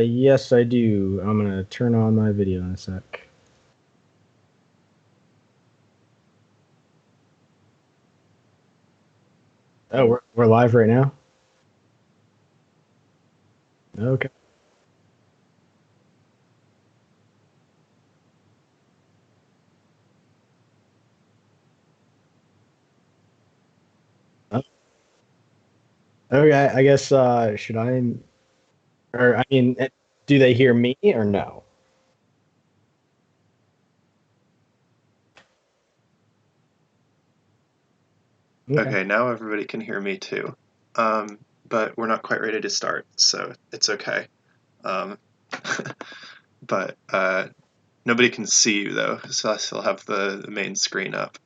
Yes, I do. I'm gonna turn on my video in a sec. Oh, we're live right now? Okay. Oh, okay, I guess, should I, or, I mean, do they hear me or no? Okay. Okay, now everybody can hear me too. But we're not quite ready to start, so it's okay. Um, but nobody can see you though, so I still have the main screen up.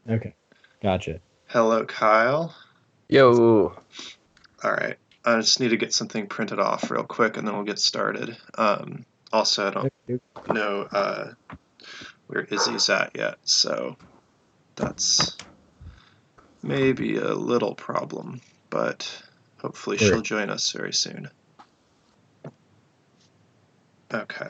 Okay. Gotcha. Hello, Kyle. Yo. All right, I just need to get something printed off real quick, and then we'll get started. Also, I don't Okay. know where Izzy's at yet, so that's maybe a little problem, but hopefully she'll Great. join us very soon. Okay.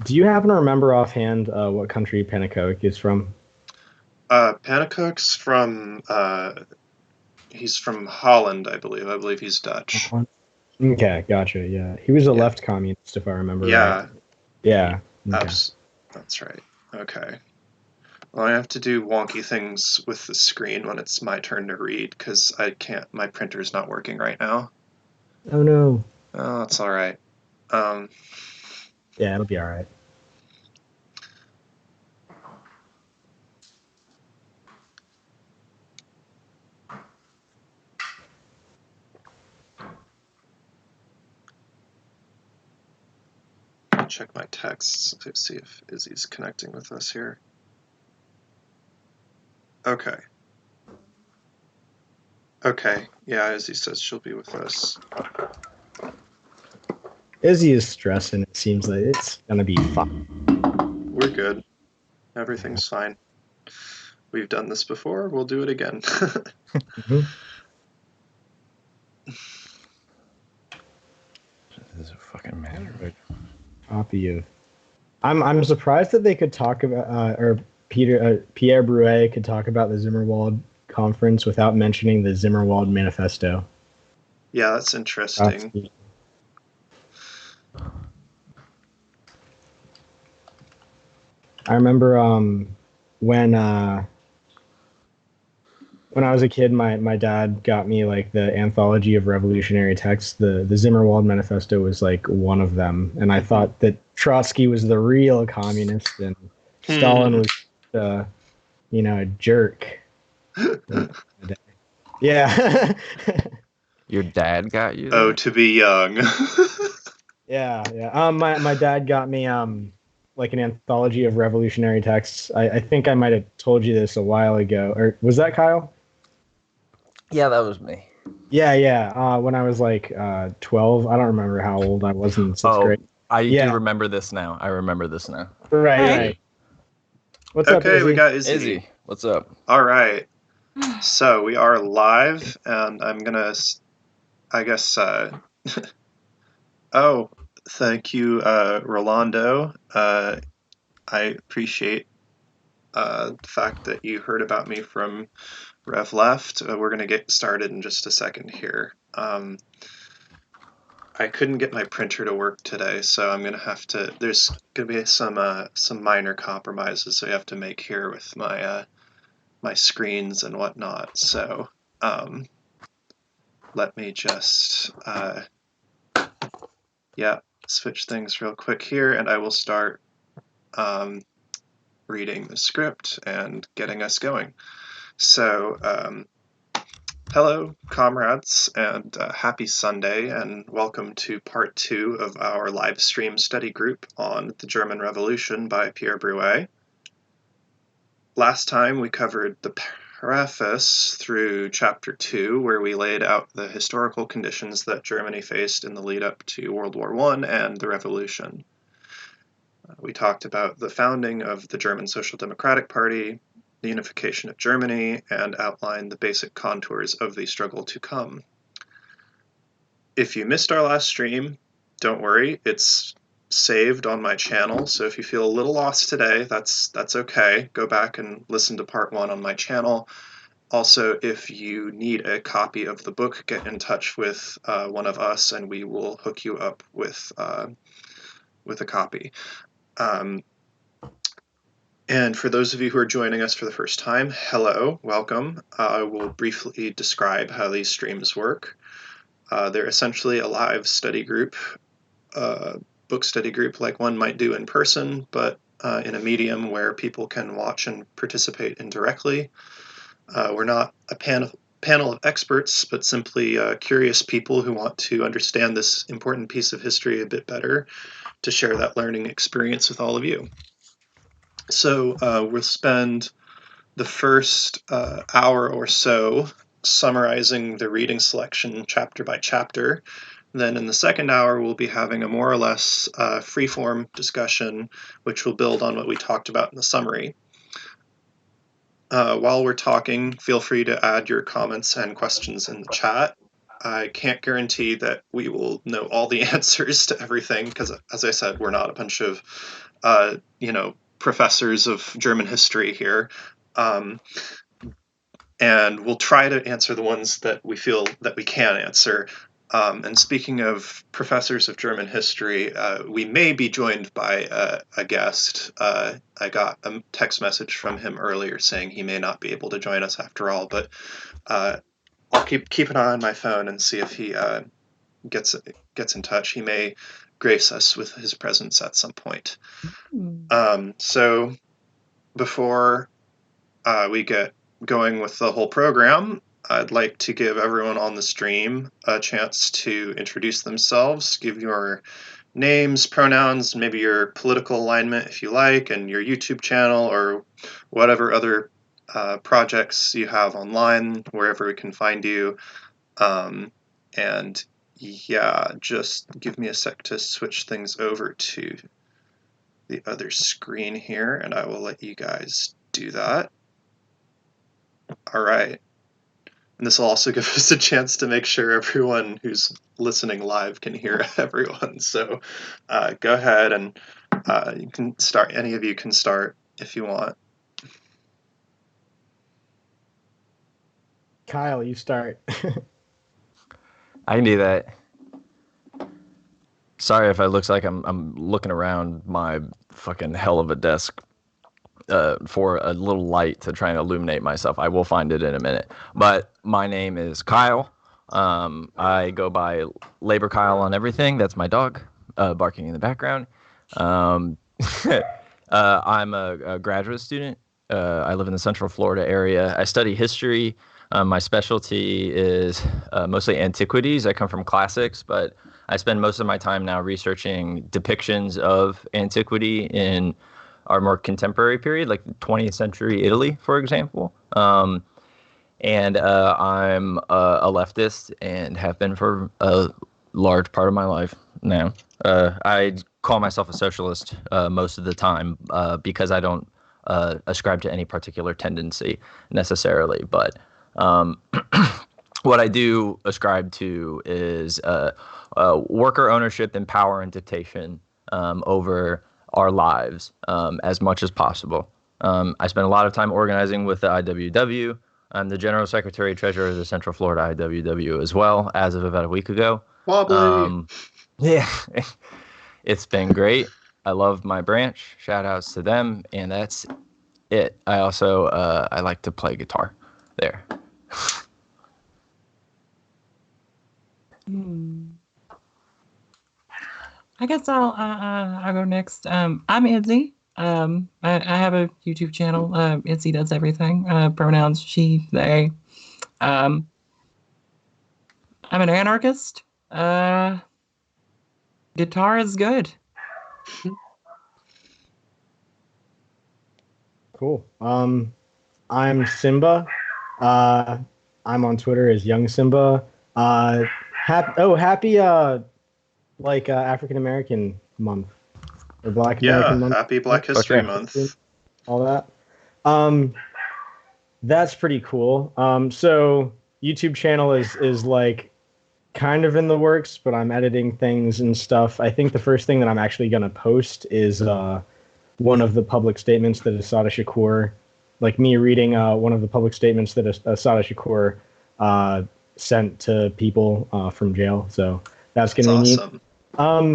Do you happen to remember offhand what country Panakoic is from? Pannenkoek's from he's from Holland, I believe. I believe he's Dutch. Okay, gotcha. Yeah, he was a Yeah. left communist, if I remember right. Yeah, Yeah. Okay. that's right. Okay. Well, I have to do wonky things with the screen when it's my turn to read because I can't. My printer's not working right now. Oh no. Oh, that's all right. Um, Yeah, it'll be all right. I'll check my texts to see if Izzy's connecting with us here. Okay. Okay. Yeah, Izzy says she'll be with us. Izzy is stressing. It seems like it's gonna be fun. We're good. Everything's fine. We've done this before. We'll do it again. Mhm. This is a fucking man. Copy of. I'm surprised that they could talk about or Pierre Broué could talk about the Zimmerwald conference without mentioning the Zimmerwald Manifesto. Yeah, that's interesting. I remember when I was a kid, my dad got me like the anthology of revolutionary texts. The Zimmerwald Manifesto was like one of them, and I thought that Trotsky was the real communist and Stalin was, a jerk. Yeah, Your dad got you Oh, that? to be young. yeah. My dad got me like an anthology of revolutionary texts. I think I might have told you this a while ago, or was that Kyle? Yeah, that was me. Yeah. When I was like 12, I don't remember how old I was in sixth grade. I do Yeah, remember this now. I remember this now. right. What's up, Okay, we Izzy? got Izzy. Izzy, what's up? All right. So we are live, and I'm gonna, I guess, oh, thank you, Rolando. I appreciate the fact that you heard about me from Rev Left. We're gonna get started in just a second here. I couldn't get my printer to work today, so I'm gonna have to. There's gonna be some minor compromises I have to make here with my screens and whatnot. So let me just switch things real quick here, and I will start reading the script and getting us going. So hello, comrades, and happy Sunday, and welcome to part 2 of our live stream study group on the German Revolution by Pierre Broué. Last time we covered the preface through chapter 2, where we laid out the historical conditions that Germany faced in the lead up to World War I and the Revolution. We talked about the founding of the German Social Democratic Party, the unification of Germany, and outlined the basic contours of the struggle to come. If you missed our last stream, don't worry, it's saved on my channel, so if you feel a little lost today, that's okay. Go back and listen to part 1 on my channel. Also, if you need a copy of the book, get in touch with one of us and we will hook you up with a copy. And for those of you who are joining us for the first time, hello, welcome. I will briefly describe how these streams work. They're essentially a live study group, book study group like one might do in person, but in a medium where people can watch and participate indirectly. We're not a panel of experts, but simply curious people who want to understand this important piece of history a bit better to share that learning experience with all of you. So we'll spend the first hour or so summarizing the reading selection chapter by chapter. Then in the second hour, we'll be having a more or less free-form discussion, which will build on what we talked about in the summary. While we're talking, feel free to add your comments and questions in the chat. I can't guarantee that we will know all the answers to everything, because, as I said, we're not a bunch of, professors of German history here. And we'll try to answer the ones that we feel that we can answer. And speaking of professors of German history, we may be joined by a guest. I got a text message from him earlier saying he may not be able to join us after all, but I'll keep an eye on my phone and see if he gets in touch. He may grace us with his presence at some point. So before we get going with the whole program, I'd like to give everyone on the stream a chance to introduce themselves, give your names, pronouns, maybe your political alignment if you like, and your YouTube channel or whatever other projects you have online, wherever we can find you. And yeah, just give me a sec to switch things over to the other screen here, and I will let you guys do that. All right. And this will also give us a chance to make sure everyone who's listening live can hear everyone. So go ahead and you can start. Any of you can start if you want. Kyle, you start. I can do that. Sorry if it looks like I'm looking around my fucking hell of a desk for a little light to try and illuminate myself. I will find it in a minute. But my name is Kyle. I go by laborkyle on everything. That's my dog barking in the background. I'm a graduate student. I live in the Central Florida area. I study history. My specialty is mostly antiquities. I come from classics, but I spend most of my time now researching depictions of antiquity in our more contemporary period, like 20th century Italy, for example. And I'm a leftist and have been for a large part of my life now. I call myself a socialist most of the time because I don't ascribe to any particular tendency necessarily, but what I do ascribe to is worker ownership and power and dictation over our lives as much as possible. I spend a lot of time organizing with the IWW. I'm the General Secretary Treasurer of the Central Florida IWW as well, as of about a week ago. Wobbly. Yeah, it's been great. I love my branch. Shout outs to them, and that's it. I also I like to play guitar there. I guess I'll go next. I'm Izzy. I have a YouTube channel. Izzy does everything. Pronouns she, they. I'm an anarchist. Guitar is good. Cool. I'm Simba. I'm on Twitter as Young Simba. Happy African American month. or Black American Month. Happy Black History Month. All that. That's pretty cool. So YouTube channel is like kind of in the works, but I'm editing things and stuff. I think the first thing that I'm actually going to post is one of the public statements that Assata Shakur, like me reading one of the public statements that Assata Shakur sent to people from jail. So that's going to be awesome.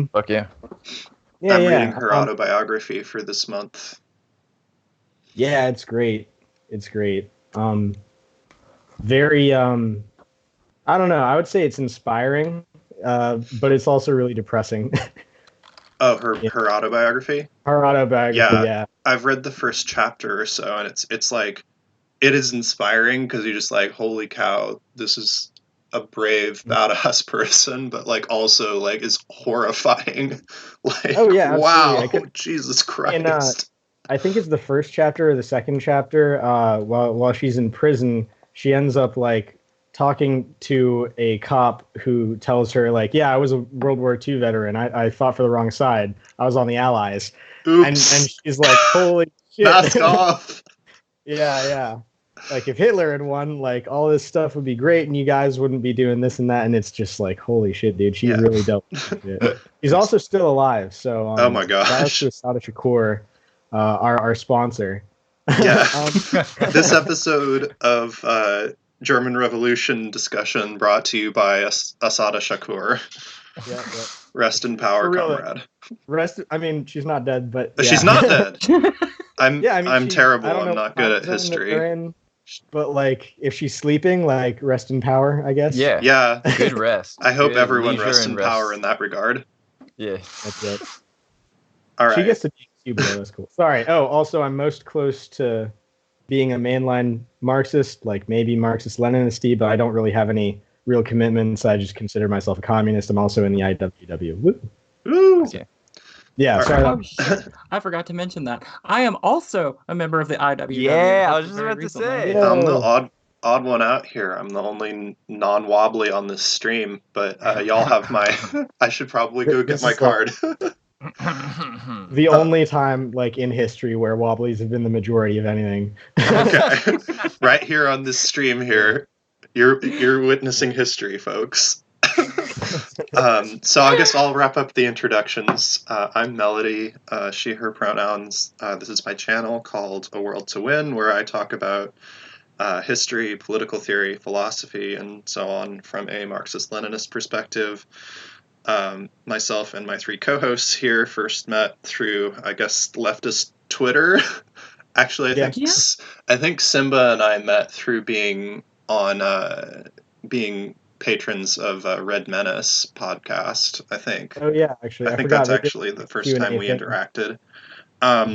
Neat. Fuck yeah. Yeah, I'm reading her autobiography for this month. Yeah, it's great. It's great. Very, I don't know. I would say it's inspiring, but it's also really depressing. Oh, her autobiography? Her autobiography, yeah. I've read the first chapter or so, and it's like, it is inspiring because you're just like, holy cow, this is a brave, badass person, but like also like is horrifying. Like, oh yeah, wow, Jesus Christ. And, I think it's the first chapter or the second chapter. While she's in prison, she ends up like talking to a cop who tells her like, yeah, I was a World War II veteran. I fought for the wrong side. I was on the Allies. Oops. And she's like, holy shit. Mask off. Yeah. Like if Hitler had won, like all this stuff would be great and you guys wouldn't be doing this and that. And it's just like, holy shit, dude. She really dealt with it. She's also still alive. So oh my gosh. That was to Assata Shakur, our sponsor. Yeah. This episode of German Revolution discussion brought to you by Assata Shakur. Yeah. Rest in power, comrade. I mean, she's not dead, but she's not dead. I'm terrible. I'm not good at history. But like, if she's sleeping, like, rest in power, I guess. Yeah. Good rest. I hope everyone rests in power in that regard. Yeah. That's it. All right. She gets to be Cuba. That's cool. Sorry. Oh, also, I'm most close to being a mainline Marxist, like maybe Marxist-Leninist, but I don't really have any real commitments. I just consider myself a communist. I'm also in the IWW. Woo! Yeah, sorry. Oh, shit. I forgot to mention that. I am also a member of the IWW. Yeah, I was just about to say. Yeah. I'm the odd one out here. I'm the only non-wobbly on this stream, but y'all have my... I should probably go get my card. The only time, like, in history where wobblies have been the majority of anything. Okay. Right here on this stream here, you're witnessing history, folks. So I guess I'll wrap up the introductions. I'm Melody, she, her pronouns. This is my channel called A World to Win, where I talk about history, political theory, philosophy, and so on from a Marxist-Leninist perspective. Myself and my three co-hosts here first met through, I guess, leftist Twitter. Actually, I think Simba and I met through being patrons of Red Menace podcast, I think. Oh yeah, actually. I think that's actually the first time we interacted.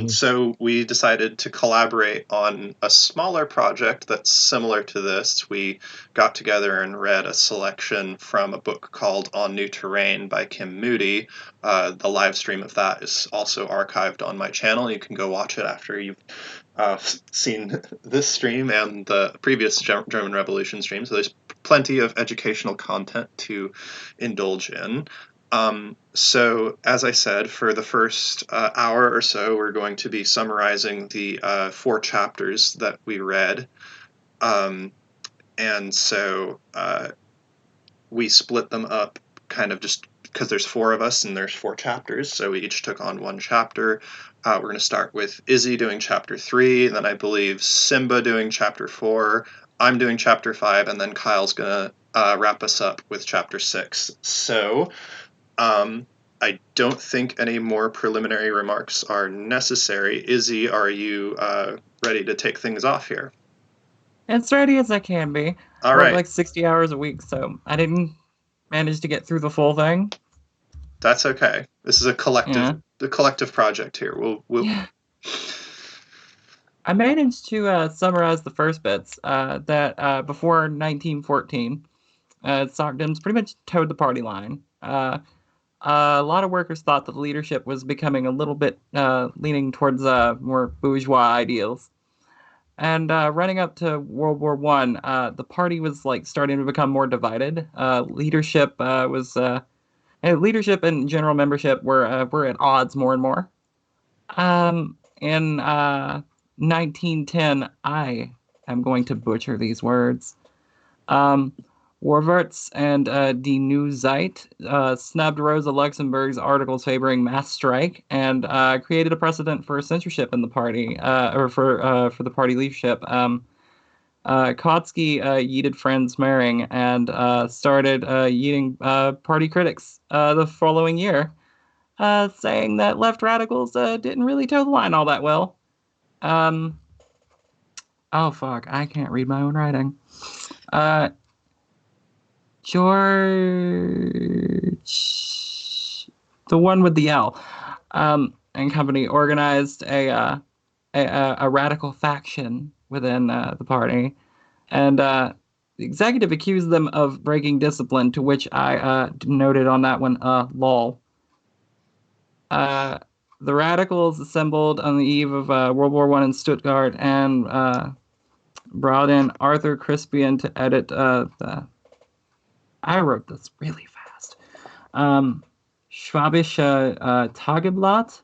So we decided to collaborate on a smaller project that's similar to this. We got together and read a selection from a book called On New Terrain by Kim Moody. The live stream of that is also archived on my channel. You can go watch it after you've seen this stream and the previous German Revolution stream. So there's plenty of educational content to indulge in. So, as I said, for the first hour or so, we're going to be summarizing the 4 chapters that we read. And so we split them up kind of just because there's 4 of us and there's 4 chapters, so we each took on 1 chapter. We're going to start with Izzy doing chapter 3, then I believe Simba doing chapter 4, I'm doing chapter 5, and then Kyle's going to wrap us up with chapter 6. So... I don't think any more preliminary remarks are necessary. Izzy, are you ready to take things off here? As ready as I can be. All I right. work like 60 hours a week, so I didn't manage to get through the full thing. That's okay. This is a collective project here. We'll... Yeah. I managed to summarize the first bits that before 1914, Sockdem's pretty much towed the party line. A lot of workers thought that the leadership was becoming a little bit leaning towards more bourgeois ideals. And running up to World War I, the party was like starting to become more divided. Leadership and general membership were at odds more and more. In 1910, I am going to butcher these words. Warwerts and Die Neue Zeit snubbed Rosa Luxemburg's articles favoring mass strike and created a precedent for censorship in the party, or for the party leadership. Kautsky yeeted Franz Mehring and started yeeting party critics the following year, saying that left radicals didn't really toe the line all that well. Oh fuck, I can't read my own writing. George, the one with the L, and company organized a radical faction within the party, and the executive accused them of breaking discipline, to which I noted on that one, lol. The radicals assembled on the eve of World War I in Stuttgart and brought in Arthur Crispian to edit I wrote this really fast. Schwabische Tageblatt.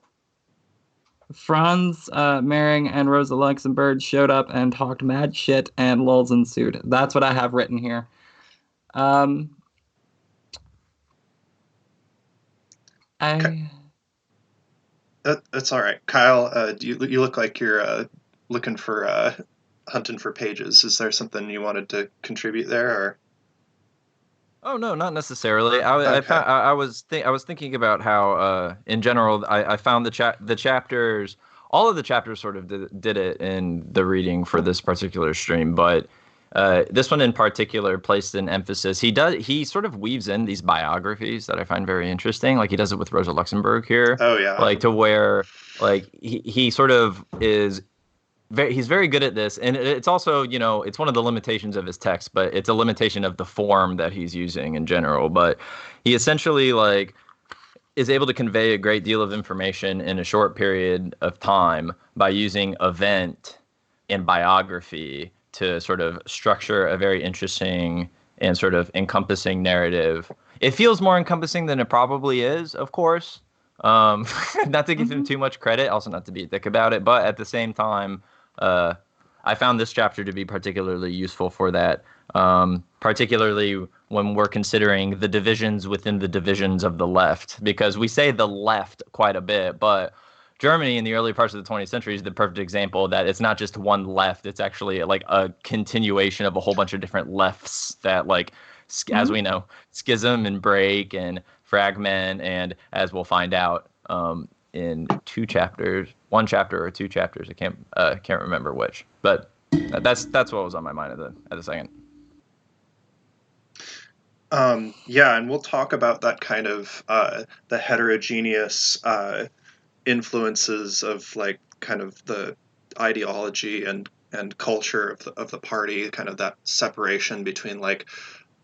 Franz Mehring and Rosa Luxemburg showed up and talked mad shit, and lulls ensued. That's what I have written here. That's all right, Kyle. You look like you're looking for hunting for pages. Is there something you wanted to contribute there, or? Oh no, not necessarily. Okay. I was thinking about how in general I found the chapters, all of the chapters sort of did it in the reading for this particular stream, but this one in particular placed an emphasis. He sort of weaves in these biographies that I find very interesting. Like he does it with Rosa Luxemburg here. Oh yeah. Like to where like he sort of is he's very good at this, and it's also, you know, it's one of the limitations of his text, but it's a limitation of the form that he's using in general. But he essentially like is able to convey a great deal of information in a short period of time by using event and biography to sort of structure a very interesting and sort of encompassing narrative. It feels more encompassing than it probably is, of course. Not to give him too much credit, also not to be a dick about it, but at the same time, I found this chapter to be particularly useful for that, particularly when we're considering the divisions within the divisions of the left, because we say the left quite a bit, but Germany in the early parts of the 20th century is the perfect example that it's not just one left, it's actually like a continuation of a whole bunch of different lefts that, like, as we know, schism and break and fragment, and as we'll find out in one chapter or two chapters, I can't remember which, but that's what was on my mind at the second. Yeah, and we'll talk about that kind of the heterogeneous influences of, like, kind of the ideology and culture of the party, kind of that separation between, like,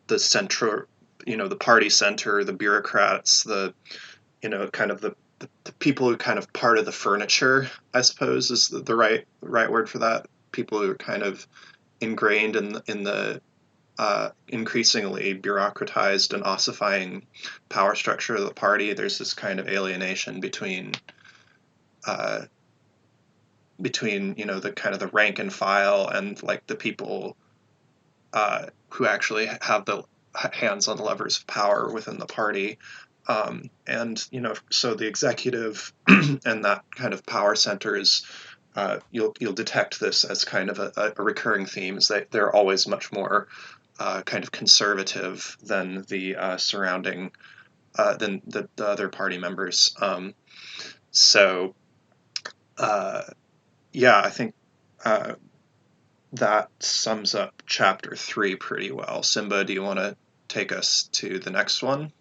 the center, you know, the party center, the bureaucrats, the, you know, kind of the people who kind of part of the furniture, I suppose, is the right word for that. People who are kind of ingrained in the increasingly bureaucratized and ossifying power structure of the party. There's this kind of alienation between you know, the kind of the rank and file and, like, the people who actually have the hands on the levers of power within the party. And, you know, so the executive and that kind of power centers, you'll detect this as kind of a recurring theme, is that they're always much more kind of conservative than the surrounding, than the other party members. Yeah, I think that sums up chapter 3 pretty well. Simba, do you want to take us to the next one?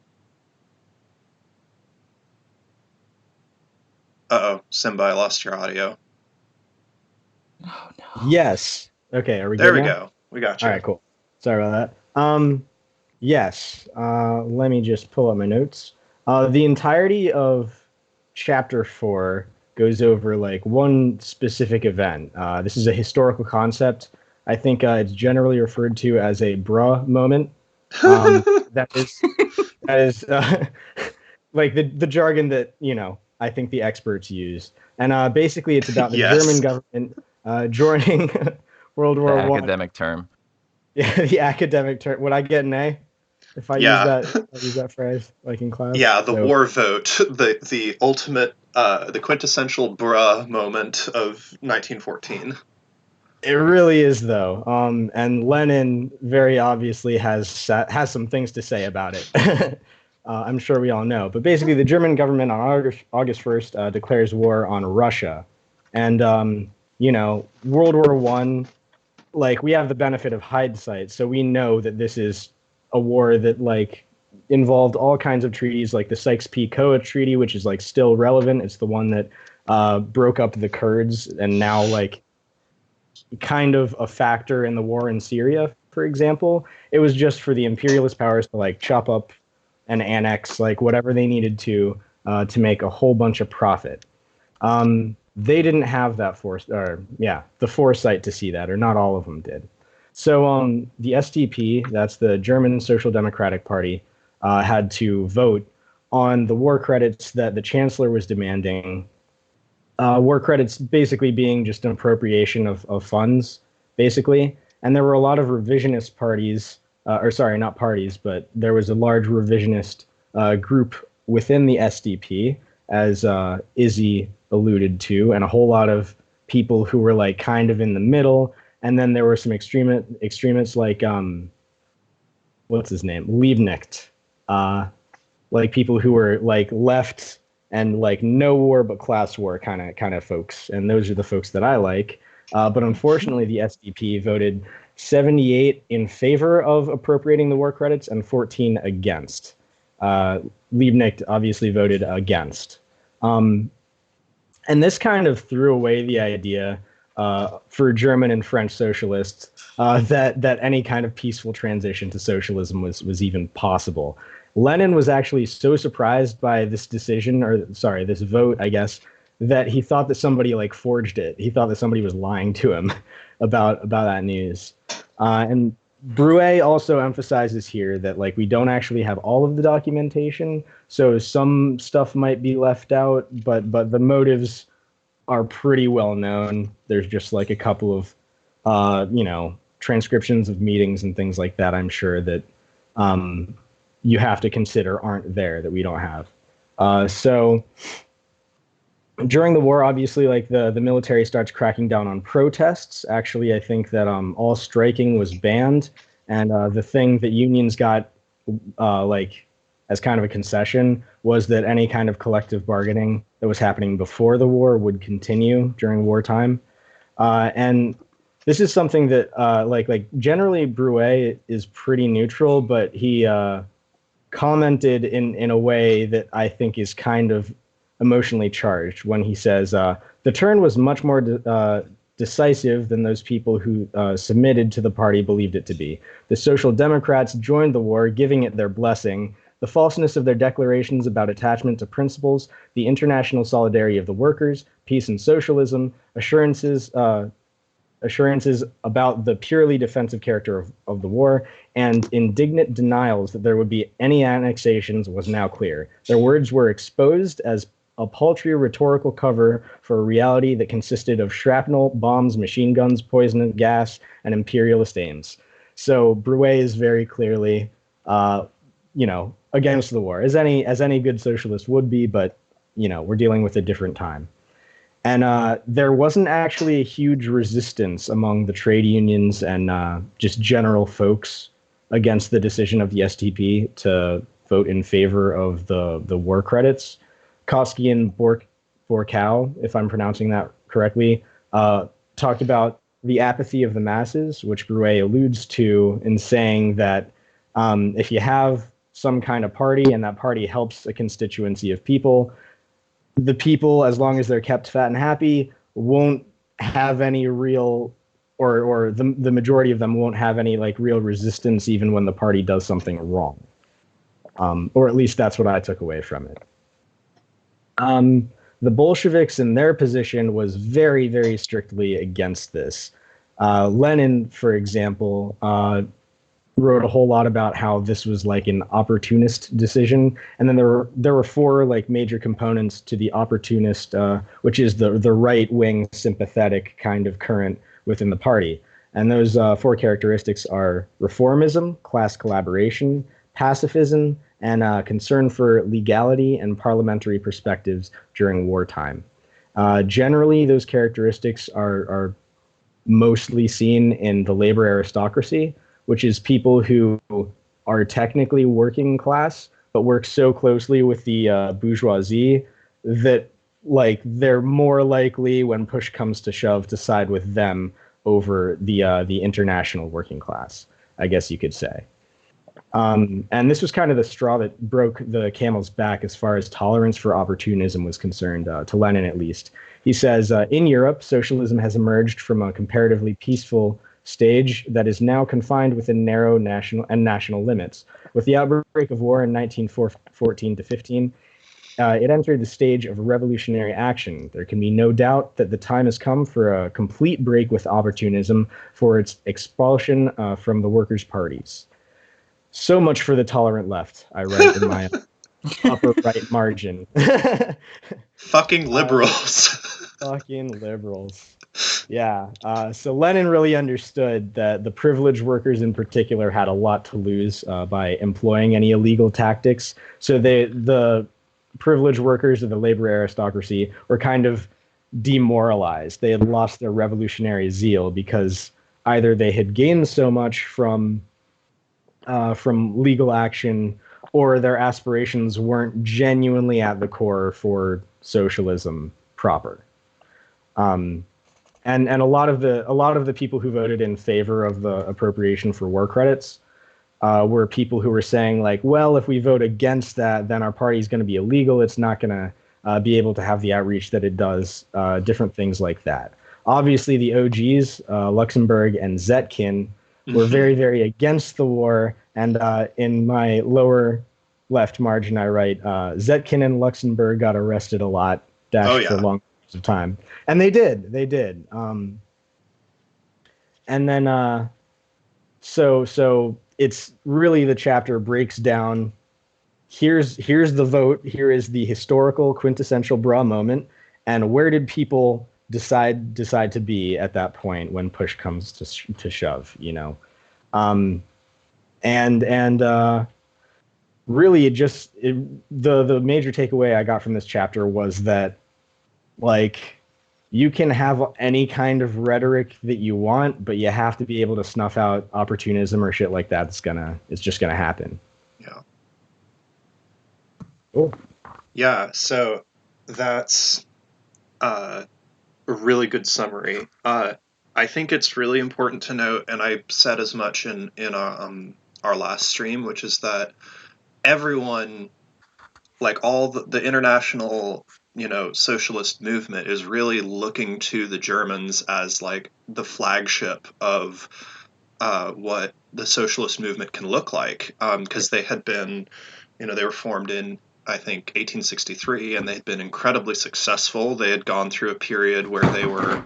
Uh-oh, Simba, I lost your audio. Oh no. Yes. Okay, are we There good we now? go. We got you. All right, cool. Sorry about that. Yes. Let me just pull up my notes. The entirety of chapter 4 goes over, like, one specific event. This is a historical concept. I think it's generally referred to as a bruh moment. That is like the jargon that, you know, I think the experts use. And basically, it's about the Yes. German government joining World War The I. academic term. Yeah, the academic term. Would I get an A if I Yeah. use that phrase like in class? Yeah, the So war vote, the ultimate, the quintessential bruh moment of 1914. it really is, though. And Lenin very obviously has some things to say about it. I'm sure we all know. But basically, the German government on August 1st declares war on Russia, and World War One. Like, we have the benefit of hindsight, so we know that this is a war that like involved all kinds of treaties, like the Sykes-Picot Treaty, which is like still relevant. It's the one that broke up the Kurds, and now like kind of a factor in the war in Syria, for example. It was just for the imperialist powers to like chop up and annex like whatever they needed to make a whole bunch of profit. They didn't have that the foresight to see that, or not all of them did. So the SDP, that's the German Social Democratic Party, had to vote on the war credits that the chancellor was demanding. War credits basically being just an appropriation of funds, basically. And there were a lot of revisionist parties, or sorry, not parties, but there was a large revisionist group within the SDP, as Izzy alluded to, and a whole lot of people who were like kind of in the middle. And then there were some extremists like what's his name, Liebknecht, like people who were like left and like no war but class war kind of folks. And those are the folks that I like. But unfortunately, the SDP voted 78 in favor of appropriating the war credits and 14 against. Liebknecht obviously voted against. And this kind of threw away the idea for German and French socialists that any kind of peaceful transition to socialism was even possible. Lenin was actually so surprised by this decision, this vote, I guess, that he thought that somebody like forged it. He thought that somebody was lying to him about that news. And Broué also emphasizes here that like we don't actually have all of the documentation, so some stuff might be left out, but the motives are pretty well known. There's just like a couple of transcriptions of meetings and things like that, I'm sure, that you have to consider aren't there, that we don't have. So during the war, obviously, like the military starts cracking down on protests. Actually, I think that all striking was banned, and the thing that unions got like as kind of a concession was that any kind of collective bargaining that was happening before the war would continue during wartime. And this is something that like generally Broué is pretty neutral, but he commented in a way that I think is kind of emotionally charged when he says, the turn was much more decisive than those people who submitted to the party believed it to be. The Social Democrats joined the war, giving it their blessing. The falseness of their declarations about attachment to principles, the international solidarity of the workers, peace and socialism, assurances about the purely defensive character of the war, and indignant denials that there would be any annexations was now clear. Their words were exposed as a paltry rhetorical cover for a reality that consisted of shrapnel, bombs, machine guns, poison gas, and imperialist aims. So Broué is very clearly, against the war, as any good socialist would be, but we're dealing with a different time. And there wasn't actually a huge resistance among the trade unions and just general folks against the decision of the SDP to vote in favor of the war credits. Koski and Borkow, if I'm pronouncing that correctly, talked about the apathy of the masses, which Broué alludes to in saying that if you have some kind of party and that party helps a constituency of people, the people, as long as they're kept fat and happy, won't have any real, or the majority of them won't have any like real resistance even when the party does something wrong. Or at least that's what I took away from it. The Bolsheviks in their position was very, very strictly against this. Lenin, for example, wrote a whole lot about how this was like an opportunist decision, and then there were four like major components to the opportunist, which is the right wing sympathetic kind of current within the party, and those four characteristics are reformism, class collaboration, pacifism, and concern for legality and parliamentary perspectives during wartime. Generally, those characteristics are mostly seen in the labor aristocracy, which is people who are technically working class, but work so closely with the bourgeoisie that like they're more likely, when push comes to shove, to side with them over the international working class, I guess you could say. And this was kind of the straw that broke the camel's back as far as tolerance for opportunism was concerned, to Lenin at least. He says, in Europe, socialism has emerged from a comparatively peaceful stage that is now confined within narrow national limits. With the outbreak of war in 1914 to 15, it entered the stage of revolutionary action. There can be no doubt that the time has come for a complete break with opportunism, for its expulsion from the workers' parties. So much for the tolerant left, I write in my upper right margin. Fucking liberals. Fucking liberals. Yeah. So Lenin really understood that the privileged workers in particular had a lot to lose by employing any illegal tactics. So the privileged workers of the labor aristocracy were kind of demoralized. They had lost their revolutionary zeal because either they had gained so much from legal action, or their aspirations weren't genuinely at the core for socialism proper. And a lot of the people who voted in favor of the appropriation for war credits were people who were saying like, well, if we vote against that, then our party is going to be illegal. It's not going to be able to have the outreach that it does. Different things like that. Obviously, the OGs, Luxemburg and Zetkin, were very, very against the war. And in my lower left margin, I write, Zetkin and Luxemburg got arrested a lot, for long periods of time. And they did. And then, so it's really, the chapter breaks down, here's the vote, here is the historical quintessential bra moment, and where did people decide to be at that point when push comes to shove, you know? And really the major takeaway I got from this chapter was that, like, you can have any kind of rhetoric that you want, but you have to be able to snuff out opportunism or shit like that. It's just gonna happen. Yeah. Cool. Yeah, so that's a really good summary. I think it's really important to note, and I said as much in our last stream, which is that everyone, like all the international, socialist movement is really looking to the Germans as like the flagship of what the socialist movement can look like, because they had been, they were formed in, I think, 1863, and they had been incredibly successful. They had gone through a period where they were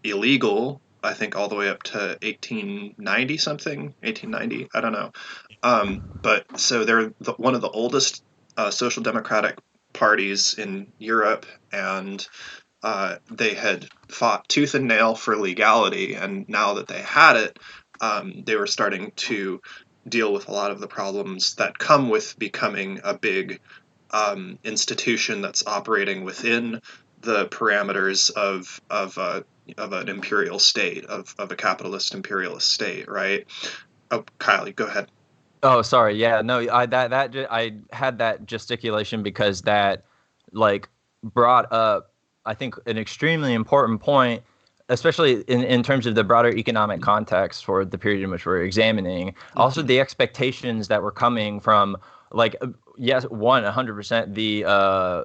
illegal, I think, all the way up to 1890 something, 1890, I don't know. But so they're one of the oldest social democratic parties in Europe, and they had fought tooth and nail for legality, and now that they had it, they were starting to deal with a lot of the problems that come with becoming a big institution that's operating within the parameters of an imperial state, of a capitalist imperialist state, right? Oh, Kylie, go ahead. Oh, sorry. Yeah, no, I had that gesticulation because that like brought up, I think, an extremely important point, especially in terms of the broader economic context for the period in which we're examining. Mm-hmm. Also, the expectations that were coming from, like, yes, 100% the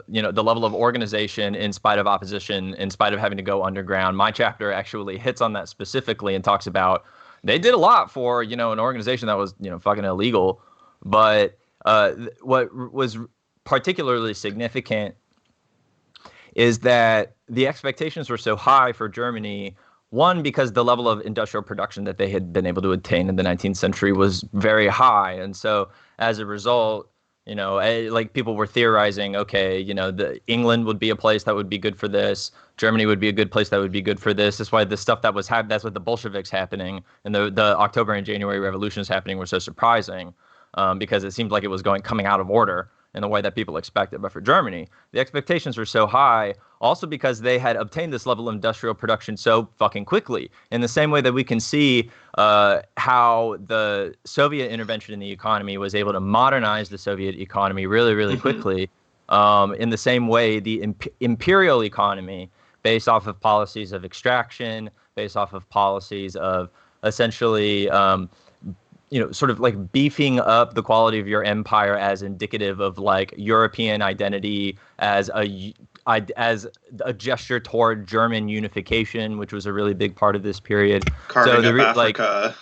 the level of organization in spite of opposition, in spite of having to go underground. My chapter actually hits on that specifically and talks about they did a lot for, an organization that was, fucking illegal. But what was particularly significant is that the expectations were so high for Germany One, because the level of industrial production that they had been able to attain in the 19th century was very high. And so as a result, like people were theorizing, okay, the England would be a place that would be good for this. Germany would be a good place that would be good for this. That's why the stuff that was that's what the Bolsheviks happening and the October and January revolutions happening were so surprising, because it seemed like it was coming out of order in the way that people expected. But for Germany, the expectations were so high, also because they had obtained this level of industrial production so fucking quickly. In the same way that we can see how the Soviet intervention in the economy was able to modernize the Soviet economy really, really quickly. In the same way, the imperial economy, based off of policies of extraction, based off of policies of essentially sort of like beefing up the quality of your empire as indicative of like European identity, as a gesture toward German unification, which was a really big part of this period. Carving up Africa.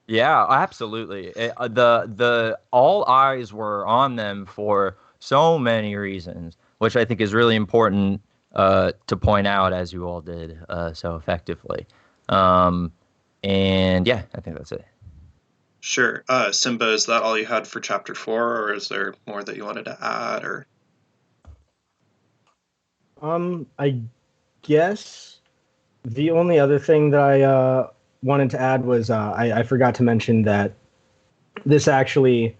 Yeah, absolutely. The all eyes were on them for so many reasons, which I think is really important to point out, as you all did so effectively. And yeah, I think that's it. Sure. Simba, is that all you had for chapter 4, or is there more that you wanted to add? Or I guess the only other thing that I wanted to add was I forgot to mention that this actually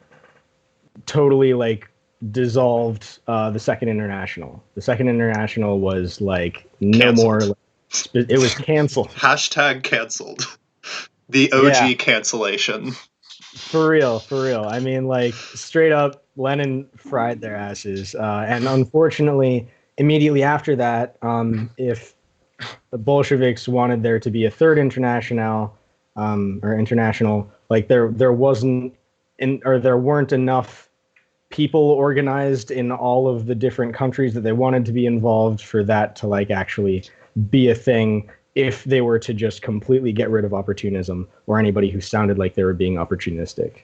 totally like dissolved the Second International. The Second International was like no more. It was canceled. Hashtag canceled. The OG cancellation. For real. I mean, like, straight up, Lenin fried their asses. And unfortunately, immediately after that, if the Bolsheviks wanted there to be a third international, like there weren't enough people organized in all of the different countries that they wanted to be involved for that to like actually be a thing, if they were to just completely get rid of opportunism or anybody who sounded like they were being opportunistic.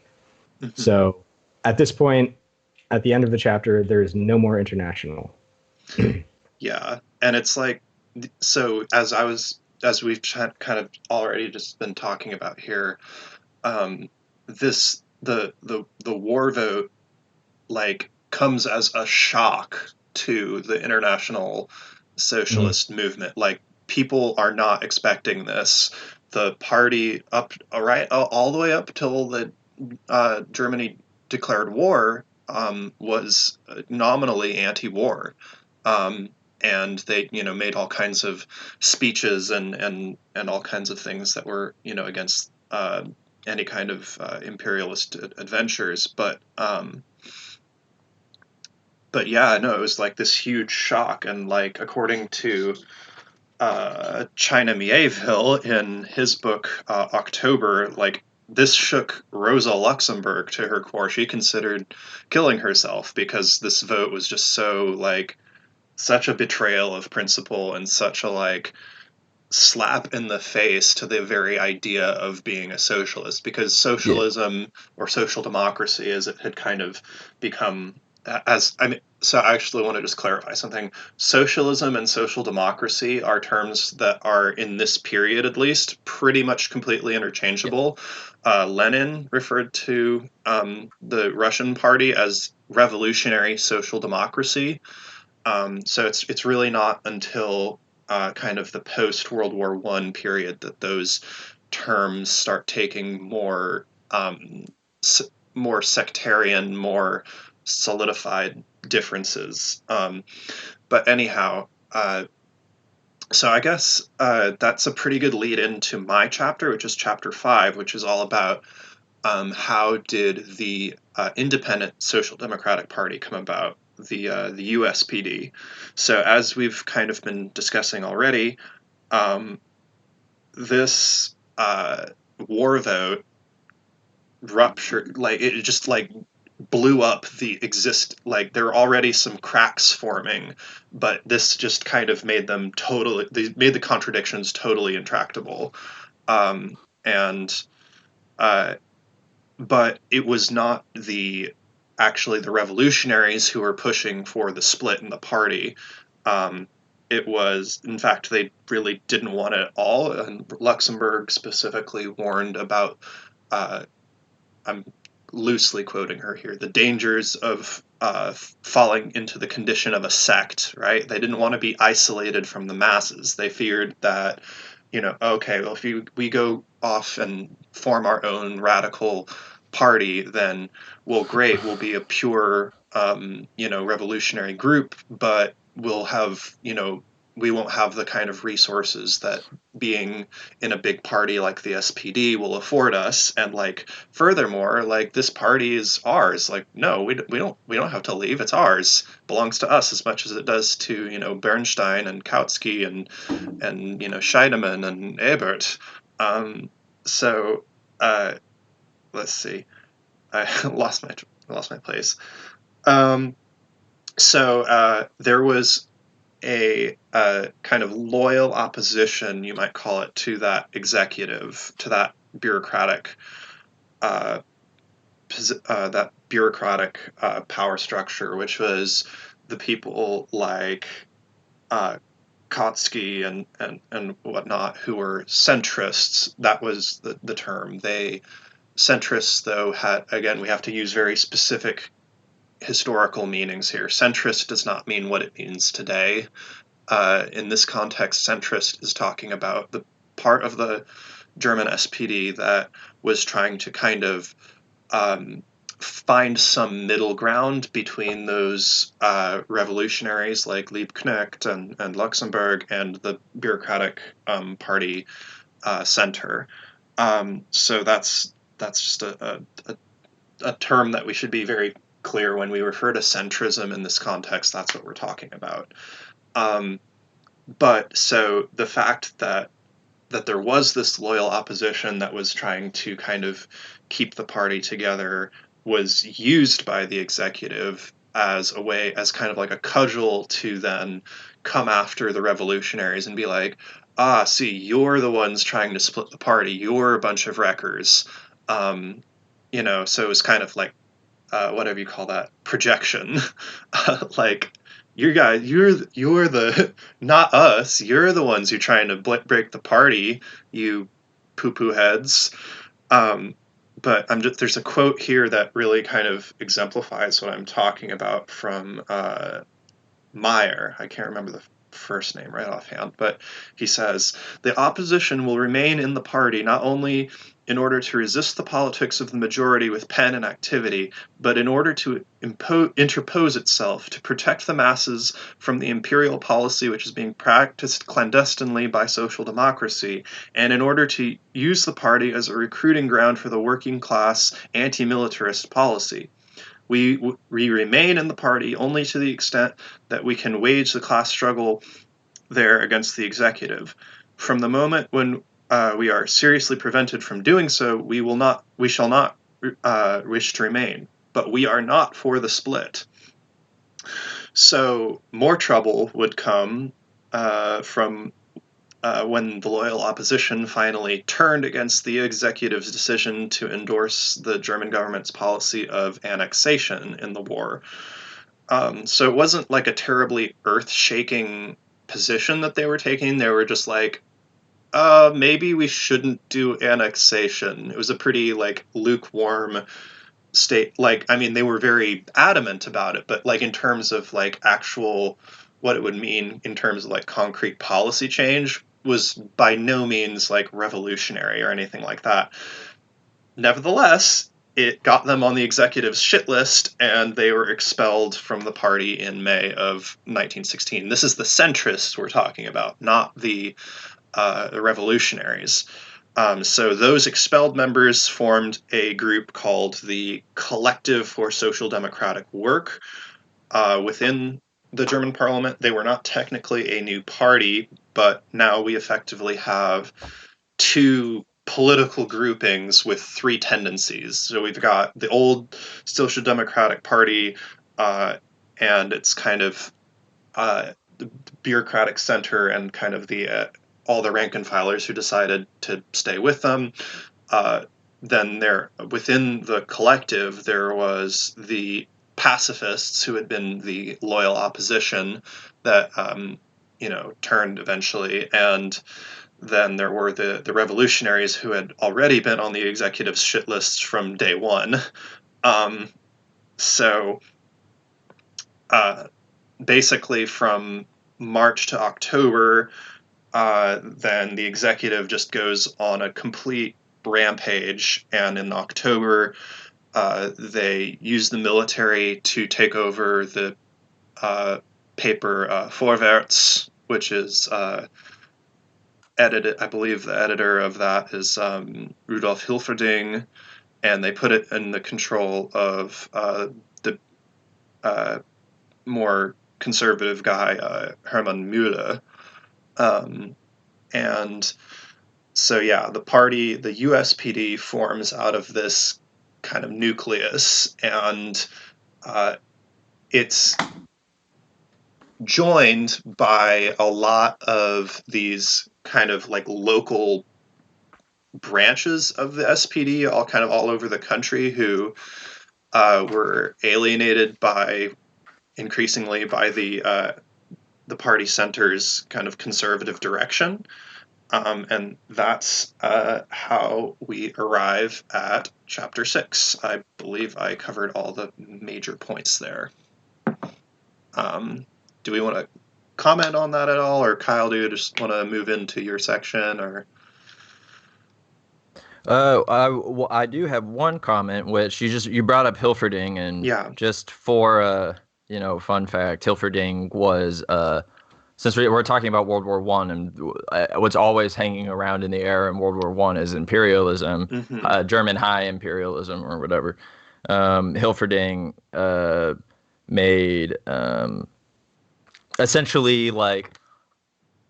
Mm-hmm. So at this point, at the end of the chapter, there is no more international. Yeah. And it's like, so as we've kind of already just been talking about here, the war vote like comes as a shock to the international socialist movement. Like, people are not expecting this. The party all the way up till the Germany declared war was nominally anti-war, and they made all kinds of speeches and all kinds of things that were against any kind of imperialist adventures, but yeah, no, it was like this huge shock. And like, according to China Mieville in his book October, like, this shook Rosa Luxemburg to her core. She considered killing herself because this vote was just so like such a betrayal of principle and such a like slap in the face to the very idea of being a socialist, because socialism or social democracy, as it had kind of become, so I actually want to just clarify something. Socialism and social democracy are terms that are, in this period at least, pretty much completely interchangeable. Lenin referred to the Russian party as revolutionary social democracy. So it's really not until kind of the post-World War I period that those terms start taking more sectarian, more solidified differences. But anyhow, so I guess that's a pretty good lead into my chapter, which is chapter 5, which is all about how did the Independent Social Democratic Party come about, the USPD. So as we've kind of been discussing already, this war vote ruptured, like, it just like blew up there were already some cracks forming, but this just kind of made the contradictions totally intractable. But it was not actually the revolutionaries who were pushing for the split in the party. it was, in fact, they really didn't want it at all. And Luxemburg specifically warned about, I'm loosely quoting her here, the dangers of falling into the condition of a sect, right? They didn't want to be isolated from the masses. They feared that, okay, well, if we go off and form our own radical party, then, well, great, we'll be a pure, revolutionary group, but we'll have, we won't have the kind of resources that being in a big party like the SPD will afford us. And like, furthermore, like, this party is ours. Like, no, we don't have to leave. It's ours. It belongs to us as much as it does to, Bernstein and Kautsky and Scheidemann and Ebert. So let's see. I lost my place. So there was a kind of loyal opposition, you might call it, to that executive, to that bureaucratic power structure, which was the people like Kautsky and whatnot, who were centrists. That was the term. Centrists, though, we have to use very specific historical meanings here. Centrist does not mean what it means today. In this context, centrist is talking about the part of the German SPD that was trying to kind of find some middle ground between those revolutionaries like Liebknecht and Luxemburg and the bureaucratic party center. So that's just a term that we should be very clear when we refer to centrism in this context. That's what we're talking about. But so the fact that there was this loyal opposition that was trying to kind of keep the party together was used by the executive as kind of like a cudgel to then come after the revolutionaries and be like, see, you're the ones trying to split the party. You're a bunch of wreckers. So it was kind of like, whatever you call that, projection. Like, you guys, you're the, not us. You're the ones who are trying to break the party, you poo-poo heads. But there's a quote here that really kind of exemplifies what I'm talking about from Meyer. I can't remember the first name right offhand, but he says, "The opposition will remain in the party not only in order to resist the politics of the majority with pen and activity, but in order to interpose itself, to protect the masses from the imperial policy which is being practiced clandestinely by social democracy, and in order to use the party as a recruiting ground for the working class anti-militarist policy. We remain in the party only to the extent that we can wage the class struggle there against the executive. From the moment when we are seriously prevented from doing so, we shall not wish to remain. But we are not for the split." So more trouble would come from when the loyal opposition finally turned against the executive's decision to endorse the German government's policy of annexation in the war. So it wasn't like a terribly earth-shaking position that they were taking. They were just like, maybe we shouldn't do annexation. It was a pretty, like, lukewarm state. Like, I mean, they were very adamant about it, but, like, in terms of, like, actual what it would mean in terms of, like, concrete policy change was by no means, like, revolutionary or anything like that. Nevertheless, it got them on the executive's shit list, and they were expelled from the party in May of 1916. This is the centrists we're talking about, not the revolutionaries. So those expelled members formed a group called the Collective for Social Democratic Work within the German parliament. They were not technically a new party, but now we effectively have two political groupings with three tendencies. So we've got the old Social Democratic Party and its kind of the bureaucratic center and kind of the all the rank and filers who decided to stay with them. Then within the collective, there was the pacifists who had been the loyal opposition that turned eventually. And then there were the revolutionaries who had already been on the executive's shit lists from day one. So basically from March to October, then the executive just goes on a complete rampage. And in October, they use the military to take over the paper Vorwärts, which is edited. I believe the editor of that is Rudolf Hilferding, and they put it in the control of the more conservative guy, Hermann Müller. And so, yeah, the party, the USPD, forms out of this kind of nucleus, and it's joined by a lot of these kind of like local branches of the SPD, all over the country, who were alienated increasingly by the party center's kind of conservative direction. And that's how we arrive at Chapter 6. I believe I covered all the major points there. Do we want to comment on that at all, or Kyle, do you just want to move into your section, or? I do have one comment, which you brought up Hilferding, and just for fun fact, Hilferding was since we're talking about World War I, and what's always hanging around in the air in World War I is imperialism, German high imperialism or whatever. Hilferding made essentially like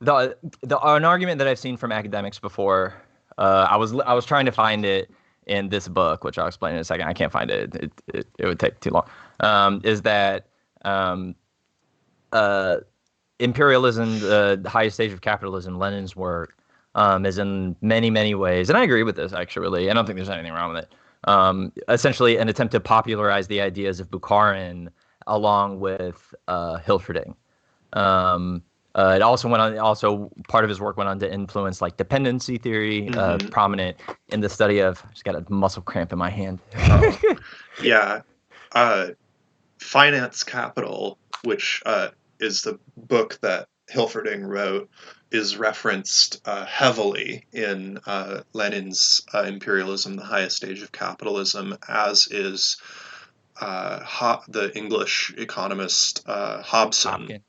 an argument that I've seen from academics before. I was trying to find it in this book, which I'll explain in a second. I can't find it. It would take too long. Is that imperialism, the highest stage of capitalism, Lenin's work, is in many, many ways, and I agree with this, actually. I don't think there's anything wrong with it. Essentially an attempt to popularize the ideas of Bukharin along with Hilferding. It also went on. Also, part of his work went on to influence like dependency theory, prominent in the study of. I just got a muscle cramp in my hand. Yeah, Finance Capital, which is the book that Hilferding wrote, is referenced heavily in Lenin's Imperialism, the highest stage of capitalism, as is the English economist Hobson.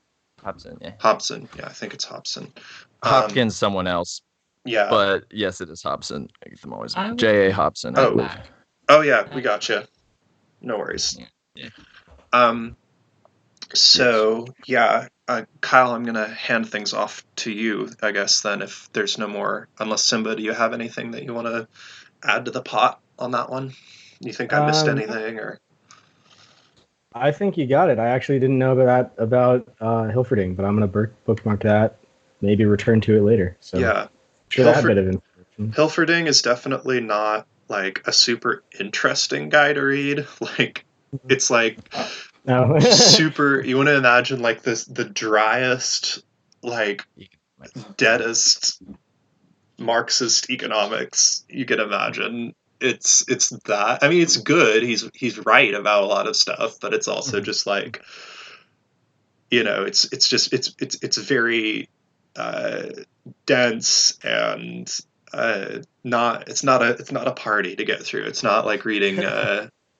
Hobson, yeah. Hobson, yeah, I think it's Hobson. Hopkins, someone else. Yeah. But yes, it is Hobson. I get them always. J.A. Hobson. Oh yeah, we got you. No worries. Yeah. So yeah, Kyle, I'm gonna hand things off to you, I guess. Then, if there's no more, unless Simba, do you have anything that you want to add to the pot on that one? You think I missed anything, or? I think you got it. I actually didn't know about Hilferding, but I'm going to bookmark that, maybe return to it later. So yeah, sure, that bit of information. Hilferding is definitely not like a super interesting guy to read. Like, it's like super. You want to imagine like the driest, like deadest Marxist economics you can imagine. It's that. I mean, it's good. He's right about a lot of stuff, but it's also just like, it's very dense and it's not a party to get through. It's not like reading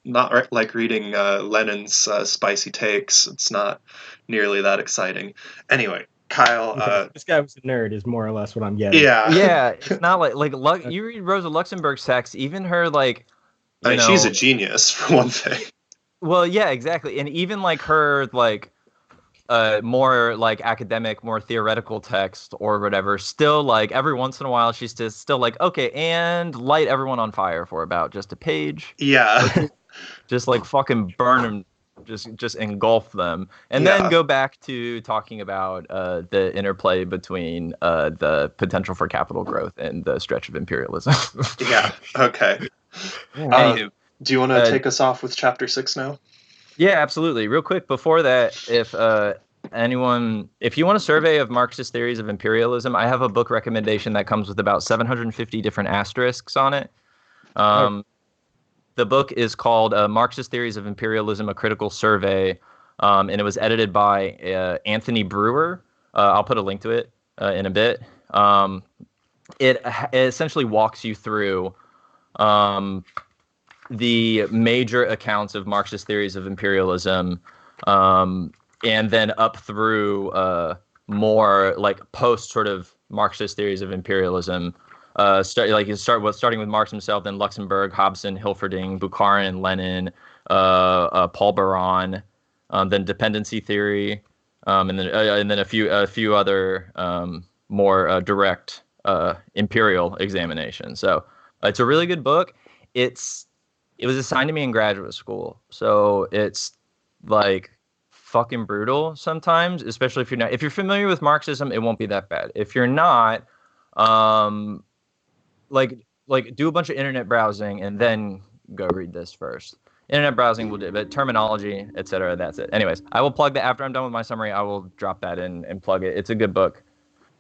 Lenin's spicy takes. It's not nearly that exciting. Anyway, Kyle, this guy was a nerd is more or less what I'm getting. Yeah, it's not like you read Rosa Luxemburg's text, even her she's a genius for one thing. Well, yeah, exactly, and even like her more like academic, more theoretical text or whatever, still like every once in a while she's just still like, okay, and light everyone on fire for about just a page. Yeah, just like fucking burn them. Just engulf them, and then go back to talking about the interplay between the potential for capital growth and the stretch of imperialism. Yeah. Okay. Anywho, do you want to take us off with Chapter 6 now? Yeah, absolutely. Real quick before that, if anyone, if you want a survey of Marxist theories of imperialism, I have a book recommendation that comes with about 750 different asterisks on it. The book is called Marxist Theories of Imperialism, A Critical Survey, and it was edited by Anthony Brewer. I'll put a link to it in a bit. It essentially walks you through the major accounts of Marxist theories of imperialism, and then up through more like post sort of Marxist theories of imperialism. Starting with Marx himself, then Luxemburg, Hobson, Hilferding, Bukharin, and Lenin, Paul Baran, then dependency theory, and then a few other more direct imperial examinations. So it's a really good book. It was assigned to me in graduate school, so it's like fucking brutal sometimes, especially if you're familiar with Marxism, it won't be that bad. If you're not, like do a bunch of internet browsing and then go read this first. Internet browsing will do, but terminology, etc. That's it. Anyways, I will plug that after I'm done with my summary. I will drop that in and plug it. It's a good book.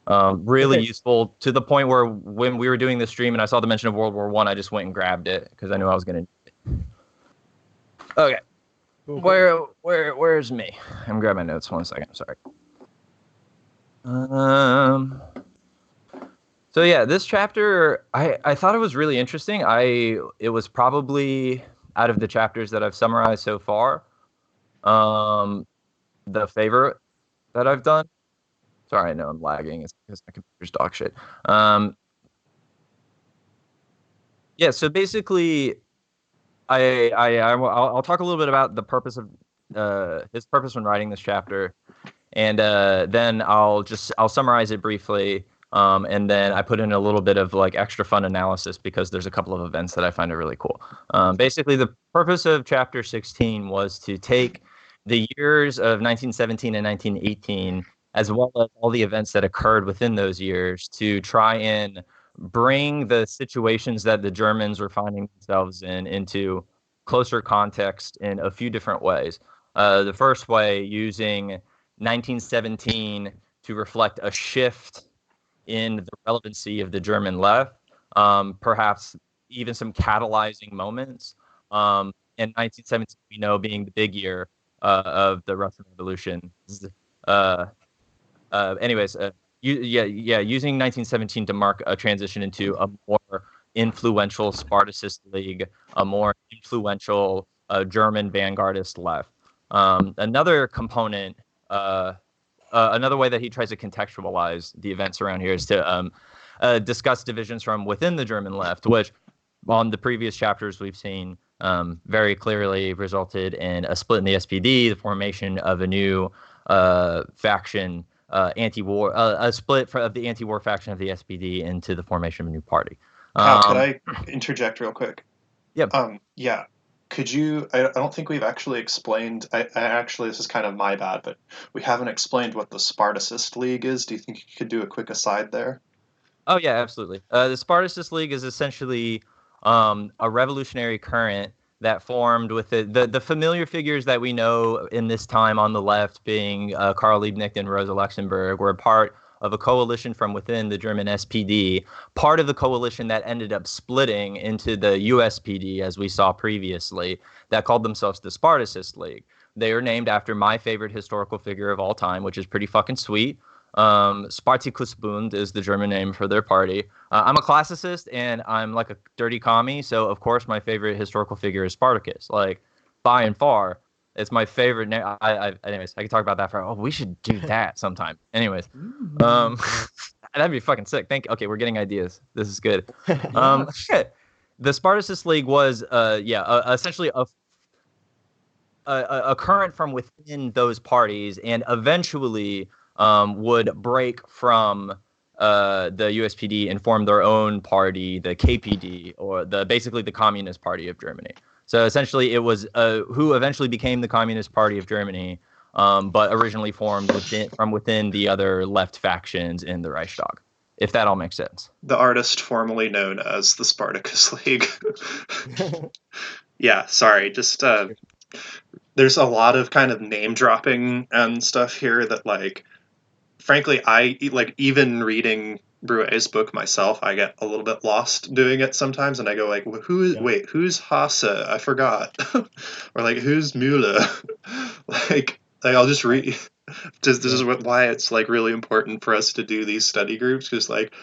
Really useful to the point where when we were doing the stream and I saw the mention of World War I just went and grabbed it because I knew I was going to. Okay. Cool. Where's me? I'm grabbing my notes. 1 second. Sorry. So yeah, this chapter, I thought it was really interesting. It was probably, out of the chapters that I've summarized so far, the favorite that I've done. Sorry, I know I'm lagging. It's because my computer's dog shit. Yeah, so basically, I'll talk a little bit about the purpose of his purpose when writing this chapter, and then I'll summarize it briefly. And then I put in a little bit of like extra fun analysis because there's a couple of events that I find are really cool. Basically, the purpose of chapter 16 was to take the years of 1917 and 1918, as well as all the events that occurred within those years, to try and bring the situations that the Germans were finding themselves in into closer context in a few different ways. The first way, using 1917 to reflect a shift in the relevancy of the German left, perhaps even some catalyzing moments. In 1917, we know being the big year of the Russian Revolution. Using 1917 to mark a transition into a more influential Spartacus League, a more influential German vanguardist left. Another component, another way that he tries to contextualize the events around here is to discuss divisions from within the German left, which on the previous chapters we've seen very clearly resulted in a split in the SPD, the formation of a new faction, anti-war, a split of the anti-war faction of the SPD into the formation of a new party. Could I interject real quick? Yeah. Yeah. Could you? I don't think we've actually explained. I actually, this is kind of my bad, but we haven't explained what the Spartacus League is. Do you think you could do a quick aside there? Oh yeah, absolutely. The Spartacus League is essentially a revolutionary current that formed with the familiar figures that we know in this time on the left, being Karl Liebknecht and Rosa Luxemburg, were part of a coalition from within the German SPD, part of the coalition that ended up splitting into the USPD, as we saw previously, that called themselves the Spartacus League. They are named after my favorite historical figure of all time, which is pretty fucking sweet. Spartacus Bund is the German name for their party. I'm a classicist and I'm like a dirty commie, so of course my favorite historical figure is Spartacus. Like, by and far, it's my favorite name. Anyways, I can talk about that for. Oh, we should do that sometime. Anyways, that'd be fucking sick. Okay, we're getting ideas. This is good. The Spartacus League was, essentially a current from within those parties, and eventually would break from the USPD and form their own party, the KPD, or basically the Communist Party of Germany. So essentially, it was who eventually became the Communist Party of Germany, but originally formed from within the other left factions in the Reichstag. If that all makes sense. The artist formerly known as the Spartacus League. Yeah, sorry, just there's a lot of kind of name dropping and stuff here that, like, frankly, I like, even reading Broué's book myself, I get a little bit lost doing it sometimes, and I go like, who's Hasse? I forgot. Or like, who's Müller? like I'll just read. This is why it's like really important for us to do these study groups, because like,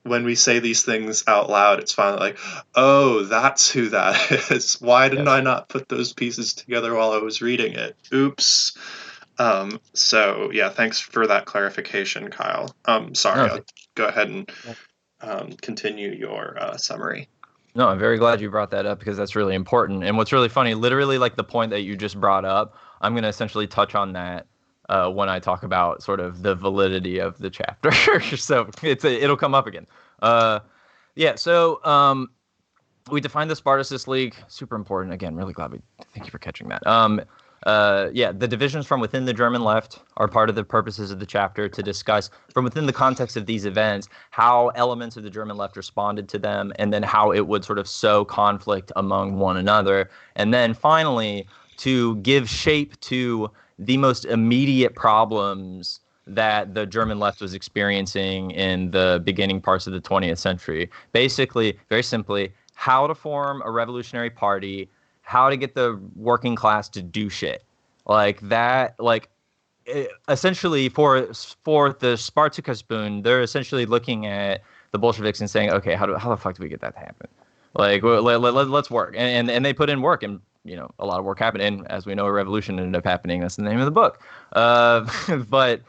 when we say these things out loud, it's finally like, oh, that's who that is. Why didn't I not put those pieces together while I was reading it? Oops. So yeah, thanks for that clarification, Kyle. Sorry, I'll go ahead and continue your summary. No, I'm very glad you brought that up, because that's really important. And what's really funny, literally like the point that you just brought up, I'm going to essentially touch on that when I talk about sort of the validity of the chapter. So it'll come up again. So we defined the Spartacus League. Super important. Again, really glad thank you for catching that. The divisions from within the German left are part of the purposes of the chapter, to discuss from within the context of these events how elements of the German left responded to them, and then how it would sort of sow conflict among one another. And then finally, to give shape to the most immediate problems that the German left was experiencing in the beginning parts of the 20th century. Basically, very simply, how to form a revolutionary party, how to get the working class to do shit like that. Essentially for the Spartacus Bund, they're essentially looking at the Bolsheviks and saying, okay, how the fuck do we get that to happen? Like, let's work. And they put in work, and a lot of work happened. And as we know, a revolution ended up happening. That's the name of the book. But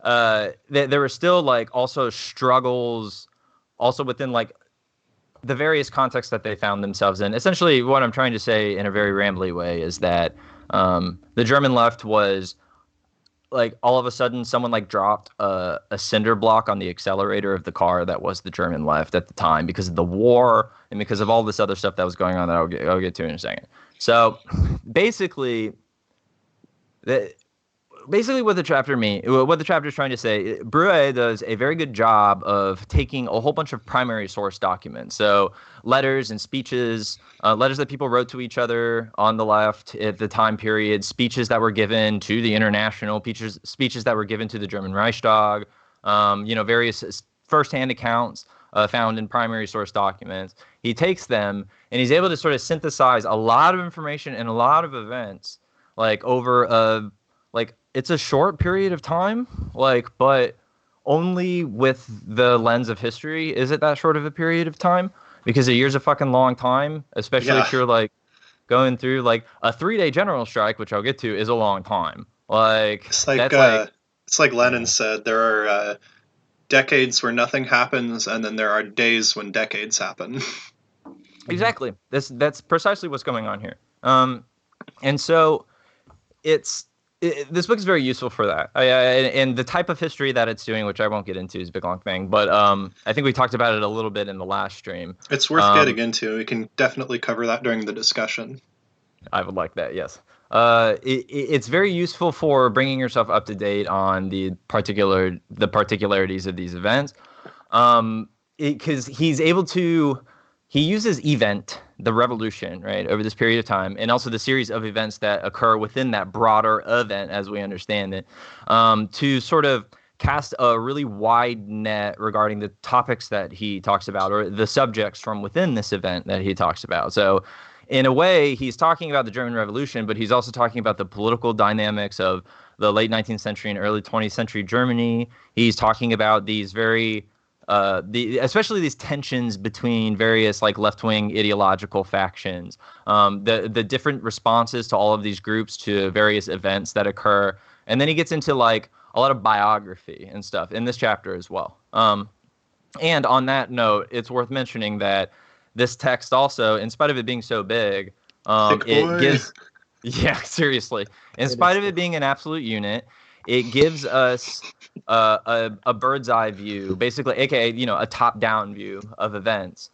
there were still like also struggles also within like the various contexts that they found themselves in. Essentially, what I'm trying to say in a very rambly way is that the German left was like, all of a sudden someone like dropped a cinder block on the accelerator of the car that was the German left at the time, because of the war and because of all this other stuff that was going on that I'll get to in a second. So basically what the chapter is trying to say, Broué does a very good job of taking a whole bunch of primary source documents. So letters and speeches, letters that people wrote to each other on the left at the time period, speeches that were given to the International, speeches that were given to the German Reichstag, various firsthand accounts found in primary source documents. He takes them and he's able to sort of synthesize a lot of information and a lot of events, like over it's a short period of time, but only with the lens of history is it that short of a period of time, because a year's a fucking long time, especially if you're like going through like a 3-day general strike, which I'll get to, is a long time. It's like Lenin said, there are decades where nothing happens, and then there are days when decades happen. Exactly. That's precisely what's going on here. And so this book is very useful for that. And the type of history that it's doing, which I won't get into, is a big long thing. But I think we talked about it a little bit in the last stream. It's worth getting into. We can definitely cover that during the discussion. I would like that, yes. It's very useful for bringing yourself up to date on the particularities of these events. Because he uses event, the revolution, right, over this period of time, and also the series of events that occur within that broader event, as we understand it, to sort of cast a really wide net regarding the topics that he talks about, or the subjects from within this event that he talks about. So in a way, he's talking about the German Revolution, but he's also talking about the political dynamics of the late 19th century and early 20th century Germany. He's talking about these very especially these tensions between various like left-wing ideological factions, the different responses to all of these groups to various events that occur. And then he gets into like a lot of biography and stuff in this chapter as well. And on that note, it's worth mentioning that this text also, in spite of it being so big, it gives, seriously, in spite of it being an absolute unit, it gives us a bird's eye view, basically, aka a top-down view of events,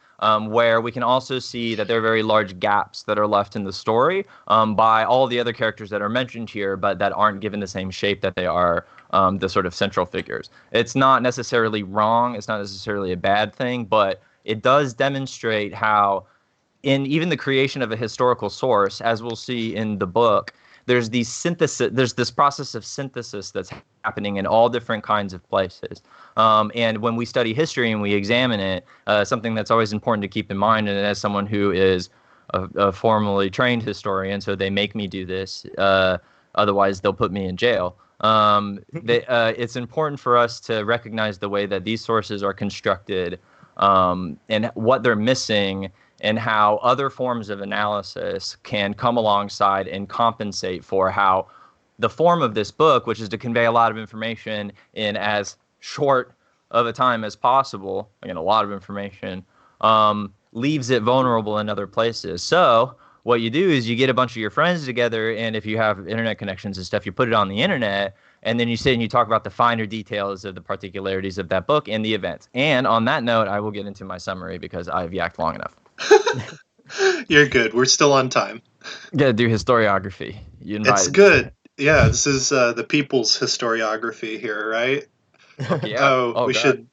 where we can also see that there are very large gaps that are left in the story by all the other characters that are mentioned here, but that aren't given the same shape that they are the sort of central figures. It's not necessarily wrong. It's not necessarily a bad thing, but it does demonstrate how in even the creation of a historical source, as we'll see in the book, there's this process of synthesis that's happening in all different kinds of places. And when we study history and we examine it, something that's always important to keep in mind, and as someone who is a formally trained historian, so they make me do this, otherwise they'll put me in jail. It's important for us to recognize the way that these sources are constructed, and what they're missing, and how other forms of analysis can come alongside and compensate for how the form of this book, which is to convey a lot of information in as short of a time as possible, again, a lot of information, leaves it vulnerable in other places. So what you do is you get a bunch of your friends together, and if you have internet connections and stuff, you put it on the internet, and then you sit and you talk about the finer details of the particularities of that book and the events. And on that note, I will get into my summary because I've yacked long enough. You're good. We're still on time. Gotta do historiography. You invited. It's good. Yeah, this is the people's historiography here, right? Yeah. We should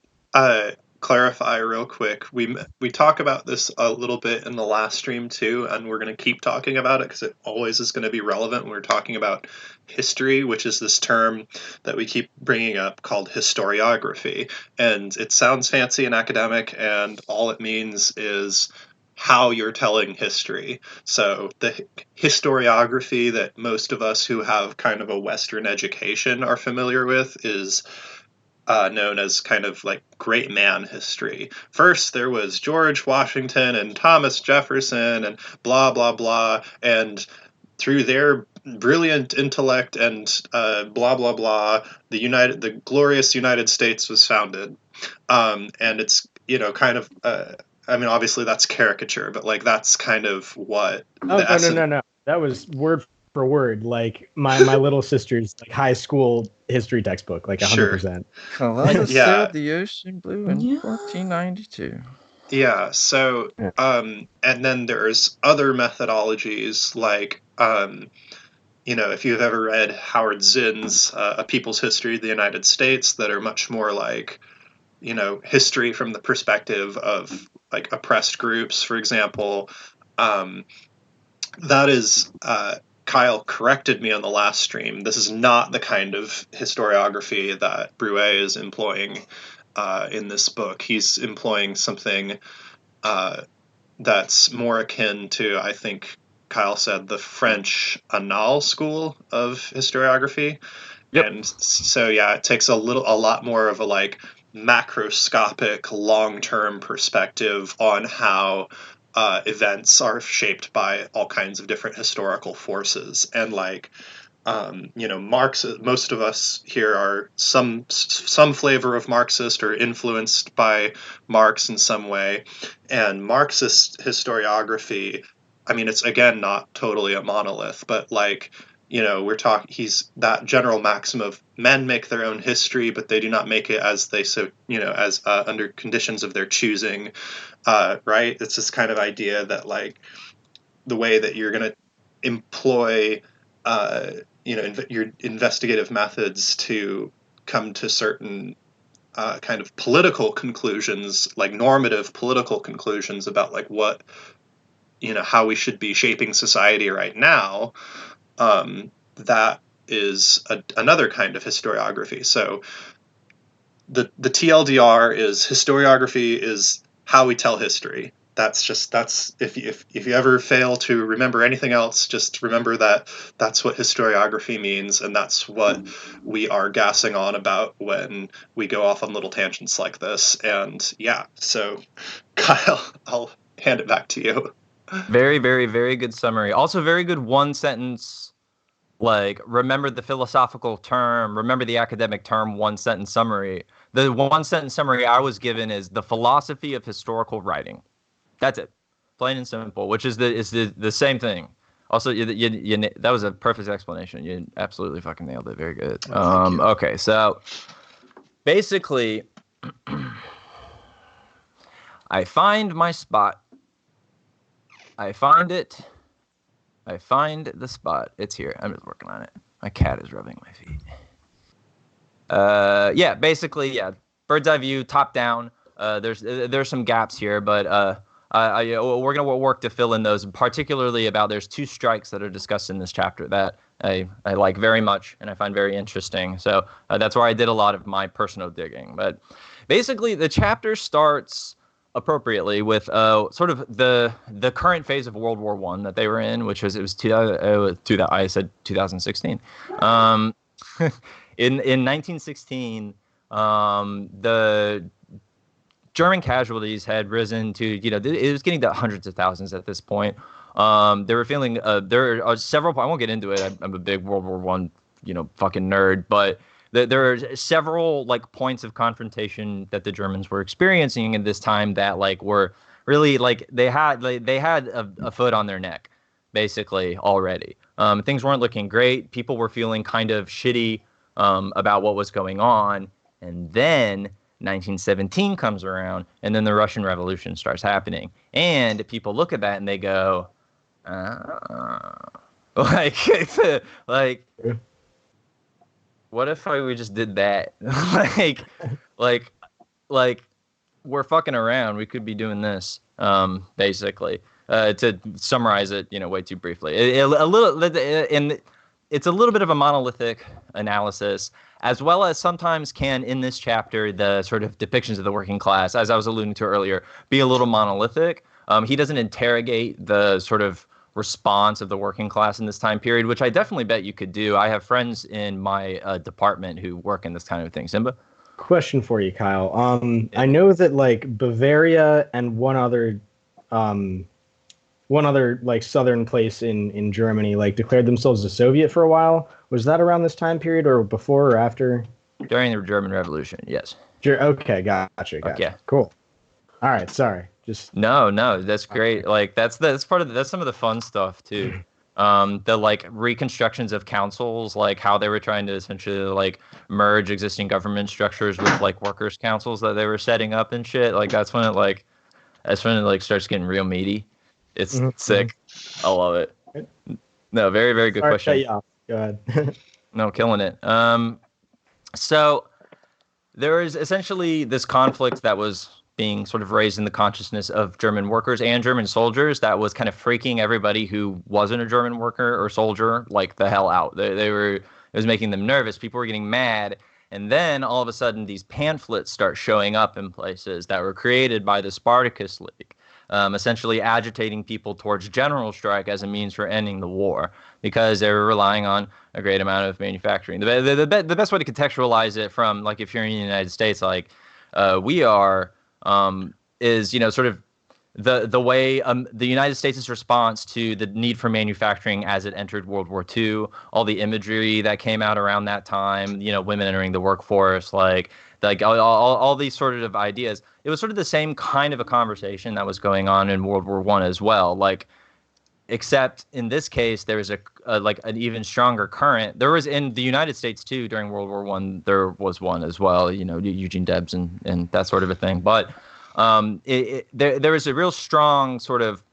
clarify real quick. We talk about this a little bit in the last stream too, and we're going to keep talking about it because it always is going to be relevant when we're talking about history, which is this term that we keep bringing up called historiography. And it sounds fancy and academic, and all it means is how you're telling history. So the historiography that most of us who have kind of a Western education are familiar with is known as kind of like great man history. First, there was George Washington and Thomas Jefferson and blah, blah, blah. And through their brilliant intellect and blah, blah, blah, the glorious United States was founded. And it's, kind of, I mean, obviously that's caricature, but like that's kind of what. No. That was word for word, like my little sister's like high school history textbook, like 100%. Columbus Yeah. sailed the ocean blue in 1492. Yeah. So, and then there's other methodologies like, if you've ever read Howard Zinn's A People's History of the United States, that are much more like, history from the perspective of like oppressed groups, for example. That is, Kyle corrected me on the last stream. This is not the kind of historiography that Broué is employing in this book. He's employing something that's more akin to, I think Kyle said, the French Annales school of historiography. Yep. And so, yeah, it takes a lot more of a like macroscopic, long-term perspective on how events are shaped by all kinds of different historical forces. And like, Marx, most of us here are some flavor of Marxist or influenced by Marx in some way. And Marxist historiography, I mean, it's again not totally a monolith, but like, he's that general maxim of men make their own history, but they do not make it as they as under conditions of their choosing, right? It's this kind of idea that like the way that you're going to employ, your investigative methods to come to certain kind of political conclusions, like normative political conclusions about like what, how we should be shaping society right now. That is another kind of historiography. So the TLDR is historiography is how we tell history. That's if you ever fail to remember anything else, just remember that that's what historiography means, and that's what we are gassing on about when we go off on little tangents like this. And yeah, so Kyle, I'll hand it back to you. Very, very, very good summary. Also, very good one sentence, like remember the philosophical term, remember the academic term, one sentence summary. The one sentence summary I was given is the philosophy of historical writing. That's it, plain and simple. Which is the same thing. Also, that was a perfect explanation. You absolutely fucking nailed it. Very good. Okay, so basically, I find my spot. I find it. I find the spot. It's here. I'm just working on it. My cat is rubbing my feet. Basically, bird's eye view, top down. There's some gaps here, but we're going to work to fill in those, particularly about there's 2 strikes that are discussed in this chapter that I like very much and I find very interesting. So that's where I did a lot of my personal digging. But basically, the chapter starts appropriately with sort of the current phase of World War I that they were in, which was I said 2016. In 1916, the German casualties had risen to, it was getting to hundreds of thousands at this point. They were feeling, there are several, I won't get into it. I'm a big World War I, fucking nerd, but there are several like points of confrontation that the Germans were experiencing in this time that like were really like they had a foot on their neck, basically already. Things weren't looking great. People were feeling kind of shitty about what was going on, and then 1917 comes around, and then the Russian Revolution starts happening, and people look at that and they go, like what if we just did that? like we're fucking around. We could be doing this, basically. To summarize it, way too briefly, a little, and it's a little bit of a monolithic analysis, as well as sometimes can in this chapter the sort of depictions of the working class, as I was alluding to earlier, be a little monolithic. He doesn't interrogate the sort of response of the working class in this time period, which I definitely bet you could do. I have friends in my department who work in this kind of thing. Simba? Question for you, Kyle. I know that like Bavaria and one other like southern place in Germany like declared themselves a Soviet for a while. Was that around this time period or before or after? During the German Revolution, yes. Okay, gotcha. Okay. Cool. All right, sorry. Just No, that's great. Like that's part of that's some of the fun stuff too. The like reconstructions of councils, like how they were trying to essentially like merge existing government structures with like workers' councils that they were setting up and shit. Like that's when it starts getting real meaty. It's sick. I love it. No, very, very good question. Cut you off. Go ahead. No, killing it. So there is essentially this conflict that was being sort of raised in the consciousness of German workers and German soldiers that was kind of freaking everybody who wasn't a German worker or soldier like the hell out. It was making them nervous. People were getting mad. And then all of a sudden these pamphlets start showing up in places that were created by the Spartacus League, essentially agitating people towards general strike as a means for ending the war because they were relying on a great amount of manufacturing. The best way to contextualize it from, like, if you're in the United States, like we are, is, sort of the way the United States' response to the need for manufacturing as it entered World War II, all the imagery that came out around that time, women entering the workforce, like all these sort of ideas. It was sort of the same kind of a conversation that was going on in World War I as well. Like, except in this case, there was an even stronger current. There was in the United States too during World War I. There was one as well, Eugene Debs and that sort of a thing. But there was a real strong sort of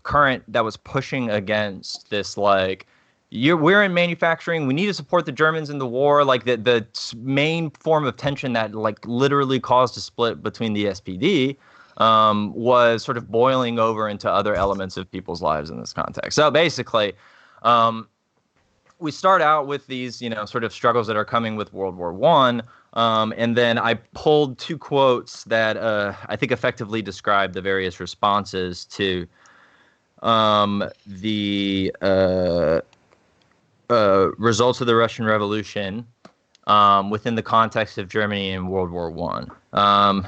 current that was pushing against this, like, we're in manufacturing. We need to support the Germans in the war. Like the main form of tension that like literally caused a split between the SPD was sort of boiling over into other elements of people's lives in this context. So basically, we start out with these, sort of struggles that are coming with World War I. And then I pulled 2 quotes that I think effectively describe the various responses to the results of the Russian Revolution within the context of Germany in World War I.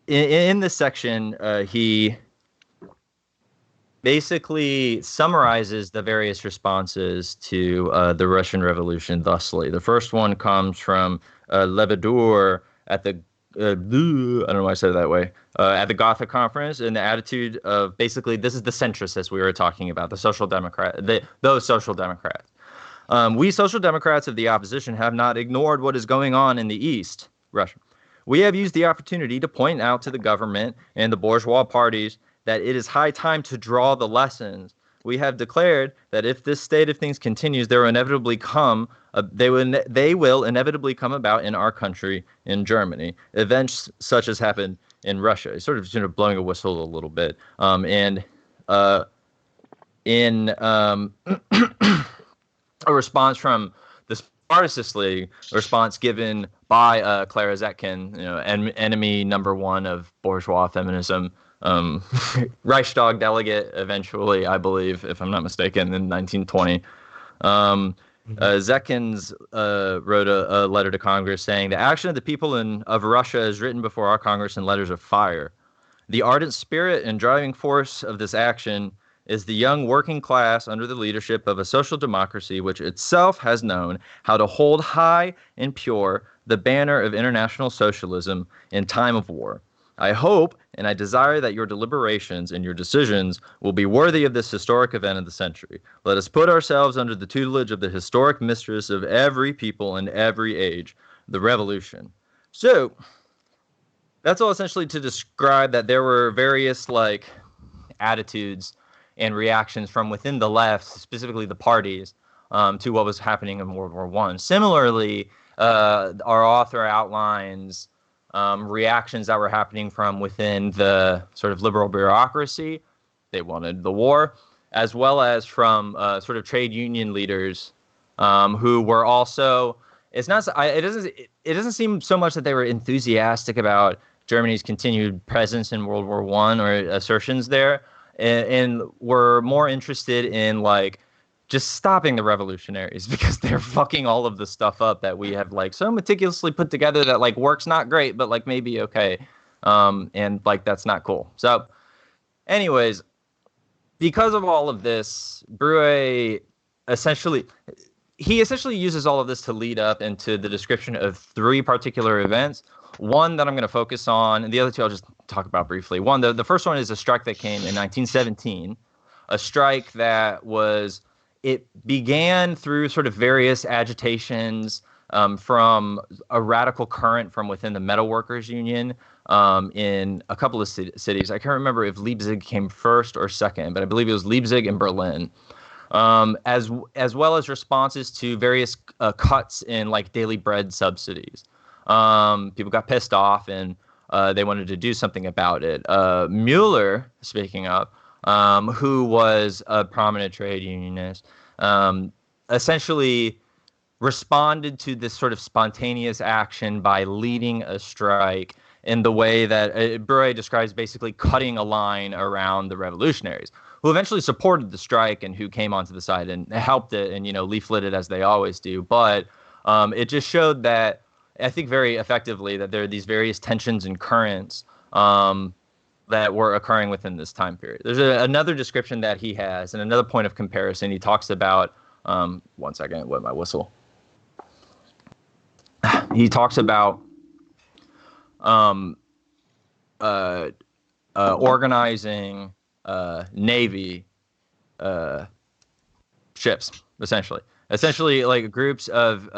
In this section, he basically summarizes the various responses to the Russian Revolution thusly. The first one comes from Levadur at the I don't know why I said it that way, at the Gotha conference, and the attitude of basically, this is the centrists as we were talking about, those social democrats. We social democrats of the opposition have not ignored what is going on in the East, Russia. We have used the opportunity to point out to the government and the bourgeois parties that it is high time to draw the lessons. We have declared that if this state of things continues, they will inevitably come about in our country, in Germany. Events such as happened in Russia. He's sort of blowing a whistle a little bit. In a response from the Spartacus League, a response given by Clara Zetkin, enemy number one of bourgeois feminism, Reichstag delegate eventually, I believe, if I'm not mistaken, in 1920. Zetkins wrote a letter to Congress saying, "The action of the people of Russia is written before our Congress in letters of fire. The ardent spirit and driving force of this action is the young working class under the leadership of a social democracy which itself has known how to hold high and pure the banner of international socialism in time of war. I hope and I desire that your deliberations and your decisions will be worthy of this historic event of the century. Let us put ourselves under the tutelage of the historic mistress of every people and every age, the revolution." So that's all essentially to describe that there were various attitudes and reactions from within the left, specifically the parties, to what was happening in World War I. Similarly, our author outlines reactions that were happening from within the sort of liberal bureaucracy. They wanted the war, as well as from sort of trade union leaders who were also. It doesn't seem so much that they were enthusiastic about Germany's continued presence in World War I or assertions there, and were more interested in just stopping the revolutionaries because they're fucking all of the stuff up that we have so meticulously put together that works not great, but maybe okay. And that's not cool. So anyways, because of all of this, Broué essentially uses all of this to lead up into the description of three particular events. One that I'm going to focus on, and the other two I'll just talk about briefly. One, the first one is a strike that came in 1917, a strike that it began through sort of various agitations from a radical current from within the Metalworkers Union in a couple of cities. I can't remember if Leipzig came first or second, but I believe it was Leipzig and Berlin. As well as responses to various cuts in daily bread subsidies. People got pissed off and they wanted to do something about it. Mueller, speaking of, who was a prominent trade unionist, essentially responded to this sort of spontaneous action by leading a strike in the way that Broué describes, basically cutting a line around the revolutionaries, who eventually supported the strike and who came onto the side and helped it and, leafleted as they always do. But it just showed that, I think very effectively, that there are these various tensions and currents that were occurring within this time period. There's another description that he has and another point of comparison. He talks about, one second, what my whistle? He talks about organizing Navy ships, essentially groups of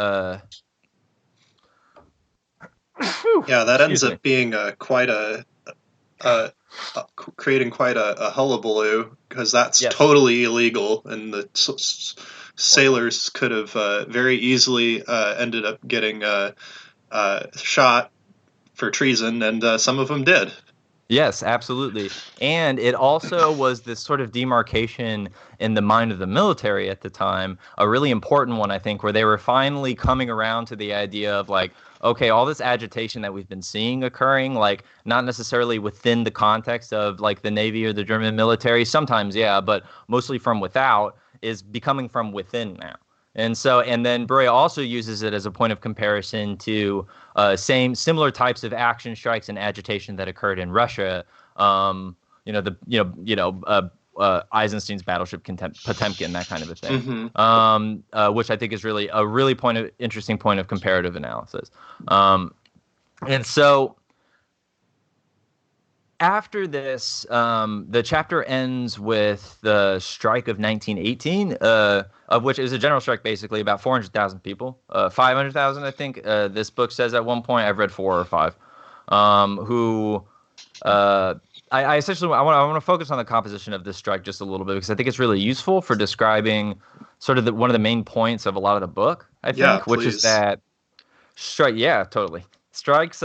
yeah, that ends up being creating quite a hullabaloo, because that's totally illegal, and the sailors could have very easily ended up getting shot for treason, and some of them did. Yes, absolutely. And it also was this sort of demarcation in the mind of the military at the time, a really important one, I think, where they were finally coming around to the idea of okay, all this agitation that we've been seeing occurring, not necessarily within the context of the Navy or the German military, sometimes, yeah, but mostly from without, is becoming from within now. And then Broué also uses it as a point of comparison to similar types of action strikes and agitation that occurred in Russia. Eisenstein's battleship Potemkin, that kind of a thing, which I think is really a interesting point of comparative analysis. And so after this, the chapter ends with the strike of 1918, of which is a general strike, basically about 400,000 people, 500,000, I think. This book says at one point. I've read 4 or 5, who I essentially I want to focus on the composition of this strike just a little bit, because I think it's really useful for describing sort of one of the main points of a lot of the book, I think, which is that strike. Yeah, totally. Strikes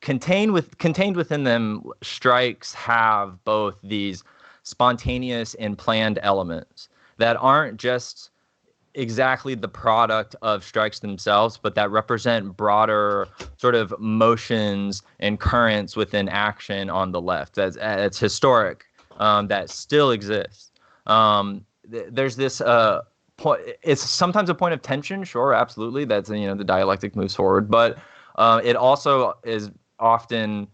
contained within them, strikes have both these spontaneous and planned elements that aren't just exactly the product of strikes themselves, but that represent broader sort of motions and currents within action on the left. That's historic, that still exists. There's this point. It's sometimes a point of tension. Sure, absolutely. That's, the dialectic moves forward, but it also is often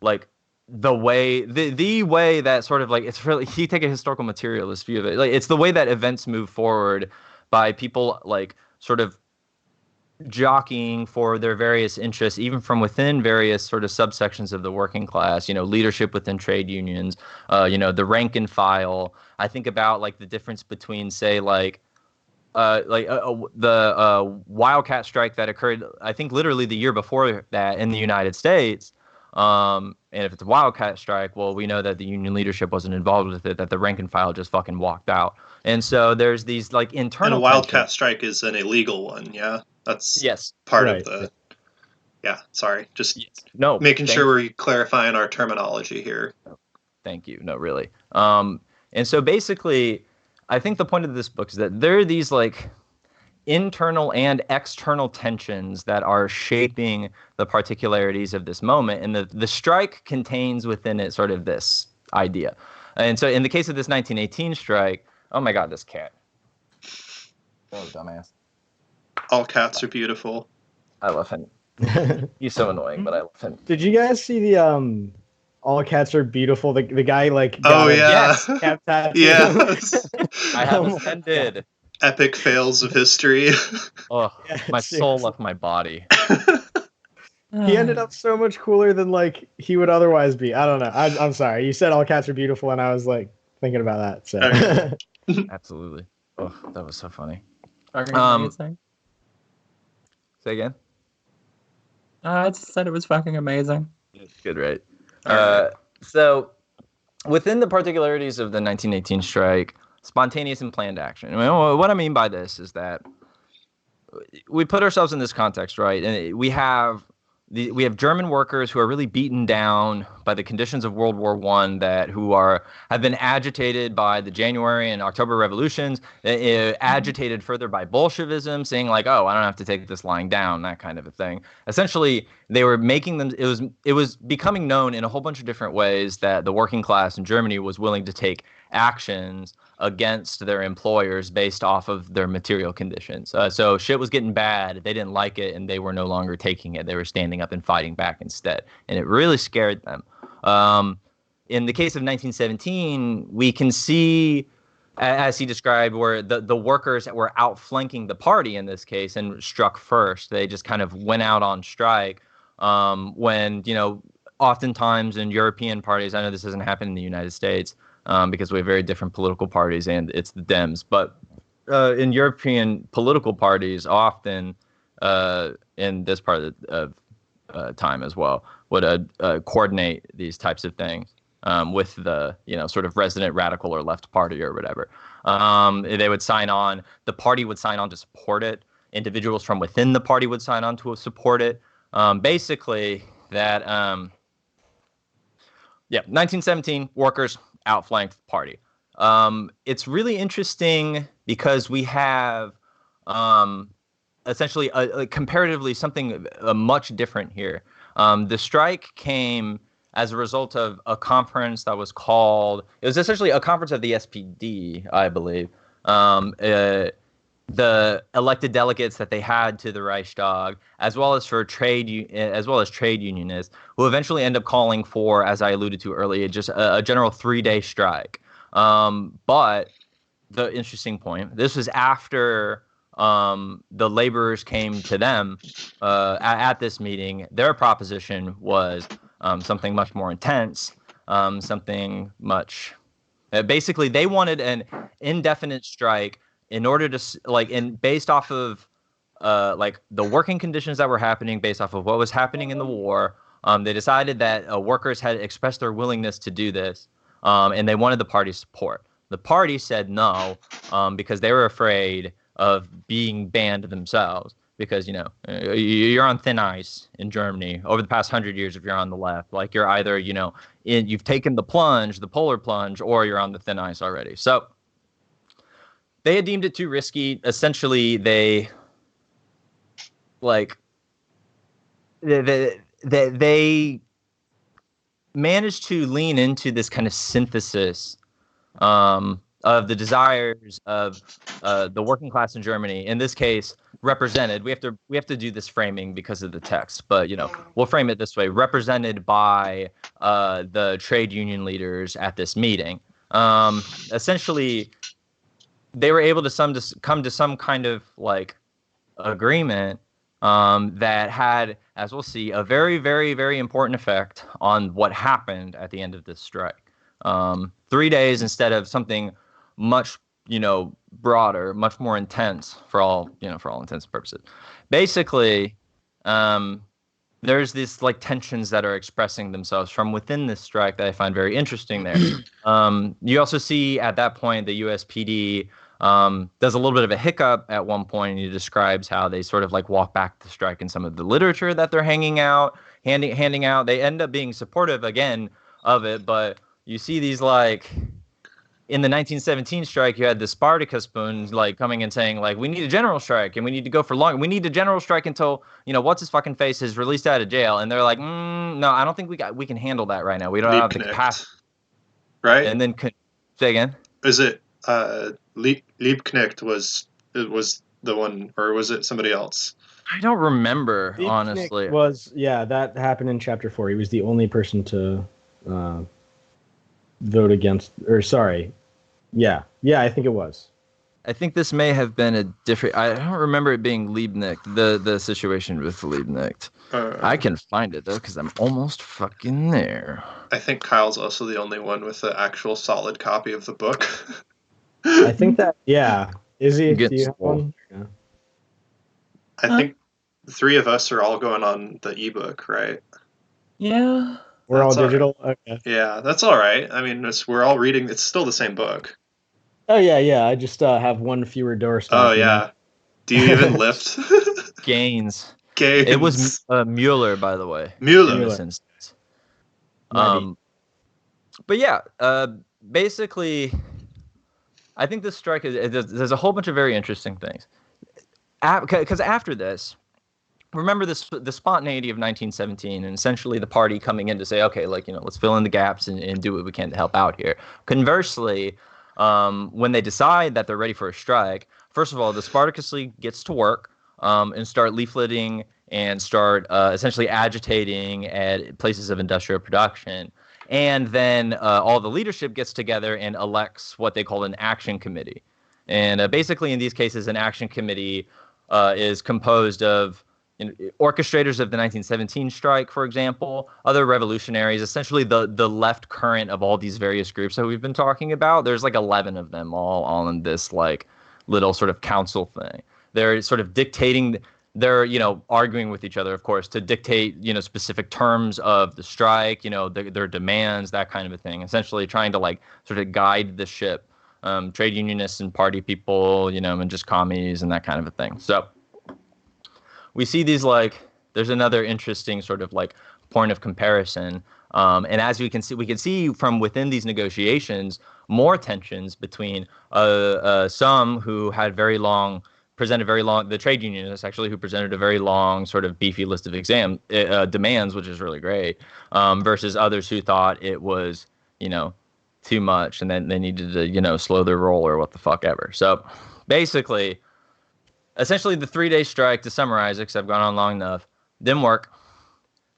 like the way that sort of like, it's really, you take a historical materialist view of it, like it's the way that events move forward by people like sort of jockeying for their various interests, even from within various sort of subsections of the working class, leadership within trade unions, the rank and file. I think about like the difference between, say, the wildcat strike that occurred, I think literally the year before that in the United States. And if it's a wildcat strike, well, we know that the union leadership wasn't involved with it, that the rank and file just fucking walked out. And so there's these like internal. And a wildcat strike is an illegal one, yeah? That's part of the. Yeah, sorry. Just making sure we're clarifying our terminology here. Thank you. No, really. And so basically, I think the point of this book is that there are these like internal and external tensions that are shaping the particularities of this moment. And the strike contains within it sort of this idea. And so in the case of this 1918 strike, oh my God, this cat. Oh, dumbass. All cats are beautiful. I love him. He's so annoying, but I love him. Did you guys see the all cats are beautiful? The guy like yes, cat tattoo. Yes. I have ascended. Epic fails of history. Oh, my soul left my body. He ended up so much cooler than like he would otherwise be. I don't know. I'm sorry. You said all cats are beautiful, and I was like thinking about that. So absolutely. Oh, that was so funny. Amazing. Say again. I just said it was fucking amazing. Good, right? So, within the particularities of the 1918 strike, spontaneous and planned action. I mean, what I mean by this is that we put ourselves in this context, right? And we have German workers who are really beaten down by the conditions of World War I, have been agitated by the January and October revolutions, agitated further by Bolshevism, saying like, oh, I don't have to take this lying down, that kind of a thing. Essentially, they were making them. It was becoming known in a whole bunch of different ways that the working class in Germany was willing to take actions against their employers based off of their material conditions. So shit was getting bad. They didn't like it, and they were no longer taking it. They were standing up and fighting back instead. And it really scared them. In the case of 1917, we can see, as he described, where the workers were outflanking the party in this case and struck first. They just kind of went out on strike when, oftentimes in European parties, I know this doesn't happen in the United States, because we have very different political parties, and it's the Dems. But in European political parties, often in this part of time as well, would coordinate these types of things with the sort of resident radical or left party or whatever. They would sign on. The party would sign on to support it. Individuals from within the party would sign on to support it. Basically, that 1917 workers outflanked the party. It's really interesting because we have essentially comparatively something much different here. The strike came as a result of a conference that was called, it was essentially a conference of the SPD, I believe. The elected delegates that they had to the Reichstag, as well as trade unionists, who eventually end up calling for, as I alluded to earlier, just a general 3-day strike. But the interesting point, this was after the laborers came to them at this meeting. Their proposition was something much more intense, something much. Basically, they wanted an indefinite strike in order to based off of the working conditions that were happening, based off of what was happening in the war. They decided that workers had expressed their willingness to do this, and they wanted the party's support. The party said no, because they were afraid of being banned themselves. because, you know, you're on thin ice in Germany over the past 100 years. If you're on the left, like you're either, you know, you've taken the plunge, the polar plunge, or you're on the thin ice already. So they had deemed it too risky. Essentially, they managed to lean into this kind of synthesis of the desires of the working class in Germany. In this case, represented. We have to do this framing because of the text, but you know, we'll frame it this way: represented by the trade union leaders at this meeting. Essentially, they were able to come to some kind of like agreement that had, as we'll see, a very, very, very important effect on what happened at the end of this strike. 3 days instead of something much, you know, broader, much more intense for all intents and purposes. Basically, there's this like tensions that are expressing themselves from within this strike that I find very interesting there. You also see at that point the USPD does a little bit of a hiccup at one point, and he describes how they sort of like walk back the strike in some of the literature that they're handing out. They end up being supportive again of it, but you see these like in the 1917 strike, you had the Spartacus spoons like coming and saying like, we need a general strike and we need to go for long. We need a general strike until, you know, what's his fucking face is released out of jail. And they're like, no, I don't think we can handle that right now. We don't have the capacity. Right. And then say again. Is it Liebknecht was the one, or was it somebody else? I don't remember, honestly. That happened in chapter 4. He was the only person to vote against, or sorry. Yeah, I think it was. I think this may have been a different. I don't remember it being Liebknecht. The situation with Liebknecht. I can find it though because I'm almost fucking there. I think Kyle's also the only one with the actual solid copy of the book. I think that Izzy, do you have one? Yeah. I think the three of us are all going on the ebook, right? Yeah. We're all That's digital. Right. Okay. Yeah, that's all right. I mean, we're all reading. It's still the same book. Oh yeah. I just have one fewer doorstop. Oh yeah. Do you even lift? Gaines. It was Mueller, by the way. Mueller. In this instance. But yeah, basically, I think this strike there's a whole bunch of very interesting things. Because after this, remember the spontaneity of 1917 and essentially the party coming in to say, okay, like, you know, let's fill in the gaps and do what we can to help out here. Conversely, when they decide that they're ready for a strike, first of all, the Spartacus League gets to work and start leafleting and start essentially agitating at places of industrial production. And then all the leadership gets together and elects what they call an action committee. And basically in these cases, an action committee is composed of orchestrators of the 1917 strike, for example, other revolutionaries, essentially the left current of all these various groups that we've been talking about. There's like 11 of them all in this like little sort of council thing. They're sort of dictating, they're, you know, arguing with each other, of course, to dictate, you know, specific terms of the strike, you know, their demands, that kind of a thing, essentially trying to like sort of guide the ship. Trade unionists and party people, you know, and just commies and that kind of a thing. So we see these like, there's another interesting sort of like point of comparison. And as we can see from within these negotiations, more tensions between some who had the trade unionists actually, who presented a very long sort of beefy list of demands, which is really great, versus others who thought it was, you know, too much and then they needed to, you know, slow their roll or what the fuck ever. So basically, essentially the 3-day strike, to summarize it, because I've gone on long enough, didn't work.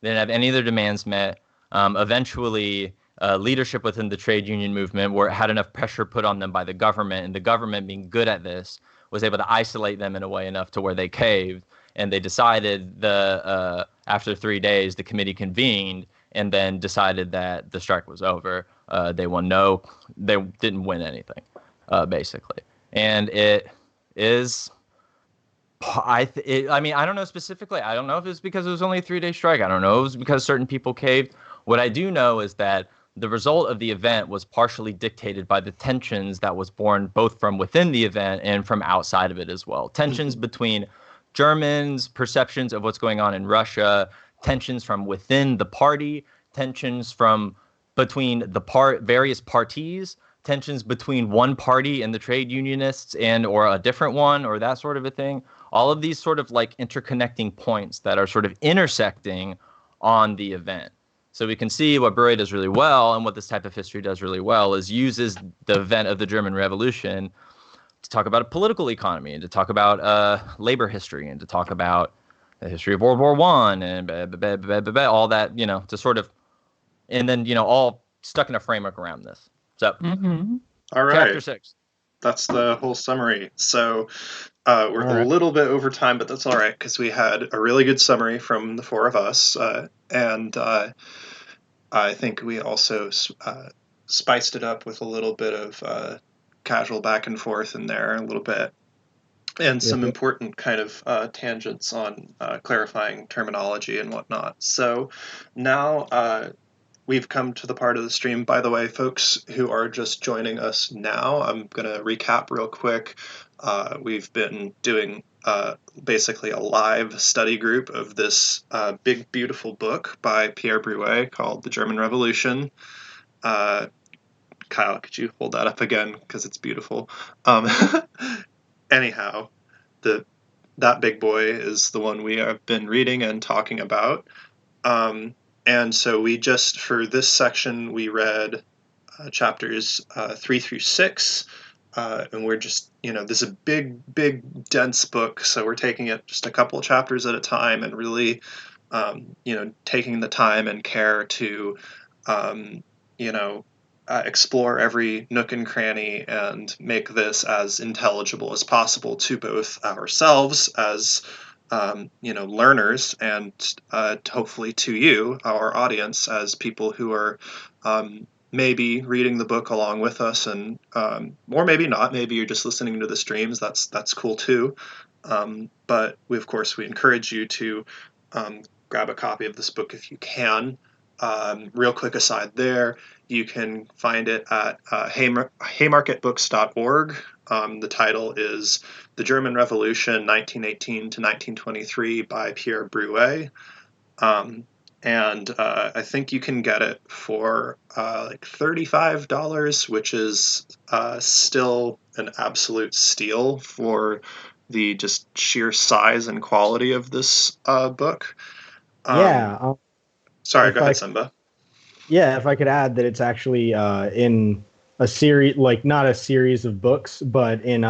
They didn't have any of their demands met. Eventually, leadership within the trade union movement had enough pressure put on them by the government, and the government, being good at this, was able to isolate them in a way enough to where they caved, and they decided after 3 days, the committee convened and then decided that the strike was over. They didn't win anything, basically. And it is, I mean, I don't know specifically. I don't know if it's because it was only a 3-day strike. I don't know if it was because certain people caved. What I do know is that the result of the event was partially dictated by the tensions that was born both from within the event and from outside of it as well. Tensions between Germans' perceptions of what's going on in Russia, tensions from within the party, tensions from between the various parties, tensions between one party and the trade unionists and or a different one or that sort of a thing. All of these sort of like interconnecting points that are sort of intersecting on the event. So we can see what Broué does really well, and what this type of history does really well is uses the event of the German Revolution to talk about a political economy and to talk about labor history and to talk about the history of World War One and all that, to sort of, and then, all stuck in a framework around this. So, All right. Chapter 6. That's the whole summary. So we're a little bit over time, but that's all right because we had a really good summary from the four of us. And I think we also spiced it up with a little bit of casual back and forth in there a little bit. And some important kind of tangents on clarifying terminology and whatnot. So now we've come to the part of the stream. By the way, folks who are just joining us now, I'm going to recap real quick. We've been doing basically a live study group of this big, beautiful book by Pierre Broué called The German Revolution. Kyle, could you hold that up again? Because it's beautiful. Anyhow, that big boy is the one we have been reading and talking about. And so we just, for this section, we read chapters 3 through 6. And we're just, this is a big, big, dense book. So we're taking it just a couple of chapters at a time and really, taking the time and care to, explore every nook and cranny and make this as intelligible as possible to both ourselves as learners and hopefully to you, our audience, as people who are maybe reading the book along with us, and or maybe not. Maybe you're just listening to the streams. That's cool too. But we encourage you to grab a copy of this book if you can. Real quick aside there, you can find it at haymarketbooks.org. The title is The German Revolution, 1918 to 1923 by Pierre Broué. And I think you can get it for like $35, which is still an absolute steal for the just sheer size and quality of this book. Sorry, go ahead, Simba. Yeah, if I could add that it's actually in a series, like not a series of books, but in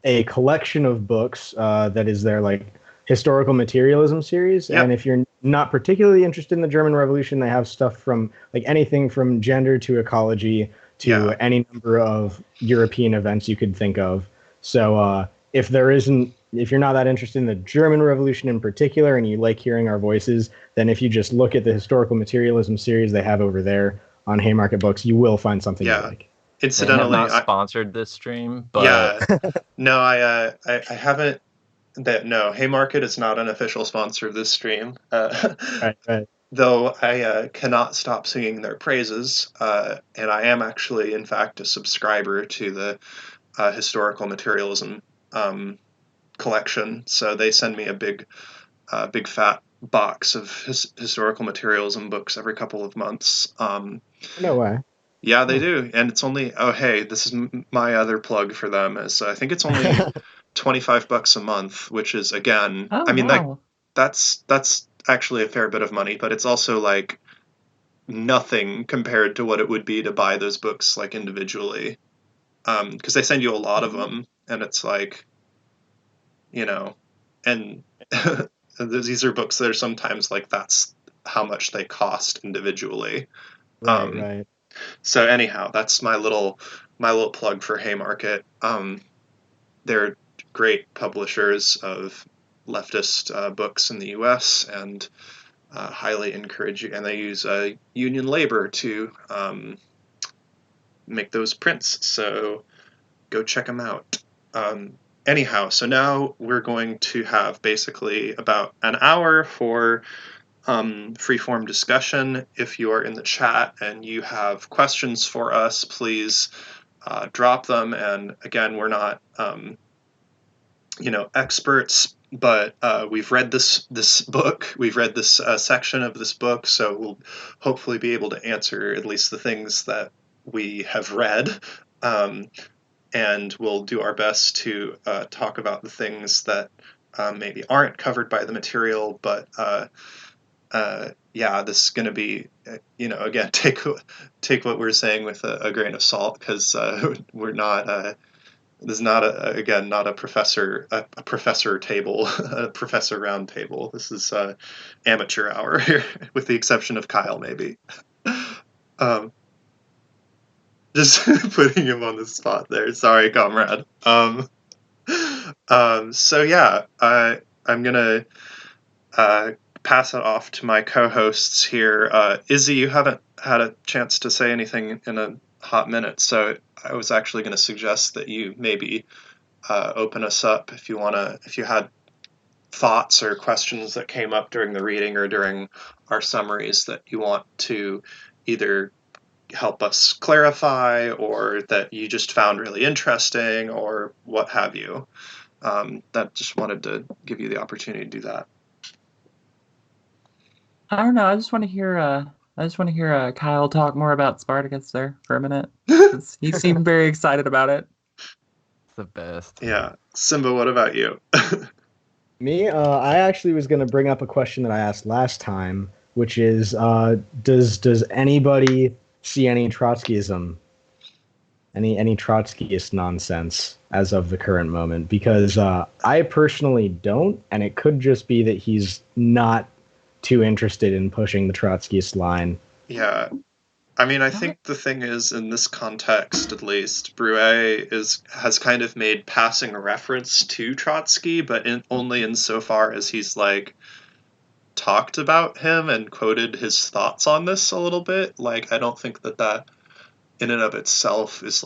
a collection of books that is their like historical materialism series. Yep. And if you're not particularly interested in the German Revolution, they have stuff from like anything from gender to ecology to any number of European events you could think of. So if you're not that interested in the German Revolution in particular and you like hearing our voices, then if you just look at the historical materialism series they have over there on Haymarket Books, you will find something you like. Incidentally, they have not sponsored this stream, but no, I haven't. No, Haymarket is not an official sponsor of this stream. Right. Though I cannot stop singing their praises, and I am actually, in fact, a subscriber to the historical materialism collection. So they send me a big fat box of historical materialism books every couple of months. No way. Yeah, they do, and it's only. Oh, hey, this is my other plug for them. Is I think it's only $25 a month, which is again. That's actually a fair bit of money, but it's also like nothing compared to what it would be to buy those books like individually, because they send you a lot of them, and it's like, and these are books that are sometimes like that's how much they cost individually. Right. So anyhow, that's my little plug for Haymarket. They're great publishers of leftist books in the U.S. and highly encourage you. And they use union labor to make those prints. So go check them out. Anyhow, so now we're going to have basically about an hour for free-form discussion. If you are in the chat and you have questions for us, please drop them. And again, we're not, experts. but we've read this book. We've read this section of this book, so we'll hopefully be able to answer at least the things that we have read. And we'll do our best to talk about the things that maybe aren't covered by the material, but yeah, this is going to be, again, take what we're saying with a grain of salt, because we're not. This is not not a professor table, a professor round table. This is amateur hour here, with the exception of Kyle, maybe. Just putting him on the spot there. Sorry, comrade. So yeah, I'm gonna pass it off to my co-hosts here. Izzy, you haven't had a chance to say anything in a hot minute, so I was actually going to suggest that you maybe open us up if you had thoughts or questions that came up during the reading or during our summaries that you want to either help us clarify, or that you just found really interesting, or what have you. That just wanted to give you the opportunity to do that. I don't know. I just want to hear Kyle talk more about Spartacus there for a minute. He seemed very excited about it. It's the best. Yeah. Simba, what about you? Me, I actually was going to bring up a question that I asked last time, which is, does anybody see any Trotskyism, any Trotskyist nonsense as of the current moment? Because I personally don't, and it could just be that he's not too interested in pushing the Trotskyist line. Yeah. I mean, I think the thing is, in this context at least, Broué has kind of made passing a reference to Trotsky, but only insofar as he's talked about him and quoted his thoughts on this a little bit. I don't think that in and of itself is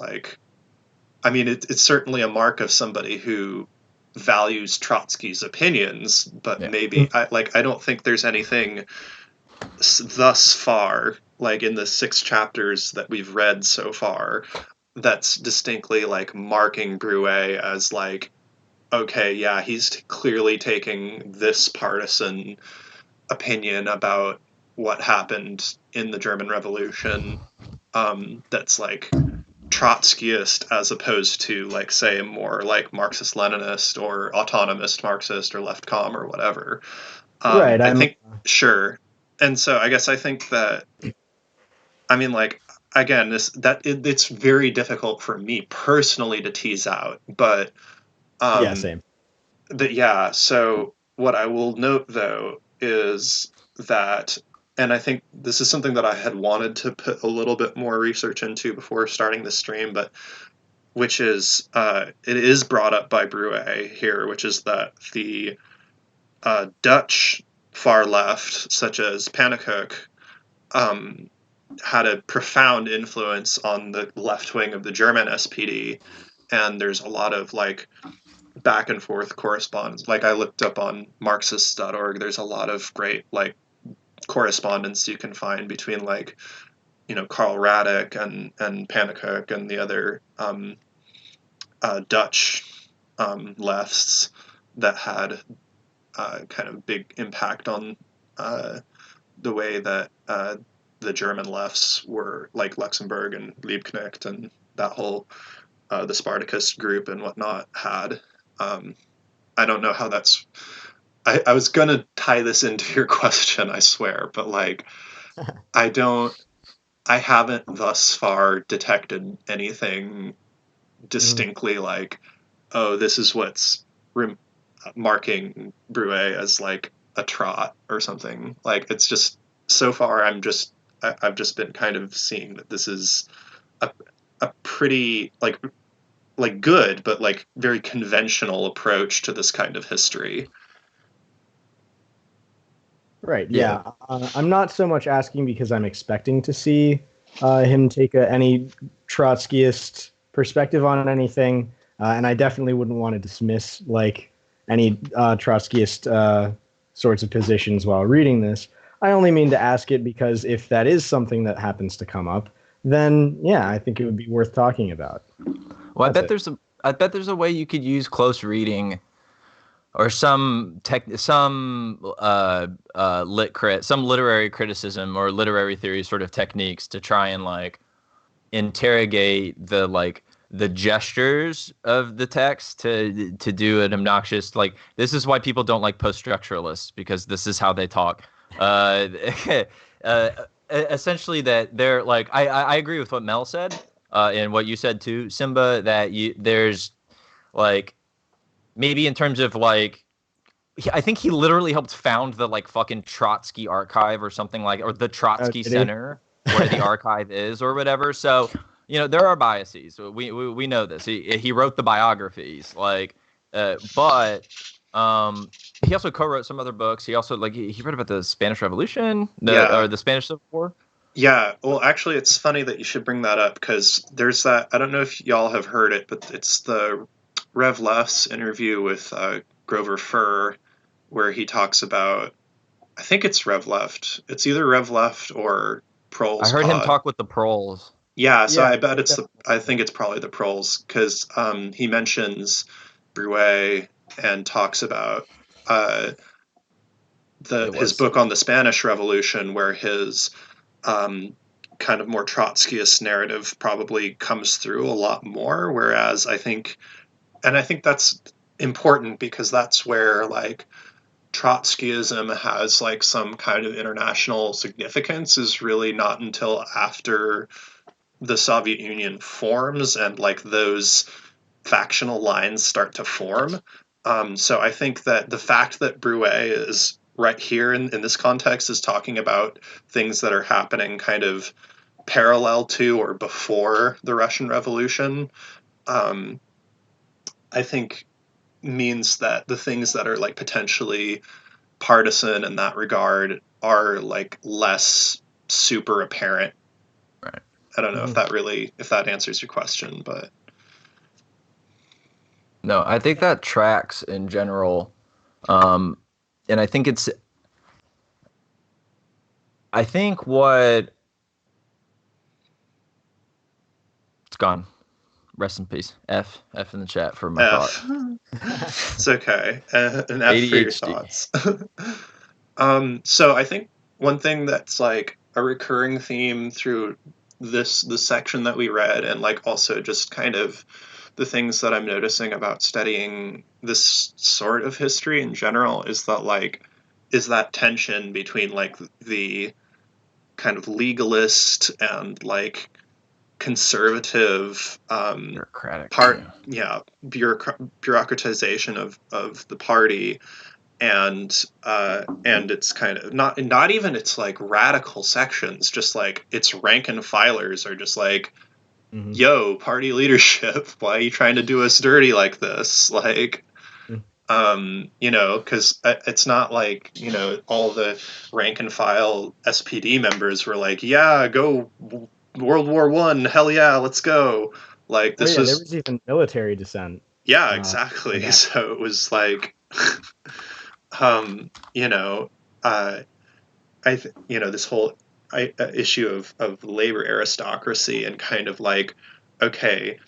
I mean, it's certainly a mark of somebody who values Trotsky's opinions, but maybe I don't think there's anything thus far, in the 6 chapters that we've read so far, that's distinctly marking Broué as okay, yeah, he's clearly taking this partisan opinion about what happened in the German Revolution, that's Trotskyist, as opposed to say more Marxist-Leninist or autonomist Marxist or left com or whatever. Right. I think sure. And so I guess I think that, I mean, again, it's very difficult for me personally to tease out, but yeah, same. But yeah, so what I will note though is that, and I think this is something that I had wanted to put a little bit more research into before starting the stream, but which is it is brought up by Broué here, which is that the Dutch far left, such as Pannenkoek, had a profound influence on the left wing of the German SPD, and there's a lot of back and forth correspondence. I looked up on Marxist.org. There's a lot of great correspondence you can find between Karl Radek and Pannenkoek and the other Dutch lefts that had kind of big impact on the way that the German lefts were, Luxemburg and Liebknecht and that whole the Spartacus group and whatnot had. I don't know how that's. I was gonna tie this into your question, I swear, but I haven't thus far detected anything distinctly oh, this is what's marking Broué as a trot or something. It's just so far I've just been kind of seeing that this is a pretty good but very conventional approach to this kind of history. Right. Yeah. I'm not so much asking because I'm expecting to see him take any Trotskyist perspective on anything, and I definitely wouldn't want to dismiss any Trotskyist sorts of positions while reading this. I only mean to ask it because if that is something that happens to come up, then yeah, I think it would be worth talking about. Well, I bet there's a way you could use close reading or some some literary criticism or literary theory sort of techniques to try and like interrogate the gestures of the text to do an obnoxious, like, this is why people don't like post-structuralists, because this is how they talk. Uh, Essentially that they're like, I agree with what Mel said, and what you said too, Simba, that there's like, maybe in terms of like, I think he literally helped found the like fucking Trotsky archive or something, like, or the Trotsky Center where the archive is or whatever. So, there are biases. We know this. He wrote the biographies, like, but he also co-wrote some other books. He also, like, he wrote about the Spanish Revolution, or the Spanish Civil War. Yeah, well, actually, it's funny that you should bring that up, because there's that. I don't know if y'all have heard it, but it's the Rev Left's interview with Grover Furr, where he talks about, I think it's Rev Left. It's either Rev Left or Proles. I heard him talk with the Proles. Yeah, so I bet I think it's probably the Proles, because he mentions Broué and talks about his book on the Spanish Revolution, where his kind of more Trotskyist narrative probably comes through a lot more. Whereas I think that's important, because that's where like Trotskyism has like some kind of international significance, is really not until after the Soviet Union forms and like those factional lines start to form. So I think that the fact that Broué is right here in this context is talking about things that are happening kind of parallel to or before the Russian Revolution, I think means that the things that are like potentially partisan in that regard are like less super apparent. Right. I don't know if that answers your question, but no, I think that tracks in general. And I think it's gone. Rest in peace. F in the chat for my thought. It's okay. An F for your thoughts. So I think one thing that's like a recurring theme through the section that we read, and like also just kind of the things that I'm noticing about studying this sort of history in general, is that tension between like the kind of legalist and like conservative bureaucratic bureaucratization of the party, and it's kind of not even its like radical sections, just like its rank and filers are just like, yo, party leadership, why are you trying to do us dirty like this? Like, because it's not like, all the rank and file SPD members were like, yeah, go World War I, hell yeah, let's go. Like, this there was even military dissent. Yeah, exactly. So it was like, this whole issue of labor aristocracy, and kind of like, okay,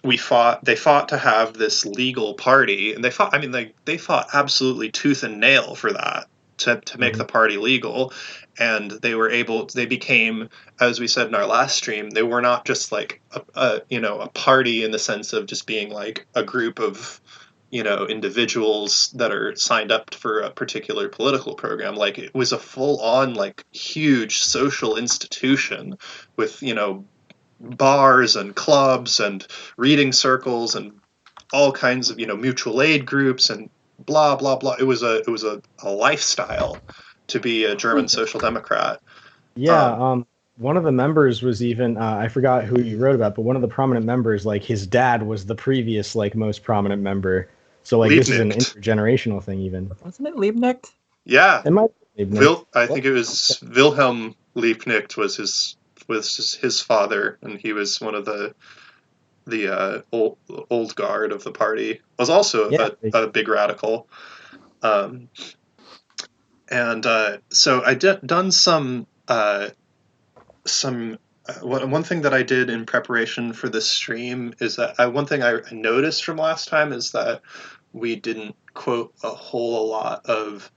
they fought to have this legal party, and they fought absolutely tooth and nail for that, to make the party legal. And they became, as we said in our last stream, they were not just like a party in the sense of just being like a group of individuals that are signed up for a particular political program. Like, it was a full on like huge social institution with bars and clubs and reading circles and all kinds of mutual aid groups and blah blah blah. It was a lifestyle to be a German social democrat. One of the members was even I forgot who you wrote about, but one of the prominent members, like, his dad was the previous like most prominent member. So like, this is an intergenerational thing even. Wasn't it Liebknecht? Yeah, it might be Liebknecht. I think it was Wilhelm Liebknecht was his father, and he was one of the old guard of the party. Was also a big radical. So I done some one thing that I did in preparation for this stream is that one thing I noticed from last time is that we didn't quote a whole lot of.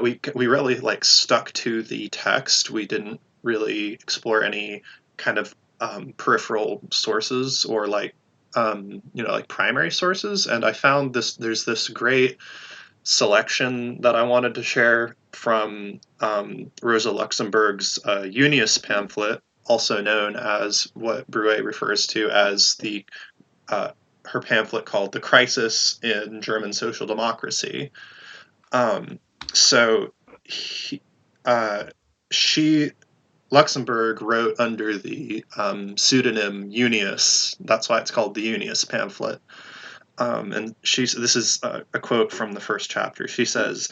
We really like stuck to the text. We didn't really explore any kind of peripheral sources or like like primary sources. And I found there's this great selection that I wanted to share from Rosa Luxemburg's Unius pamphlet, also known as what Broué refers to as the her pamphlet called "The Crisis in German Social Democracy." So she Luxemburg wrote under the pseudonym Unius. That's why it's called the Unius pamphlet. And this is a quote from the first chapter. She says,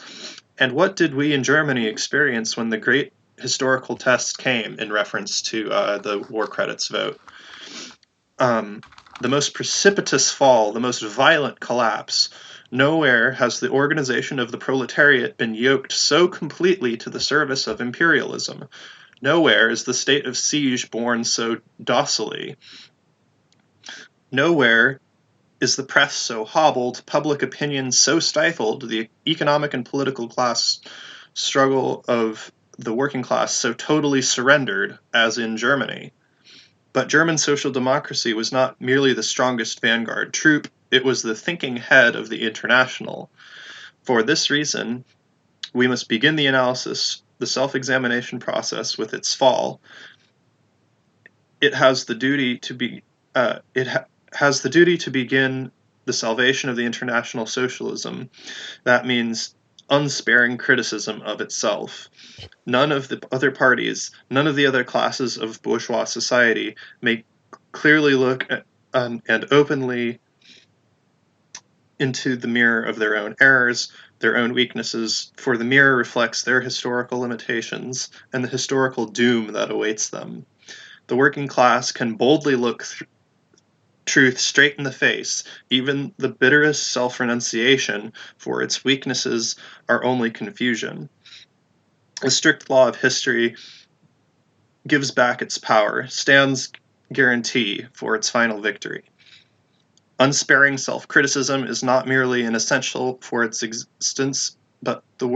"And what did we in Germany experience when the great historical test came," in reference to the war credits vote. "The most precipitous fall, the most violent collapse. Nowhere has the organization of the proletariat been yoked so completely to the service of imperialism. Nowhere is the state of siege borne so docilely. Nowhere is the press so hobbled, public opinion so stifled, the economic and political class struggle of the working class so totally surrendered as in Germany. But German social democracy was not merely the strongest vanguard troop, it was the thinking head of the International. For this reason, we must begin the analysis, the self-examination process with its fall. It has the duty to begin the salvation of the international socialism. That means unsparing criticism of itself. None of the other parties, none of the other classes of bourgeois society may clearly look and openly into the mirror of their own errors, their own weaknesses, for the mirror reflects their historical limitations and the historical doom that awaits them. The working class can boldly look truth straight in the face, even the bitterest self-renunciation, for its weaknesses are only confusion. The strict law of history gives back its power, stands guarantee for its final victory. Unsparing self-criticism is not merely an essential for its existence, but the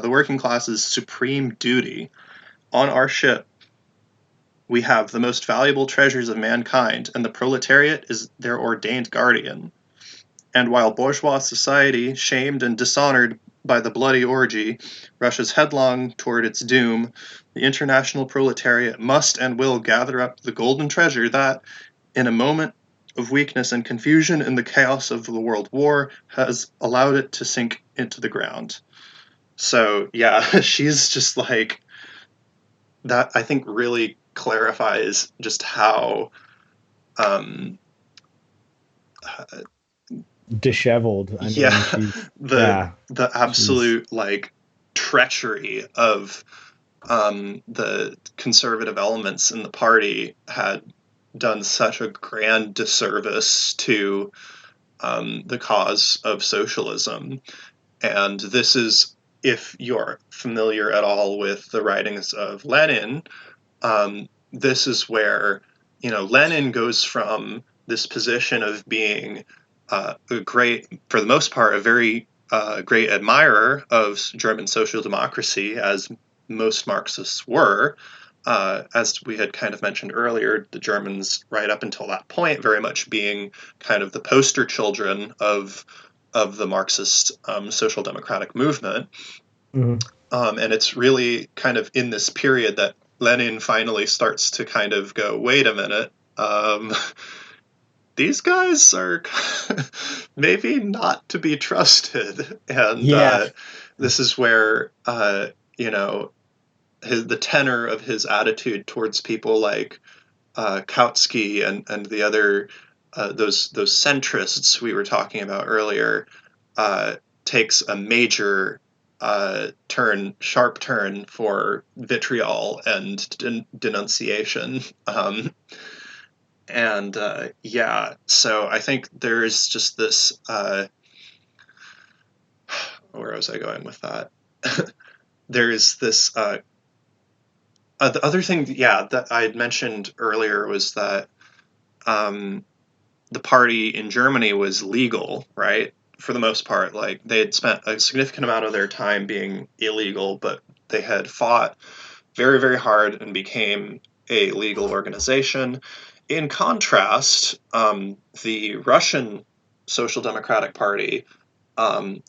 working class's supreme duty. On our ship, we have the most valuable treasures of mankind, and the proletariat is their ordained guardian. And while bourgeois society, shamed and dishonored by the bloody orgy, rushes headlong toward its doom, the international proletariat must and will gather up the golden treasure that, in a moment of weakness and confusion in the chaos of the world war, has allowed it to sink into the ground. So, yeah, she's just like, that I think really clarifies just how disheveled. I mean, she's, the absolute like treachery of the conservative elements in the party had done such a grand disservice to the cause of socialism. And this is, if you're familiar at all with the writings of Lenin, this is where, Lenin goes from this position of being a great, for the most part, a very great admirer of German social democracy, as most Marxists were. As we had kind of mentioned earlier, the Germans, right up until that point, very much being kind of the poster children of the Marxist social democratic movement. Mm-hmm. And it's really kind of in this period that Lenin finally starts to kind of go, wait a minute, these guys are maybe not to be trusted. And this is where, the tenor of his attitude towards people like Kautsky and the other, those centrists we were talking about earlier, takes a major sharp turn for vitriol and denunciation. So I think there's just this, where was I going with that? There's this, the other thing, that I had mentioned earlier was that the party in Germany was legal, right? for the most part, like they had spent a significant amount of their time being illegal, but they had fought very, very hard and became a legal organization. In contrast, the Russian Social Democratic Party,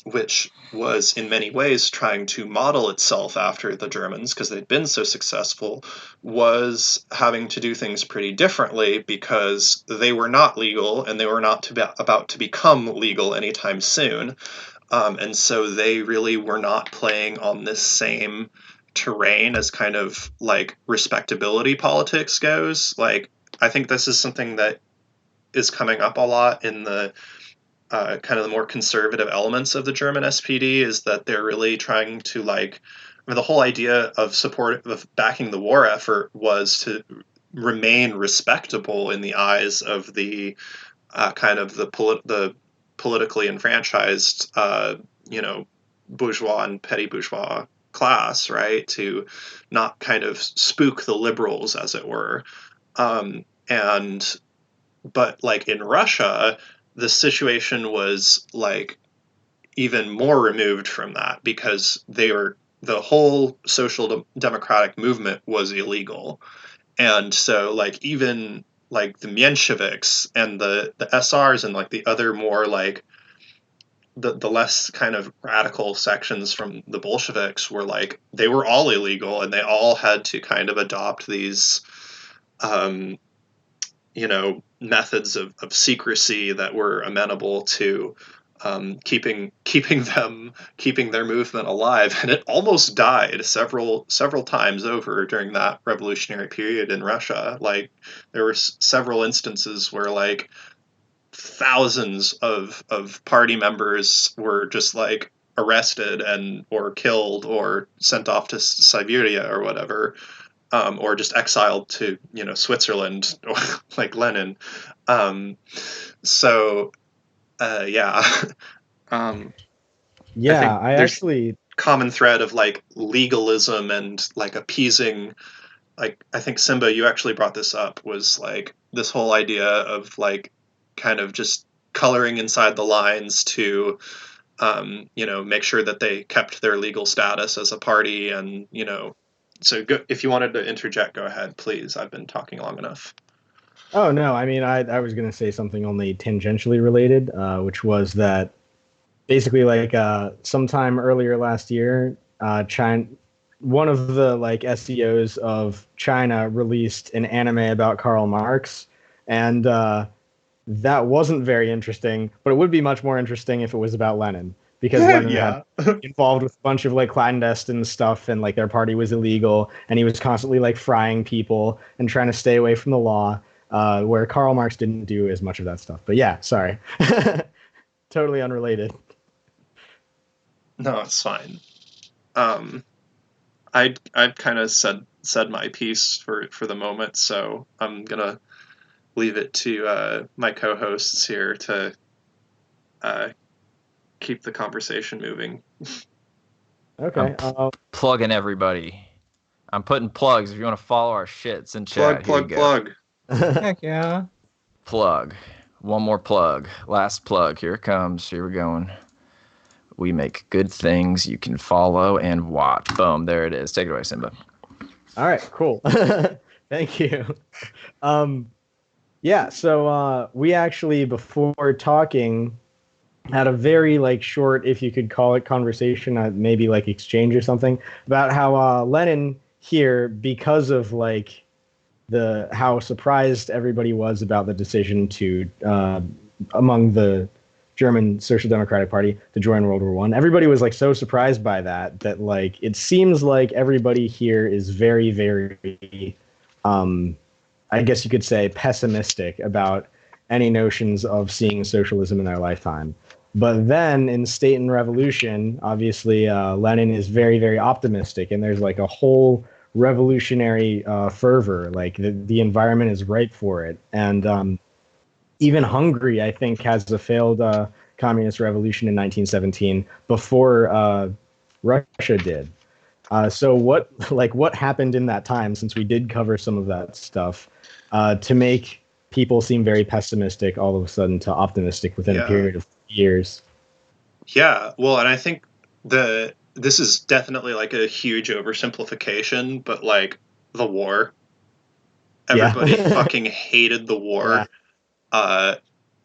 which was in many ways trying to model itself after the Germans because they'd been so successful, was having to do things pretty differently because they were not legal and they were not about to become legal anytime soon. And so they really were not playing on this same terrain as kind of like respectability politics goes. Like, I think this is something that is coming up a lot in the kind of the more conservative elements of the German SPD, is that they're really trying to like, I mean, the whole idea of backing the war effort was to remain respectable in the eyes of the kind of the politically enfranchised, bourgeois and petty bourgeois class, right? To not kind of spook the liberals, as it were. But like in Russia, the situation was like even more removed from that because the whole social democratic movement was illegal. And so like even like the Mensheviks and the SRs and like the other more like the less kind of radical sections from the Bolsheviks were like, they were all illegal and they all had to kind of adopt these methods of secrecy that were amenable to keeping their movement alive. And it almost died several times over during that revolutionary period in Russia. Like there were several instances where like thousands of party members were just like arrested and or killed or sent off to Siberia or whatever, or just exiled to Switzerland, or like Lenin. So yeah. Yeah, I there's actually common thread of like legalism and like appeasing. Like I think Simba, you actually brought this up, was like this whole idea of like kind of just coloring inside the lines to make sure that they kept their legal status as a party. And so if you wanted to interject, go ahead, please. I've been talking long enough. Oh no, I mean I was gonna say something only tangentially related, which was that basically like sometime earlier last year, China, one of the like SEOs of China released an anime about Karl Marx, and that wasn't very interesting, but it would be much more interesting if it was about Lenin, because Lenin Yeah. had involved with a bunch of like clandestine stuff, and like their party was illegal, and he was constantly like frying people and trying to stay away from the law, where Karl Marx didn't do as much of that stuff. But yeah, sorry. Totally unrelated. No, it's fine. I'd kind of said my piece for the moment, so I'm gonna leave it to my co-hosts here to keep the conversation moving. Okay. Plugging everybody. I'm putting plugs. If you want to follow our shits in chat, Plug. Heck yeah. Plug. One more plug. Last plug. Here it comes. Here we're going. We make good things you can follow and watch. Boom. There it is. Take it away, Simba. All right. Cool. Thank you. Yeah. So we actually, before talking, had a very like short, if you could call it, conversation, maybe like exchange or something, about how Lenin here, because of like how surprised everybody was about the decision to among the German Social Democratic Party to join World War One. Everybody was like so surprised by that like it seems like everybody here is very, very I guess you could say pessimistic about any notions of seeing socialism in their lifetime. But then in State and Revolution, obviously Lenin is very, very optimistic, and there's like a whole revolutionary fervor. Like the environment is ripe for it. And even Hungary, I think, has a failed communist revolution in 1917 before Russia did. So what happened in that time, since we did cover some of that stuff, to make people seem very pessimistic all of a sudden to optimistic within a period of years? Yeah, well, and I think this is definitely like a huge oversimplification, but like the war, Yeah. everybody fucking hated the Yeah. war.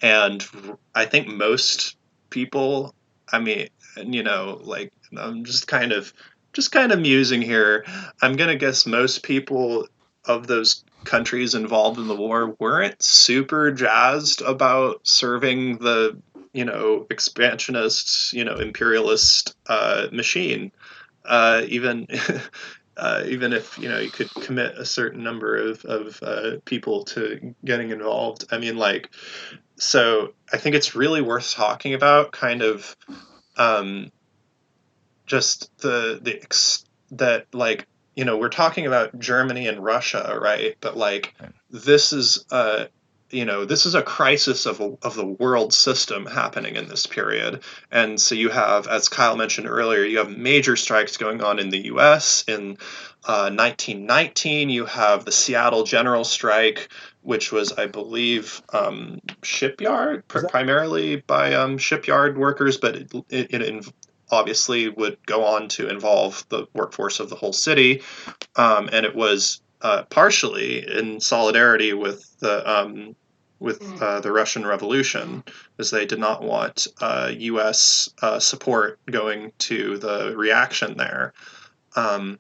And I think most people, I mean, like I'm just kind of musing here. I'm gonna guess most people of those countries involved in the war weren't super jazzed about serving the, expansionist, imperialist machine. Even even if you could commit a certain number of people to getting involved. I mean, like, so I think it's really worth talking about kind of um, just that, like, we're talking about Germany and Russia, right? But like this is this is a crisis of the world system happening in this period. And so you have, as Kyle mentioned earlier, you have major strikes going on in the US. In 1919 you have the Seattle General Strike, which was, I believe, shipyard, Was that primarily by shipyard workers, but it obviously would go on to involve the workforce of the whole city. And it was partially in solidarity with the Russian Revolution, as they did not want U.S. Support going to the reaction there. Um,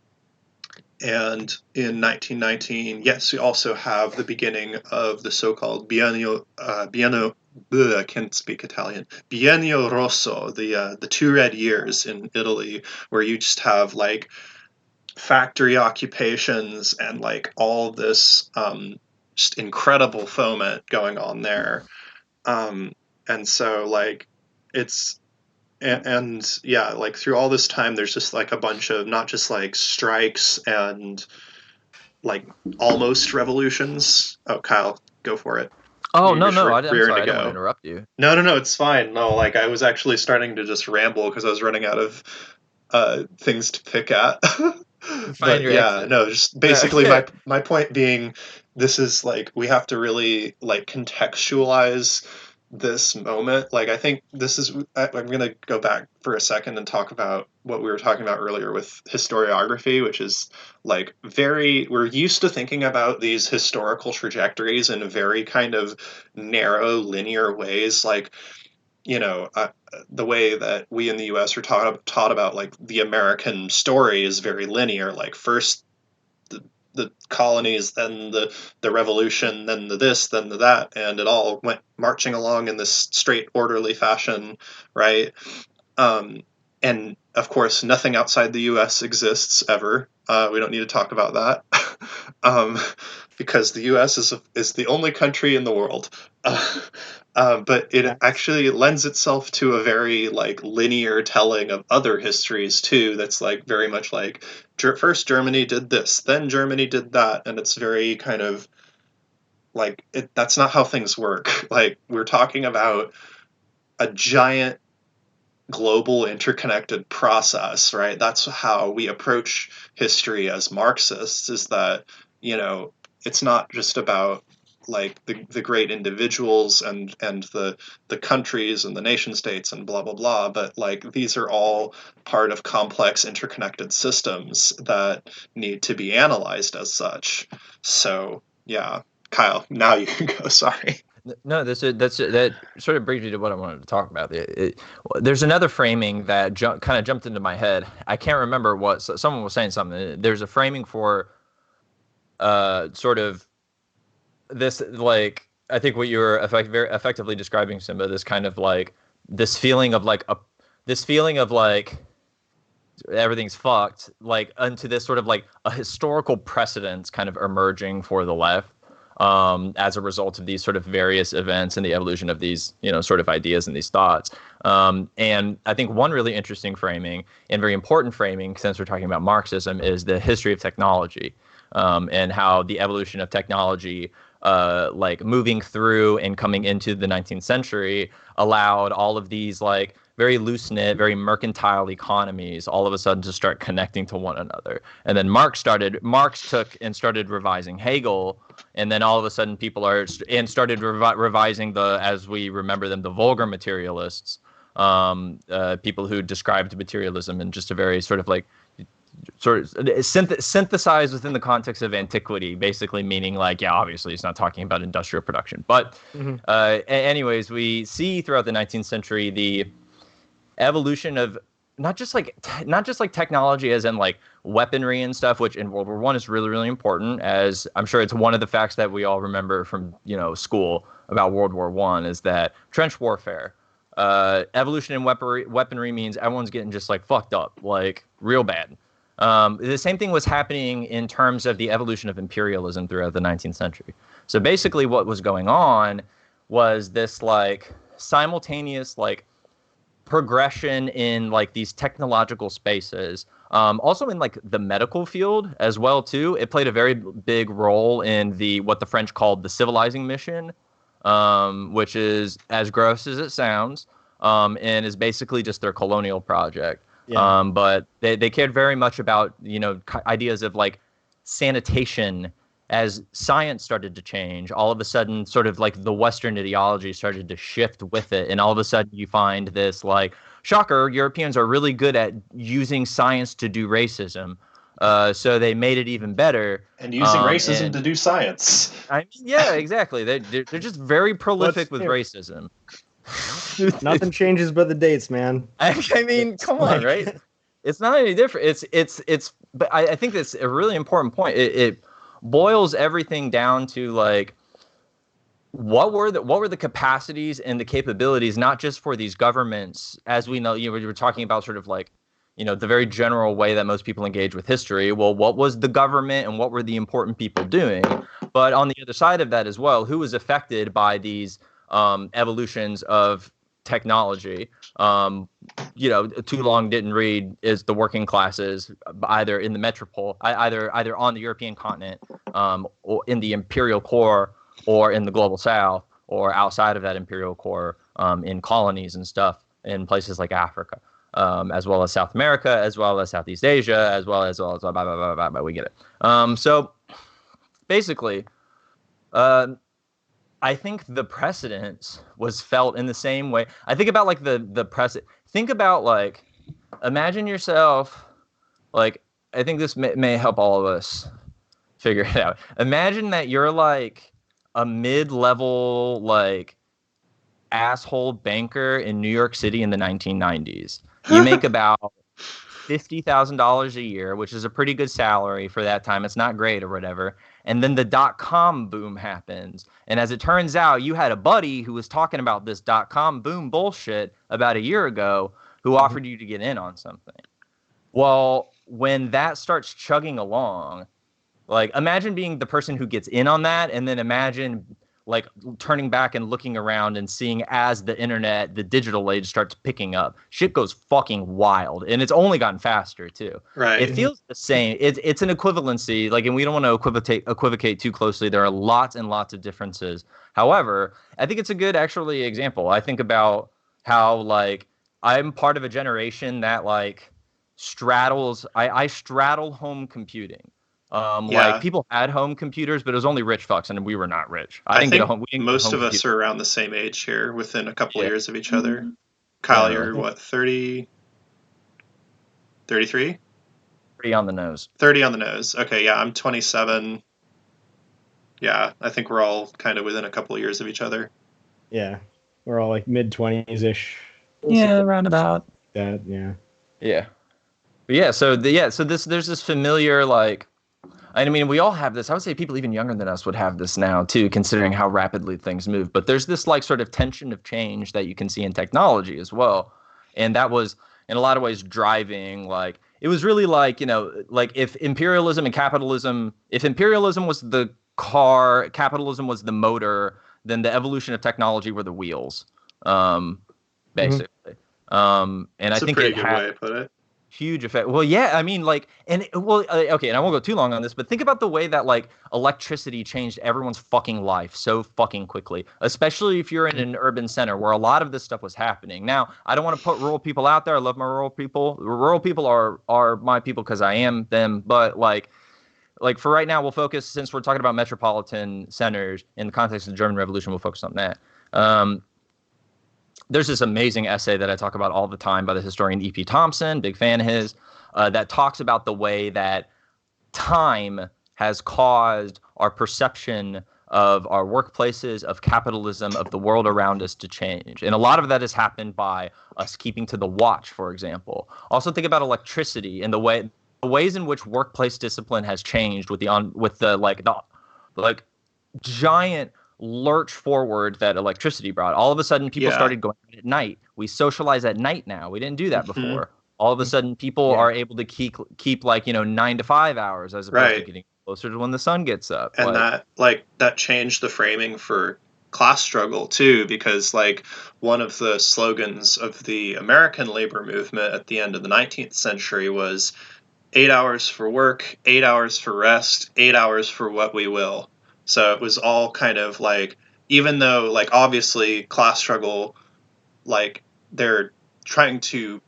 and in 1919, yes, we also have the beginning of the so-called I can't speak Italian. Biennio Rosso, the two red years in Italy, where you just have like factory occupations and like all this just incredible foment going on there. Um, and so like it's and yeah, like through all this time, there's just like a bunch of not just like strikes and like almost revolutions. Oh, Kyle, go for it. Oh, You're no, just no, I'm rearing to sorry. I didn't want to go. interrupt you. No, it's fine. No, like I was actually starting to just ramble because I was running out of things to pick at. Find But your yeah, exit. no, just basically my point being, this is like we have to really like contextualize this moment. Like I think this is I'm going to go back for a second and talk about what we were talking about earlier with historiography, which is like we're used to thinking about these historical trajectories in very kind of narrow linear ways, like the way that we in the US are taught about like the American story is very linear. Like first the colonies, then the revolution, then the this, then the that, and it all went marching along in this straight, orderly fashion, right? Um, and of course, nothing outside the U.S. exists ever. We don't need to talk about that, um, because the U.S. is the only country in the world. But it That's actually lends itself to a very like linear telling of other histories too. That's like very much like first Germany did this, then Germany did that, and it's very kind of like that's not how things work. Like we're talking about a giant global interconnected process, right? That's how we approach history as Marxists, is that, it's not just about like the great individuals and the countries and the nation states and blah blah blah, but like these are all part of complex interconnected systems that need to be analyzed as such. So yeah, Kyle, now you can go. Sorry. No, that sort of brings me to what I wanted to talk about. There's another framing that kind of jumped into my head. I can't remember what someone was saying something. There's a framing for sort of this, like, I think what you were very effectively describing, Simba. This kind of like this feeling of like this feeling of like everything's fucked, like into this sort of like a historical precedent kind of emerging for the left, as a result of these sort of various events and the evolution of these, sort of ideas and these thoughts. And I think one really interesting framing and very important framing, since we're talking about Marxism, is the history of technology, and how the evolution of technology, like moving through and coming into the 19th century, allowed all of these like very loose knit, very mercantile economies all of a sudden to start connecting to one another. And then Marx took and started revising Hegel, and then all of a sudden people started revising as we remember them, the vulgar materialists, people who described materialism in just a very sort of like synthesized within the context of antiquity, basically meaning like, yeah, obviously it's not talking about industrial production. But anyways, we see throughout the 19th century the evolution of not just like technology as in like weaponry and stuff, which in World War I is really, really important, as I'm sure it's one of the facts that we all remember from, school about World War I is that trench warfare, evolution in weaponry means everyone's getting just like fucked up, like real bad. The same thing was happening in terms of the evolution of imperialism throughout the 19th century. So basically what was going on was this like simultaneous like progression in like these technological spaces, also in like the medical field as well too. It played a very big role in what the French called the Civilizing Mission, which is as gross as it sounds, and is basically just their colonial project. Yeah. But they cared very much about ideas of like sanitation. As science started to change, all of a sudden sort of like the Western ideology started to shift with it. And all of a sudden you find this like, shocker, Europeans are really good at using science to do racism. So they made it even better. And using racism to do science. Yeah, exactly. They're just very prolific with racism. Nothing changes but the dates, man. I mean, come on, right? It's not any different. But I think that's a really important point. It boils everything down to like what were the capacities and the capabilities, not just for these governments, as we know, we were talking about sort of like, the very general way that most people engage with history. Well, what was the government and what were the important people doing? But on the other side of that as well, who was affected by these evolutions of technology? Too long didn't read is the working classes, either in the metropole, either on the European continent, or in the imperial core, or in the global south, or outside of that imperial core, in colonies and stuff in places like Africa, as well as South America, as well as Southeast Asia, as well as blah, blah, blah, blah, blah, blah, we get it. So basically, I think the precedence was felt in the same way. I think about like the precedent. Think about like, imagine yourself, like, I think this may help all of us figure it out. Imagine that you're like a mid-level like asshole banker in New York City in the 1990s. You make about $50,000 a year, which is a pretty good salary for that time. It's not great or whatever. And then the .com boom happens. And as it turns out, you had a buddy who was talking about this .com boom bullshit about a year ago who offered you to get in on something. Well, when that starts chugging along, like imagine being the person who gets in on that, and then imagine like turning back and looking around and seeing as the internet, the digital age starts picking up, shit goes fucking wild. And it's only gotten faster too. Right. It feels the same. It's an equivalency, like, and we don't want to equivocate too closely. There are lots and lots of differences. However, I think it's a good actually example. I think about how like I'm part of a generation that like straddles, I straddle home computing. Like people had home computers, but it was only rich fucks, and we were not rich. I think most of us are around the same age here, within a couple of years of each other. Kyle, you're what, 30? 33? 30 on the nose. 30 on the nose. Okay, yeah, I'm 27. Yeah, I think we're all kind of within a couple of years of each other. Yeah, we're all like mid-20s-ish. Yeah, roundabout. That, yeah. Yeah. But yeah, so there's this familiar like, I mean, we all have this. I would say people even younger than us would have this now, too, considering how rapidly things move. But there's this like sort of tension of change that you can see in technology as well. And that was, in a lot of ways, driving, like, it was really like, like if imperialism and capitalism, if imperialism was the car, capitalism was the motor, then the evolution of technology were the wheels, basically. And that's I think a pretty good way to put it. Huge effect. Well, yeah, I mean, like, okay, and I won't go too long on this, but think about the way that, like, electricity changed everyone's fucking life so fucking quickly, especially if you're in an urban center where a lot of this stuff was happening. Now, I don't want to put rural people out there. I love my rural people. Rural people are my people because I am them, but, like, for right now, we'll focus, since we're talking about metropolitan centers in the context of the German Revolution, we'll focus on that. there's this amazing essay that I talk about all the time by the historian E.P. Thompson, big fan of his, that talks about the way that time has caused our perception of our workplaces, of capitalism, of the world around us to change. And a lot of that has happened by us keeping to the watch, for example. Also think about electricity and the ways in which workplace discipline has changed with the giant lurch forward that electricity brought. All of a sudden people started going at night. We socialize at night now. We didn't do that before. All of a sudden people are able to keep 9 to 5 hours as opposed to getting closer to when the sun gets up. And that changed the framing for class struggle too, because one of the slogans of the American labor movement at the end of the 19th century was 8 hours for work, 8 hours for rest, 8 hours for what we will. So it was all kind of even though obviously class struggle, they're trying to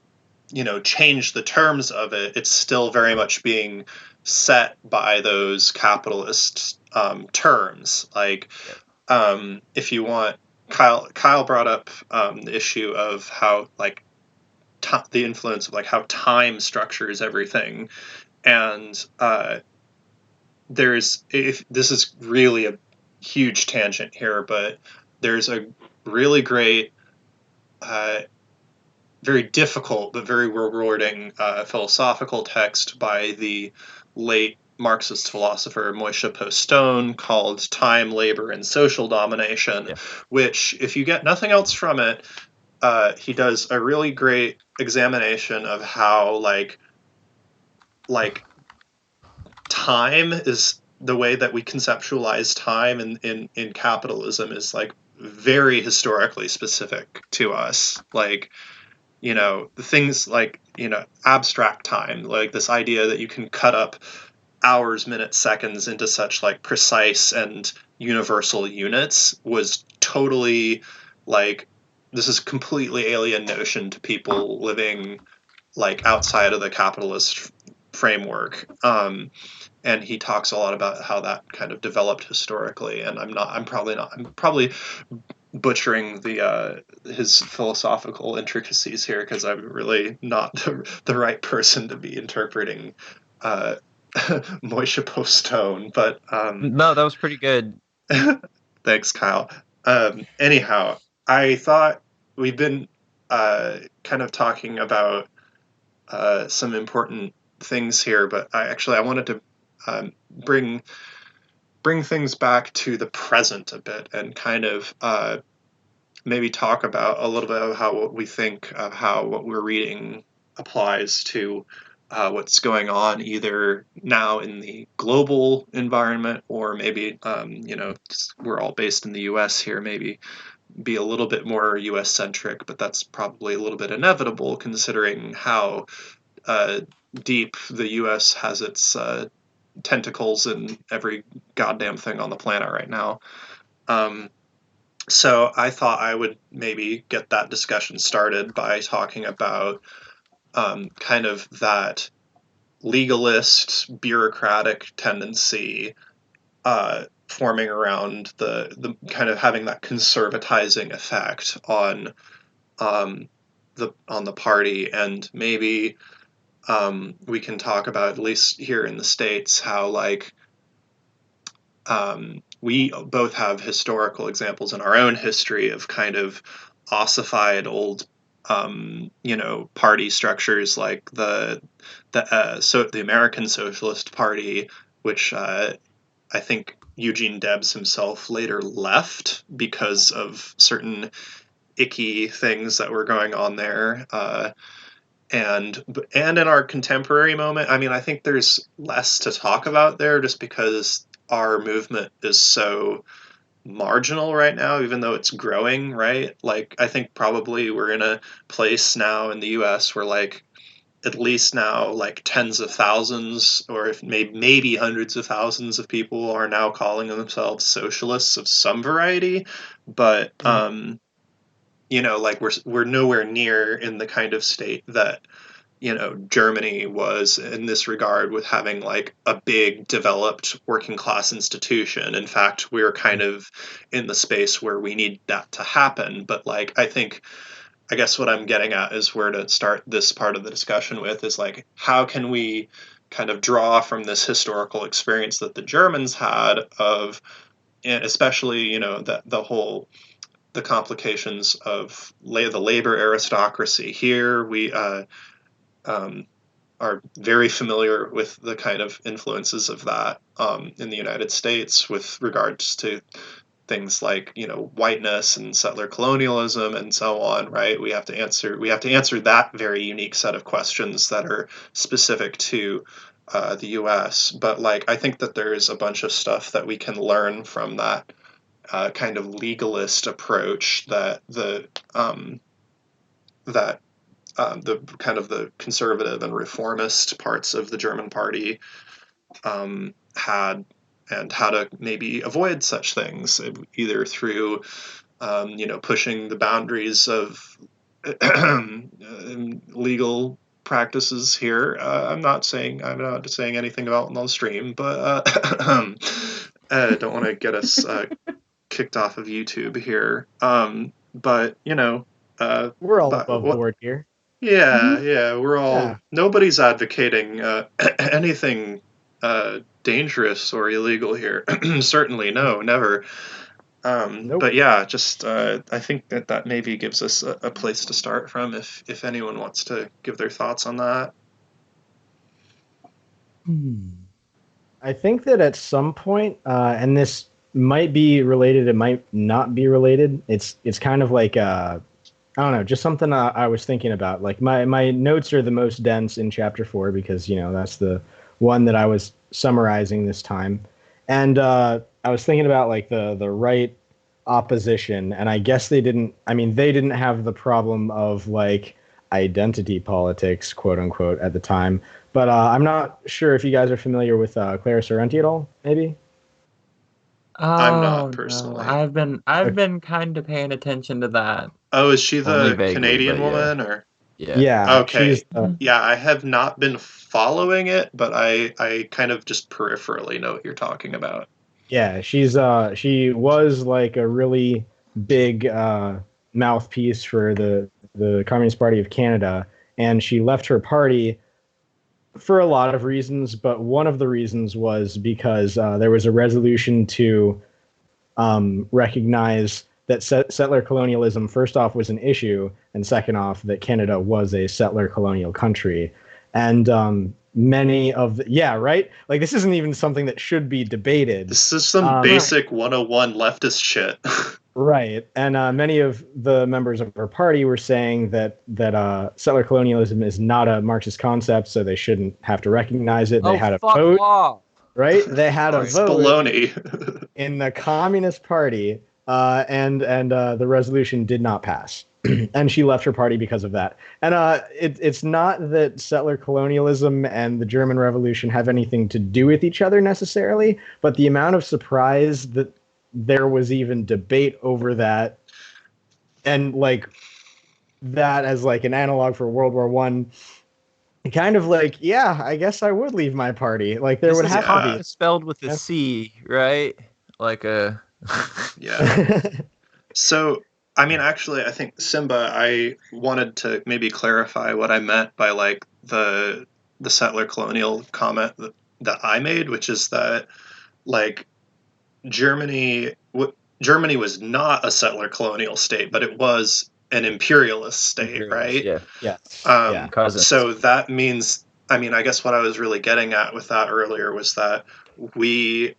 change the terms of it, it's still very much being set by those capitalist terms. If you want, Kyle brought up the issue of how the influence of how time structures everything, and this is really a huge tangent here, but there's a really great very difficult but very rewarding philosophical text by the late Marxist philosopher Moishe Postone called Time, Labor, and Social Domination, which, if you get nothing else from it, he does a really great examination of how time is the way that we conceptualize time in capitalism is very historically specific to us. The things abstract time, this idea that you can cut up hours, minutes, seconds into such precise and universal units was totally this is completely alien notion to people living outside of the capitalist framework. And he talks a lot about how that kind of developed historically, and I'm probably butchering his philosophical intricacies here, because I'm really not the right person to be interpreting Moishe Postone. But no, that was pretty good. Thanks, Kyle. Anyhow, I thought we've been kind of talking about some important things here, but I wanted to bring things back to the present a bit and kind of maybe talk about a little bit of what we think of how what we're reading applies to what's going on either now in the global environment, or maybe we're all based in the US here, maybe be a little bit more US centric, but that's probably a little bit inevitable considering how deep the US has its tentacles in every goddamn thing on the planet right now. So I thought I would maybe get that discussion started by talking about kind of that legalist, bureaucratic tendency forming around the kind of having that conservatizing effect on the party, and maybe we can talk about, at least here in the States, how we both have historical examples in our own history of kind of ossified old party structures, like the American Socialist Party, which I think Eugene Debs himself later left because of certain icky things that were going on there. And in our contemporary moment, I mean, I think there's less to talk about there just because our movement is so marginal right now, even though it's growing, right? I think probably we're in a place now in the US where at least now tens of thousands, or if maybe hundreds of thousands of people are now calling themselves socialists of some variety. But we're nowhere near in the kind of state that Germany was in this regard with having like a big developed working class institution. In fact, we're kind of in the space where we need that to happen. But like, I guess what I'm getting at is where to start this part of the discussion with is like, how can we kind of draw from this historical experience that the Germans had of, and especially, the complications of the labor aristocracy here. We are very familiar with the kind of influences of that in the United States with regards to things like whiteness and settler colonialism and so on. Right? We have to answer that very unique set of questions that are specific to the U.S. But like, I think that there's a bunch of stuff that we can learn from that kind of legalist approach that the kind of the conservative and reformist parts of the German party had, and how to maybe avoid such things, either through pushing the boundaries of legal practices here. I'm not saying anything about on the stream, but I don't want to get us kicked off of YouTube here. But we're all above board here. Yeah, we're all. Yeah. Nobody's advocating anything dangerous or illegal here. Certainly, no, never. Nope. But yeah, just I think that maybe gives us a place to start from if anyone wants to give their thoughts on that. I think that at some point, and this might be related, it might not be related. It's kind of like I don't know, just something I was thinking about. Like my notes are the most dense in chapter 4 because that's the one that I was summarizing this time, and I was thinking about like the right opposition, and I guess they didn't have the problem of like identity politics, quote unquote, at the time. But I'm not sure if you guys are familiar with Clara Sorrenti at all, maybe? I'm not personally. No. I've been kind of paying attention to that. Oh, is she the vaguely, Canadian woman or? Yeah. Okay. Yeah, I have not been following it, but I kind of just peripherally know what you're talking about. Yeah, she was like a really big mouthpiece for the Communist Party of Canada, and she left her party for a lot of reasons, but one of the reasons was because there was a resolution to recognize that settler colonialism, first off, was an issue, and second off, that Canada was a settler colonial country. And many of right? Like, this isn't even something that should be debated. This is some basic 101 leftist shit. Right. And many of the members of her party were saying that settler colonialism is not a Marxist concept, so they shouldn't have to recognize it. They had a vote. Off. Right? They had a vote baloney. in the Communist Party, and the resolution did not pass. And she left her party because of that. And it's not that settler colonialism and the German Revolution have anything to do with each other necessarily, but the amount of surprise that there was even debate over that, and like that as like an analog for World War I, kind of like, yeah, I guess I would leave my party. Like there would have to be spelled with a C, right? Like a yeah. So I mean, actually, I think Simba, I wanted to maybe clarify what I meant by like the settler colonial comment that I made, which is that like Germany was not a settler colonial state, but it was an imperialist state, right? Yeah. Yeah. So that means, I mean, I guess what I was really getting at with that earlier was that we,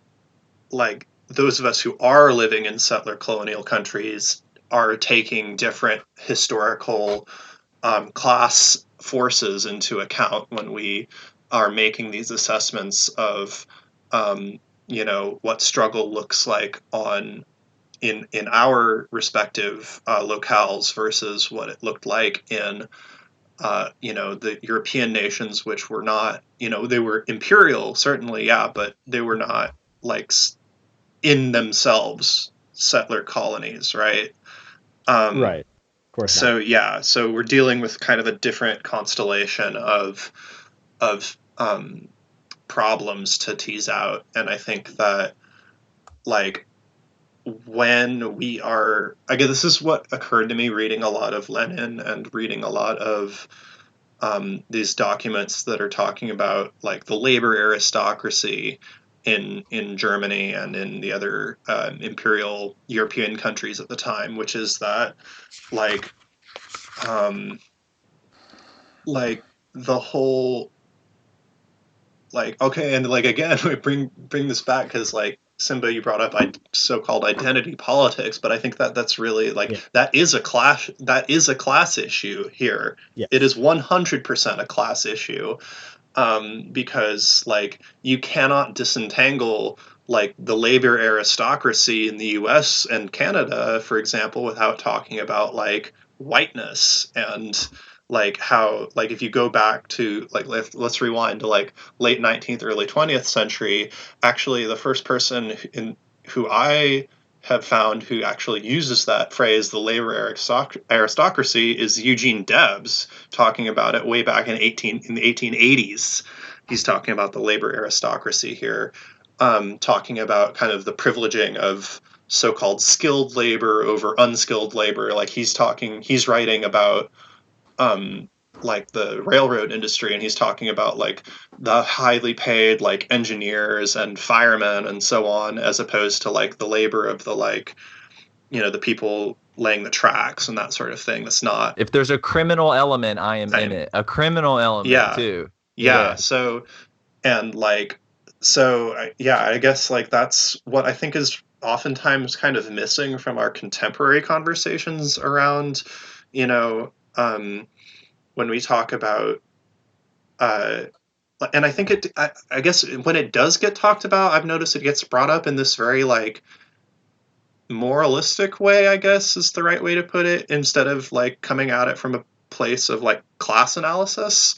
like those of us who are living in settler colonial countries, are taking different historical class forces into account when we are making these assessments of what struggle looks like in our respective locales versus what it looked like in the European nations, which were not, they were imperial, certainly, yeah, but they were not like in themselves settler colonies, right? Right. course So yeah, so we're dealing with kind of a different constellation of problems to tease out, and I think that like when we are, again, this is what occurred to me reading a lot of Lenin and reading a lot of these documents that are talking about like the labor aristocracy in Germany and in the other imperial European countries at the time, which is that like like the whole like okay, and like again we bring this back because like Simba, you brought up so-called identity politics, but I think that that's really like that is a class issue here. Yes. It is 100% a class issue, because like you cannot disentangle like the labor aristocracy in the U.S. and Canada, for example, without talking about like whiteness and like how like if you go back to like let's rewind to like late 19th early 20th century, actually the first person who I have found who actually uses that phrase, the labor aristocracy, is Eugene Debs, talking about it way back in the 1880s. He's talking about the labor aristocracy here, talking about kind of the privileging of so-called skilled labor over unskilled labor. Like he's writing about like the railroad industry, and he's talking about like the highly paid like engineers and firemen and so on, as opposed to like the labor of the like, you know, the people laying the tracks and that sort of thing. That's not, if there's a criminal element, I am in it. A criminal element too. Yeah. So and like I guess like that's what I think is oftentimes kind of missing from our contemporary conversations around, you know, when we talk about and I think I guess when it does get talked about, I've noticed it gets brought up in this very like moralistic way, I guess is the right way to put it, instead of like coming at it from a place of like class analysis,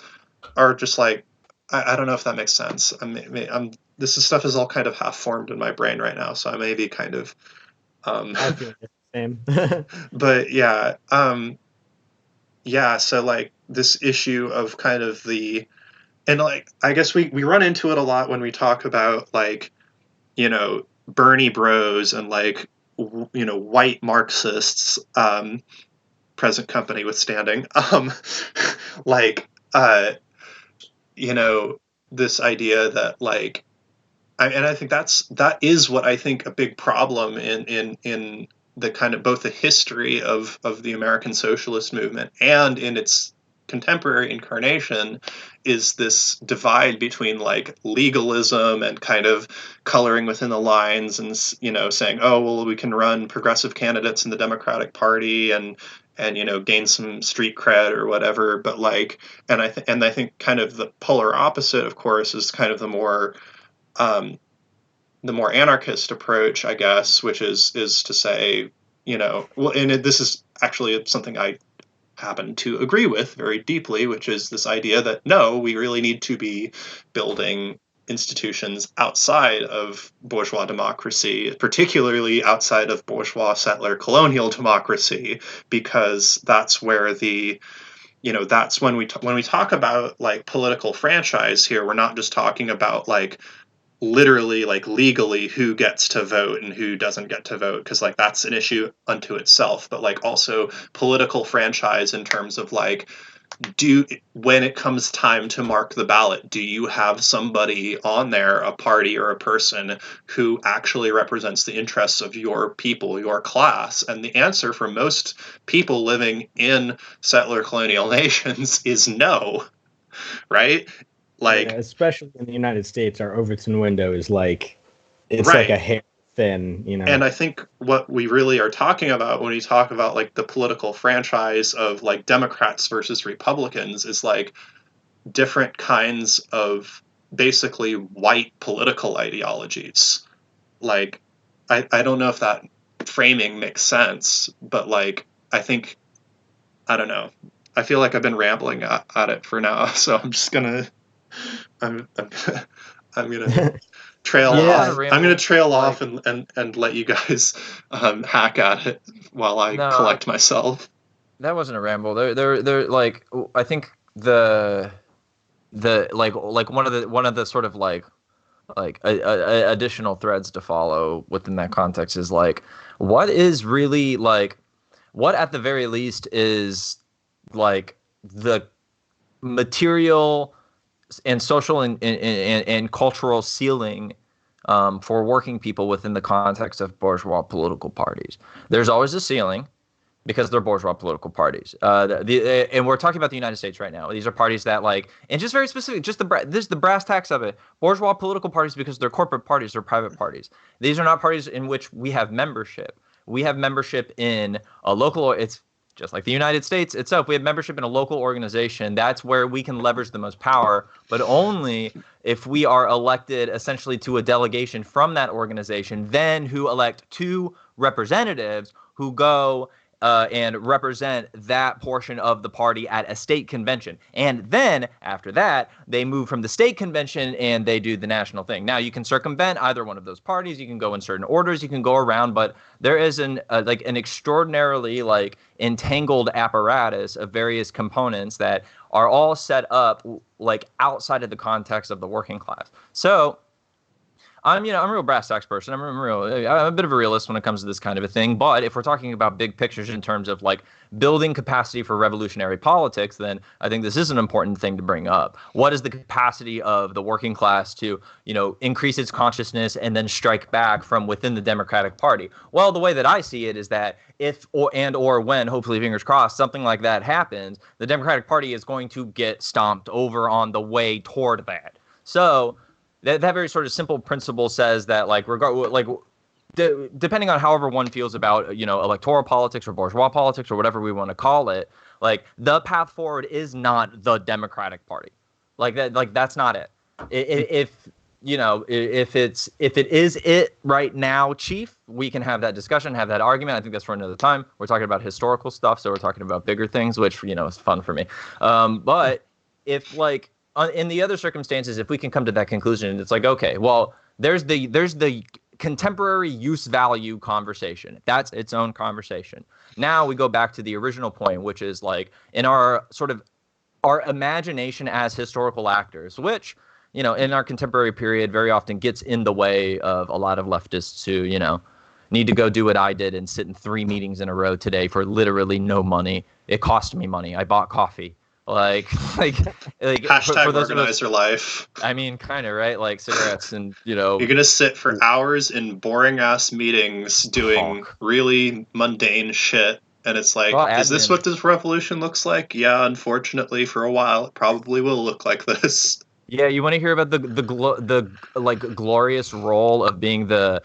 or just like I don't know if that makes sense. This stuff is all kind of half formed in my brain right now, so I may be kind of I feel the same. but so like this issue of kind of the, and like I guess we run into it a lot when we talk about like, you know, Bernie bros and like you know, white Marxists, present company withstanding, like you know, this idea that like and I think that is what I think a big problem in the kind of both the history of the American socialist movement and in its contemporary incarnation, is this divide between like legalism and kind of coloring within the lines and, you know, saying, oh well, we can run progressive candidates in the Democratic Party and you know, gain some street cred or whatever, but like, and I think kind of the polar opposite, of course, is kind of the more anarchist approach, I guess, which is to say, you know, well, and this is actually something I happen to agree with very deeply, which is this idea that no, we really need to be building institutions outside of bourgeois democracy, particularly outside of bourgeois settler colonial democracy, because that's where the, you know, that's when we talk about like political franchise here, we're not just talking about like literally like legally who gets to vote and who doesn't get to vote, because like that's an issue unto itself, but like also political franchise in terms of like, when it comes time to mark the ballot, do you have somebody on there, a party or a person, who actually represents the interests of your people, your class? And the answer for most people living in settler colonial nations is no, right? Like, yeah, especially in the United States, our Overton window is like, it's right. like a hair thin, you know. And I think what we really are talking about when we talk about like the political franchise of like Democrats versus Republicans is like different kinds of basically white political ideologies. Like, I don't know if that framing makes sense, but like, I think, I don't know. I feel like I've been rambling at it for now, so I'm just gonna, I'm gonna trail Yeah. off. I'm going to trail like, off and let you guys hack at it while I No, collect myself. That wasn't a ramble. They're like, I think the like one of the sort of like additional threads to follow within that context is like, what is really like, what at the very least is like the material and social and cultural ceiling for working people within the context of bourgeois political parties. There's always a ceiling because they're bourgeois political parties. And we're talking about the United States right now. These are parties that like, and just very specific, just this is the brass tacks of it. Bourgeois political parties because they're corporate parties, they're private parties. These are not parties in which we have membership. We have membership in a local, it's just like the United States itself. We have membership in a local organization. That's where we can leverage the most power, but only if we are elected essentially to a delegation from that organization, then who elect two representatives who go and represent that portion of the party at a state convention. And then after that, they move from the state convention and they do the national thing. Now you can circumvent either one of those parties. You can go in certain orders. You can go around, but there is an extraordinarily like entangled apparatus of various components that are all set up like outside of the context of the working class. So I'm a real brass tacks person. I'm a bit of a realist when it comes to this kind of a thing. But if we're talking about big pictures in terms of like building capacity for revolutionary politics, then I think this is an important thing to bring up. What is the capacity of the working class to, increase its consciousness and then strike back from within the Democratic Party? Well, the way that I see it is that if or when, hopefully fingers crossed, something like that happens, the Democratic Party is going to get stomped over on the way toward that. So that very sort of simple principle says that, like, depending on however one feels about, electoral politics or bourgeois politics or whatever we want to call it, like, the path forward is not the Democratic Party. That's not it. If it is it right now, Chief, we can have that discussion, have that argument. I think that's for another time. We're talking about historical stuff, so we're talking about bigger things, which, is fun for me. But if, like, in the other circumstances, if we can come to that conclusion, it's like, okay, well, there's the contemporary use value conversation. That's its own conversation. Now we go back to the original point, which is like in our imagination as historical actors, which, in our contemporary period very often gets in the way of a lot of leftists who, need to go do what I did and sit in 3 meetings in a row today for literally no money. It cost me money. I bought coffee. Like hashtag for those organizer life. I mean, kind of, right? Like cigarettes and, You're going to sit for hours in boring ass meetings doing really mundane shit. And it's like, is this what this revolution looks like? Yeah, unfortunately, for a while, it probably will look like this. Yeah, you want to hear about the glorious role of being the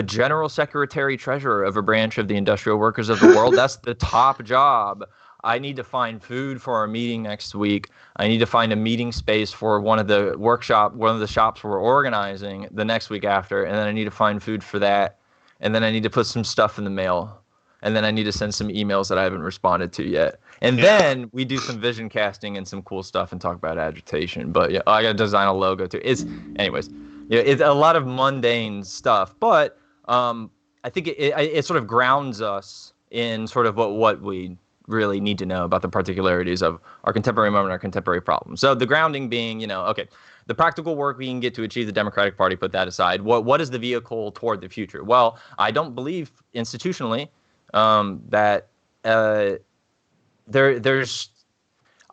general secretary treasurer of a branch of the industrial workers of the world? That's the top job. I need to find food for our meeting next week. I need to find a meeting space for one of the shops we're organizing the next week after. And then I need to find food for that. And then I need to put some stuff in the mail. And then I need to send some emails that I haven't responded to yet. And then we do some vision casting and some cool stuff and talk about agitation. But yeah, I got to design a logo too. It's a lot of mundane stuff. But I think it sort of grounds us in sort of what we really need to know about the particularities of our contemporary moment, our contemporary problem. So the grounding being, the practical work we can get to achieve the Democratic Party, put that aside. What is the vehicle toward the future? Well, I don't believe institutionally that I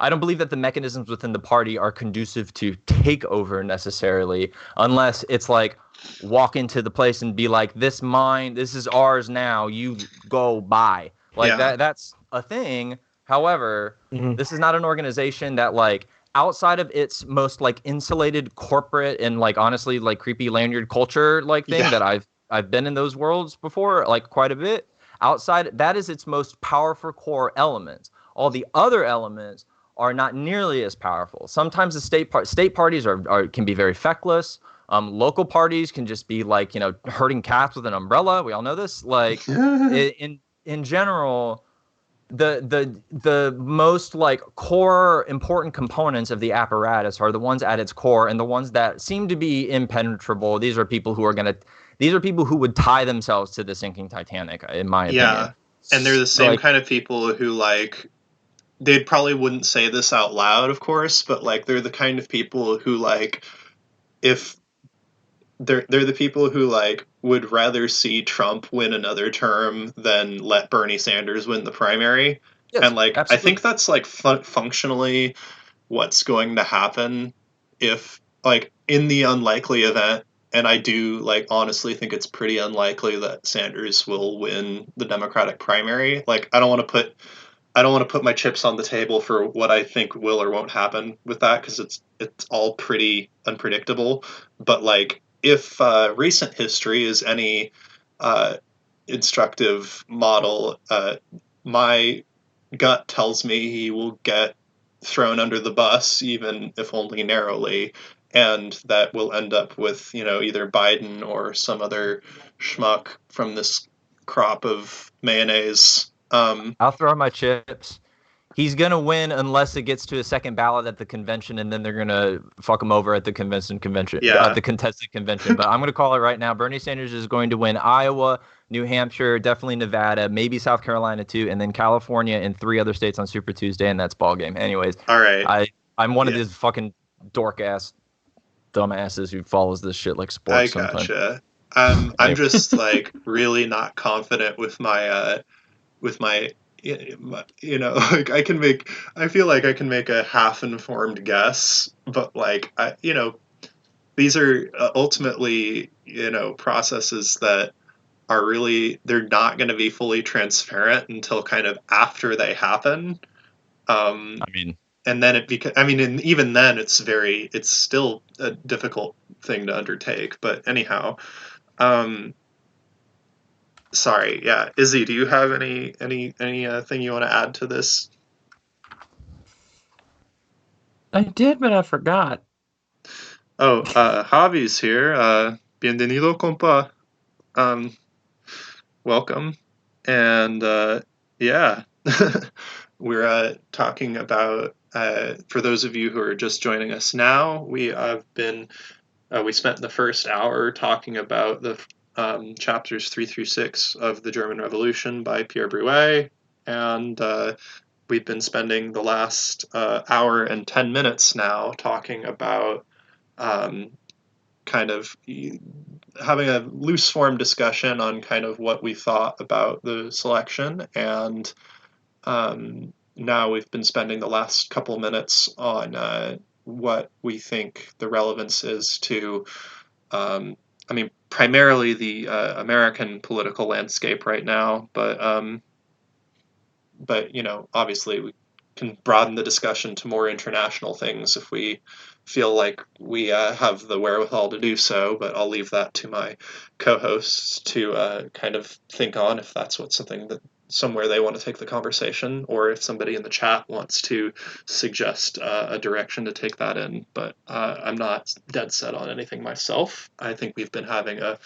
don't believe that the mechanisms within the party are conducive to take over necessarily, unless it's like walk into the place and be like, this is ours now, you go buy. That's a thing. However, this is not an organization that, like, outside of its most like insulated corporate and like honestly like creepy lanyard culture like thing that I've been in those worlds before, like quite a bit. Outside, that is its most powerful core elements. All the other elements are not nearly as powerful. Sometimes the state parties can be very feckless. Local parties can just be like, herding cats with an umbrella. We all know this. Like in general, the most like core important components of the apparatus are the ones at its core, and the ones that seem to be impenetrable. These are people who would tie themselves to the sinking Titanic, in my opinion. And they're the same like, kind of people who, like, they probably wouldn't say this out loud, of course, but, like, they're the kind of people who, like, if they're the people who, like, would rather see Trump win another term than let Bernie Sanders win the primary. yes, And, like, I think absolutely. that's, like, functionally what's going to happen if, like, in the unlikely event, and I do, like, honestly think it's pretty unlikely that Sanders will win the Democratic primary. Like, I don't want to put my chips on the table for what I think will or won't happen with that, because it's all pretty unpredictable. But, like, if recent history is any uh, instructive model, my gut tells me he will get thrown under the bus, even if only narrowly, and that will end up with, either Biden or some other schmuck from this crop of mayonnaise. I'll throw my chips. He's gonna win unless it gets to a second ballot at the convention, and then they're gonna fuck him over at the Yeah. the contested convention. But I'm gonna call it right now. Bernie Sanders is going to win Iowa, New Hampshire, definitely Nevada, maybe South Carolina too, and then California and 3 other states on Super Tuesday, and that's ball game. Anyways, All right. I'm one of Yeah. these fucking dork ass dumbasses who follows this shit like I sports sometimes. gotcha. I'm Anyway. just, like, really not confident with my like, I feel like I can make a half-informed guess, but, like, these are ultimately, processes that are really, they're not going to be fully transparent until kind of after they happen. I mean, And then and even then it's still a difficult thing to undertake. But anyhow, sorry, yeah, Izzy, do you have any thing you want to add to this? I did, but I forgot. Oh, Javi's here. Bienvenido, compa. Welcome. And yeah, we're talking about, for those of you who are just joining us now, we spent the first hour talking about the chapters 3 through 6 of The German Revolution by Pierre Broué, and we've been spending the last hour and 10 minutes now talking about kind of having a loose form discussion on kind of what we thought about the selection, and now we've been spending the last couple minutes on what we think the relevance is to, primarily the American political landscape right now, but obviously we can broaden the discussion to more international things if we feel like we have the wherewithal to do so. But I'll leave that to my co-hosts to kind of think on, if that's somewhere they want to take the conversation, or if somebody in the chat wants to suggest a direction to take that in. But I'm not dead set on anything myself. I think we've been having a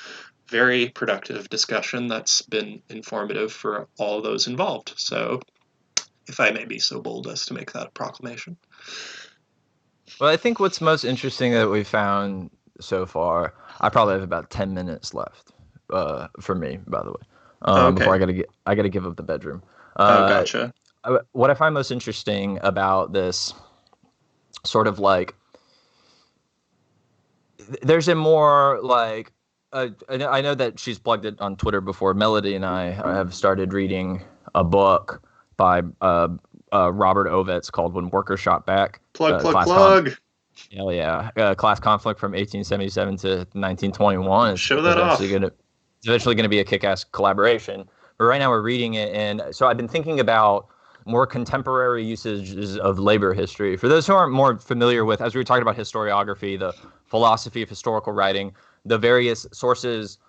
very productive discussion that's been informative for all those involved. So, if I may be so bold as to make that a proclamation. well, I think what's most interesting that we found so far, I probably have about 10 minutes left for me, by the way, Okay. before I gotta give up the bedroom. Gotcha. What I find most interesting about this sort of like, there's a more like, I know that she's plugged it on Twitter before. Melody and I have started reading a book by Robert Ovitz called "When Workers Shot Back." Plug. Hell yeah, class conflict from 1877 to 1921 is Show that off. Eventually gonna be a kick-ass collaboration. But right now we're reading it, and so I've been thinking about more contemporary usages of labor history. For those who aren't more familiar with, as we were talking about historiography, the philosophy of historical writing, the various sources,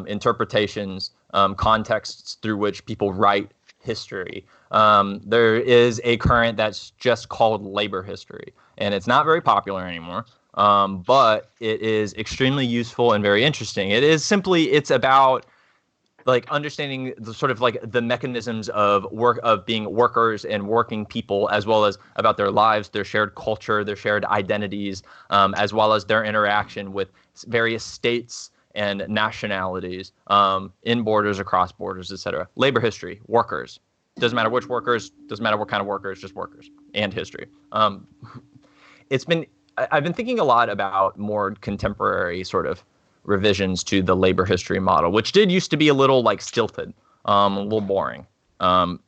interpretations, contexts through which people write history. There is a current that's just called labor history, and it's not very popular anymore, but it is extremely useful and very interesting. It's about like understanding the sort of like the mechanisms of being workers and working people, as well as about their lives, their shared culture, their shared identities, as well as their interaction with various states and nationalities, in borders, across borders, etc. Labor history, workers. Doesn't matter which workers, doesn't matter what kind of workers, just workers, and history. I've been thinking a lot about more contemporary sort of revisions to the labor history model, which did used to be a little like stilted, a little boring. And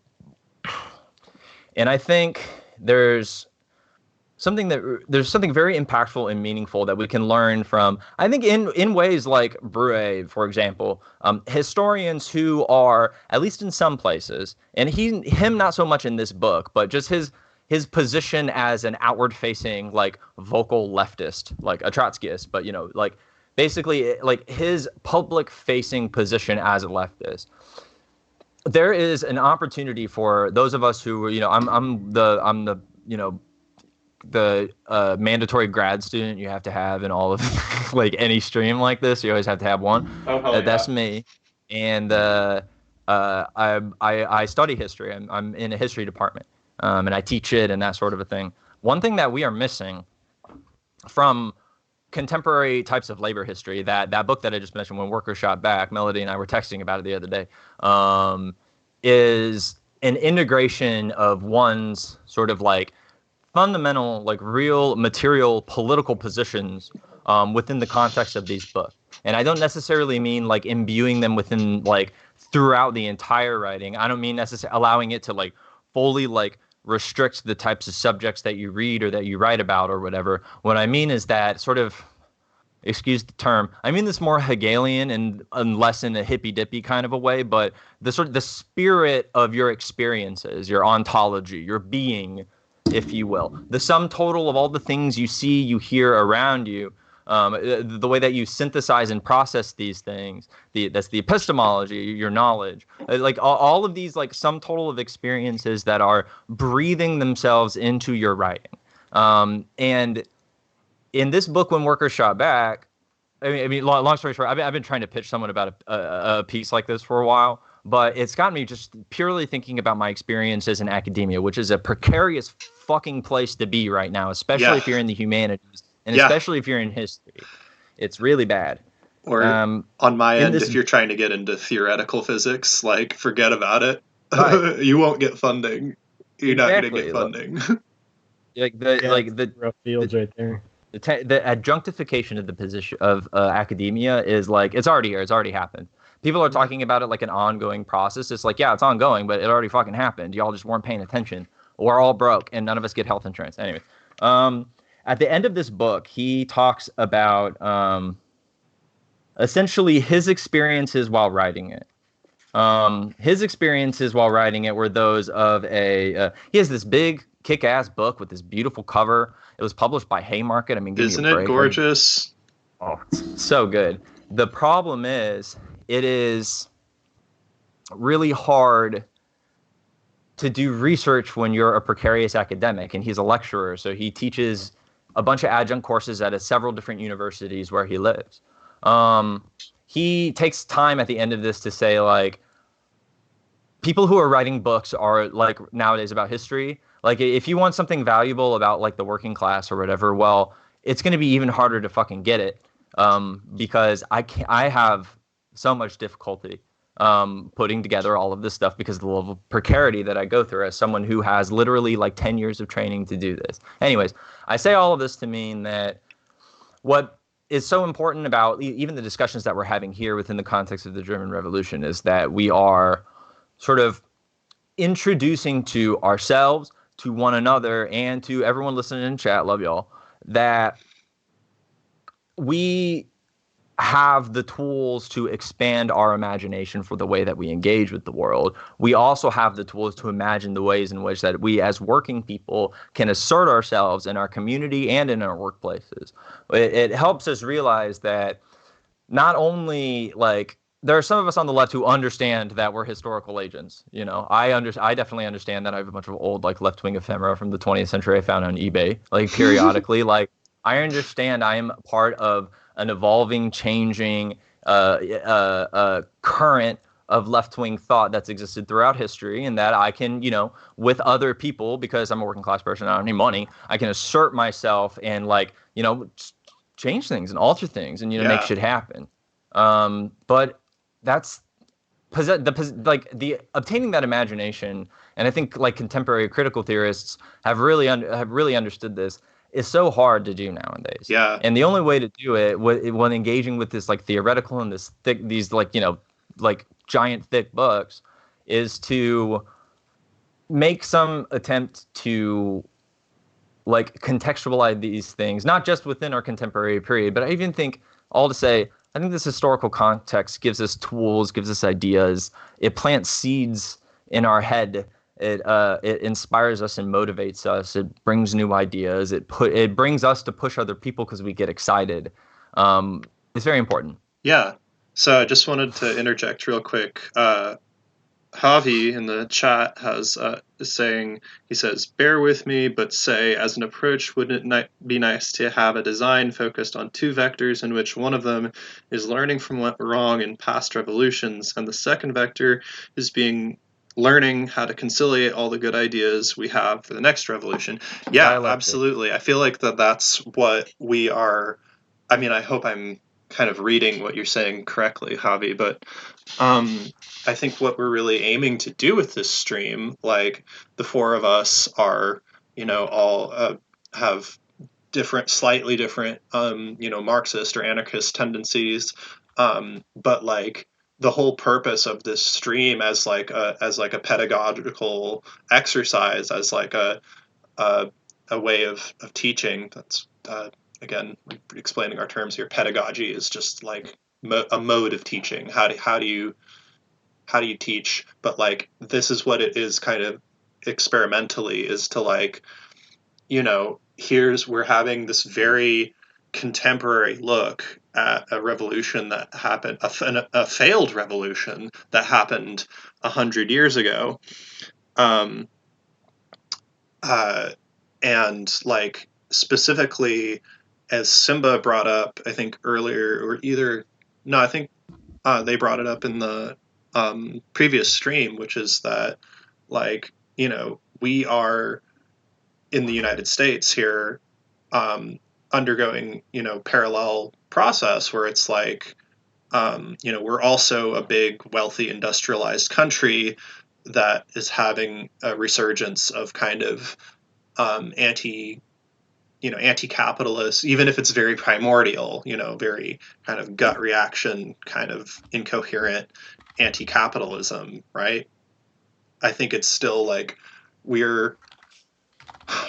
I think there's something very impactful and meaningful that we can learn from, I think, in ways like Broué, for example, historians who are, at least in some places, and him not so much in this book, but just his position as an outward-facing, like, vocal leftist, like a Trotskyist, but, like, basically, like, his public-facing position as a leftist. There is an opportunity for those of us who, I'm the mandatory grad student you have to have in all of like any stream like this. You always have to have one. That's me. And I study history. I'm in a history department, and I teach it and that sort of a thing. One thing that we are missing from contemporary types of labor history, that book that I just mentioned, When Workers Shot Back, Melody and I were texting about it the other day, is an integration of one's sort of like fundamental, like real material political positions within the context of these books. And I don't necessarily mean like imbuing them within like throughout the entire writing. I don't mean necessarily allowing it to like fully like restrict the types of subjects that you read or that you write about or whatever. What I mean is that sort of, excuse the term, I mean this more Hegelian and less in a hippy-dippy kind of a way, but the spirit of your experiences, your ontology, your being, if you will, the sum total of all the things you see, you hear around you, the way that you synthesize and process these things, that's the epistemology, your knowledge, like all of these like sum total of experiences that are breathing themselves into your writing. And in this book, When Workers Shot Back, I mean, long story short, I've been trying to pitch someone about a piece like this for a while, but it's got me just purely thinking about my experiences in academia, which is a precarious fucking place to be right now, especially if you're in the humanities and especially if you're in history. It's really bad. Or on my end, if you're trying to get into theoretical physics, like forget about it. Right. You won't get funding. You're not going to get funding. The rough fields right there. The adjunctification of the position of academia is like, it's already here. It's already happened. People are talking about it like an ongoing process. It's like, yeah, it's ongoing, but it already fucking happened. Y'all just weren't paying attention. We're all broke, and none of us get health insurance. Anyway, at the end of this book, he talks about essentially his experiences while writing it. His experiences while writing it were those of he has this big kick-ass book with this beautiful cover. It was published by Haymarket. I mean, isn't it gorgeous? Oh, it's so good. The problem is, it is really hard to do research when you're a precarious academic, and he's a lecturer, so he teaches a bunch of adjunct courses at several different universities where he lives. He takes time at the end of this to say, like, people who are writing books are, like, nowadays about history. Like, if you want something valuable about, like, the working class or whatever, well, it's going to be even harder to fucking get it, because I have so much difficulty putting together all of this stuff because of the level of precarity that I go through as someone who has literally like 10 years of training to do this. Anyways, I say all of this to mean that what is so important about even the discussions that we're having here within the context of the German Revolution is that we are sort of introducing to ourselves, to one another, and to everyone listening in chat, love y'all, that we have the tools to expand our imagination for the way that we engage with the world. We also have the tools to imagine the ways in which that we as working people can assert ourselves in our community and in our workplaces. It helps us realize that not only like there are some of us on the left who understand that we're historical agents. You know, I definitely understand that I have a bunch of old like left-wing ephemera from the 20th century I found on eBay, like periodically. Like I understand I am part of an evolving, changing current of left-wing thought that's existed throughout history, and that I can, you know, with other people, because I'm a working class person, I don't need money, I can assert myself and like, you know, change things and alter things and, you know, make shit happen. But that's the obtaining that imagination, and I think like contemporary critical theorists have really understood this, is so hard to do nowadays. Yeah. And the only way to do it when engaging with this like theoretical and these like, like giant thick books, is to make some attempt to like contextualize these things, not just within our contemporary period, but I even think, all to say, I think this historical context gives us tools, gives us ideas. It plants seeds in our head. It inspires us and motivates us. It brings new ideas. It brings us to push other people because we get excited. It's very important. Yeah. So I just wanted to interject real quick. Javi in the chat is saying, he says, bear with me, but say, as an approach, wouldn't it be nice to have a design focused on two vectors in which one of them is learning from what went wrong in past revolutions, and the second vector is learning how to conciliate all the good ideas we have for the next revolution? Yeah, Dialectic. Absolutely. I feel like that's what we are. I mean, I hope I'm kind of reading what you're saying correctly, Javi, but I think what we're really aiming to do with this stream, like the four of us are, all have slightly different, Marxist or anarchist tendencies, but like the whole purpose of this stream as like a pedagogical exercise, as like a way of teaching. That's again explaining our terms here. Pedagogy is just like a mode of teaching. How do you teach? But like this is what it is kind of experimentally, is to like, we're having this very contemporary look at a revolution that happened, a failed revolution that happened 100 years ago. And like specifically, as Simba brought up, I think earlier, or I think they brought it up in the previous stream, which is that, like, we are in the United States here, undergoing, parallel process where it's like, we're also a big, wealthy, industrialized country that is having a resurgence of kind of anti-capitalist, even if it's very primordial, very kind of gut reaction, kind of incoherent anti-capitalism, right? I think it's still like we're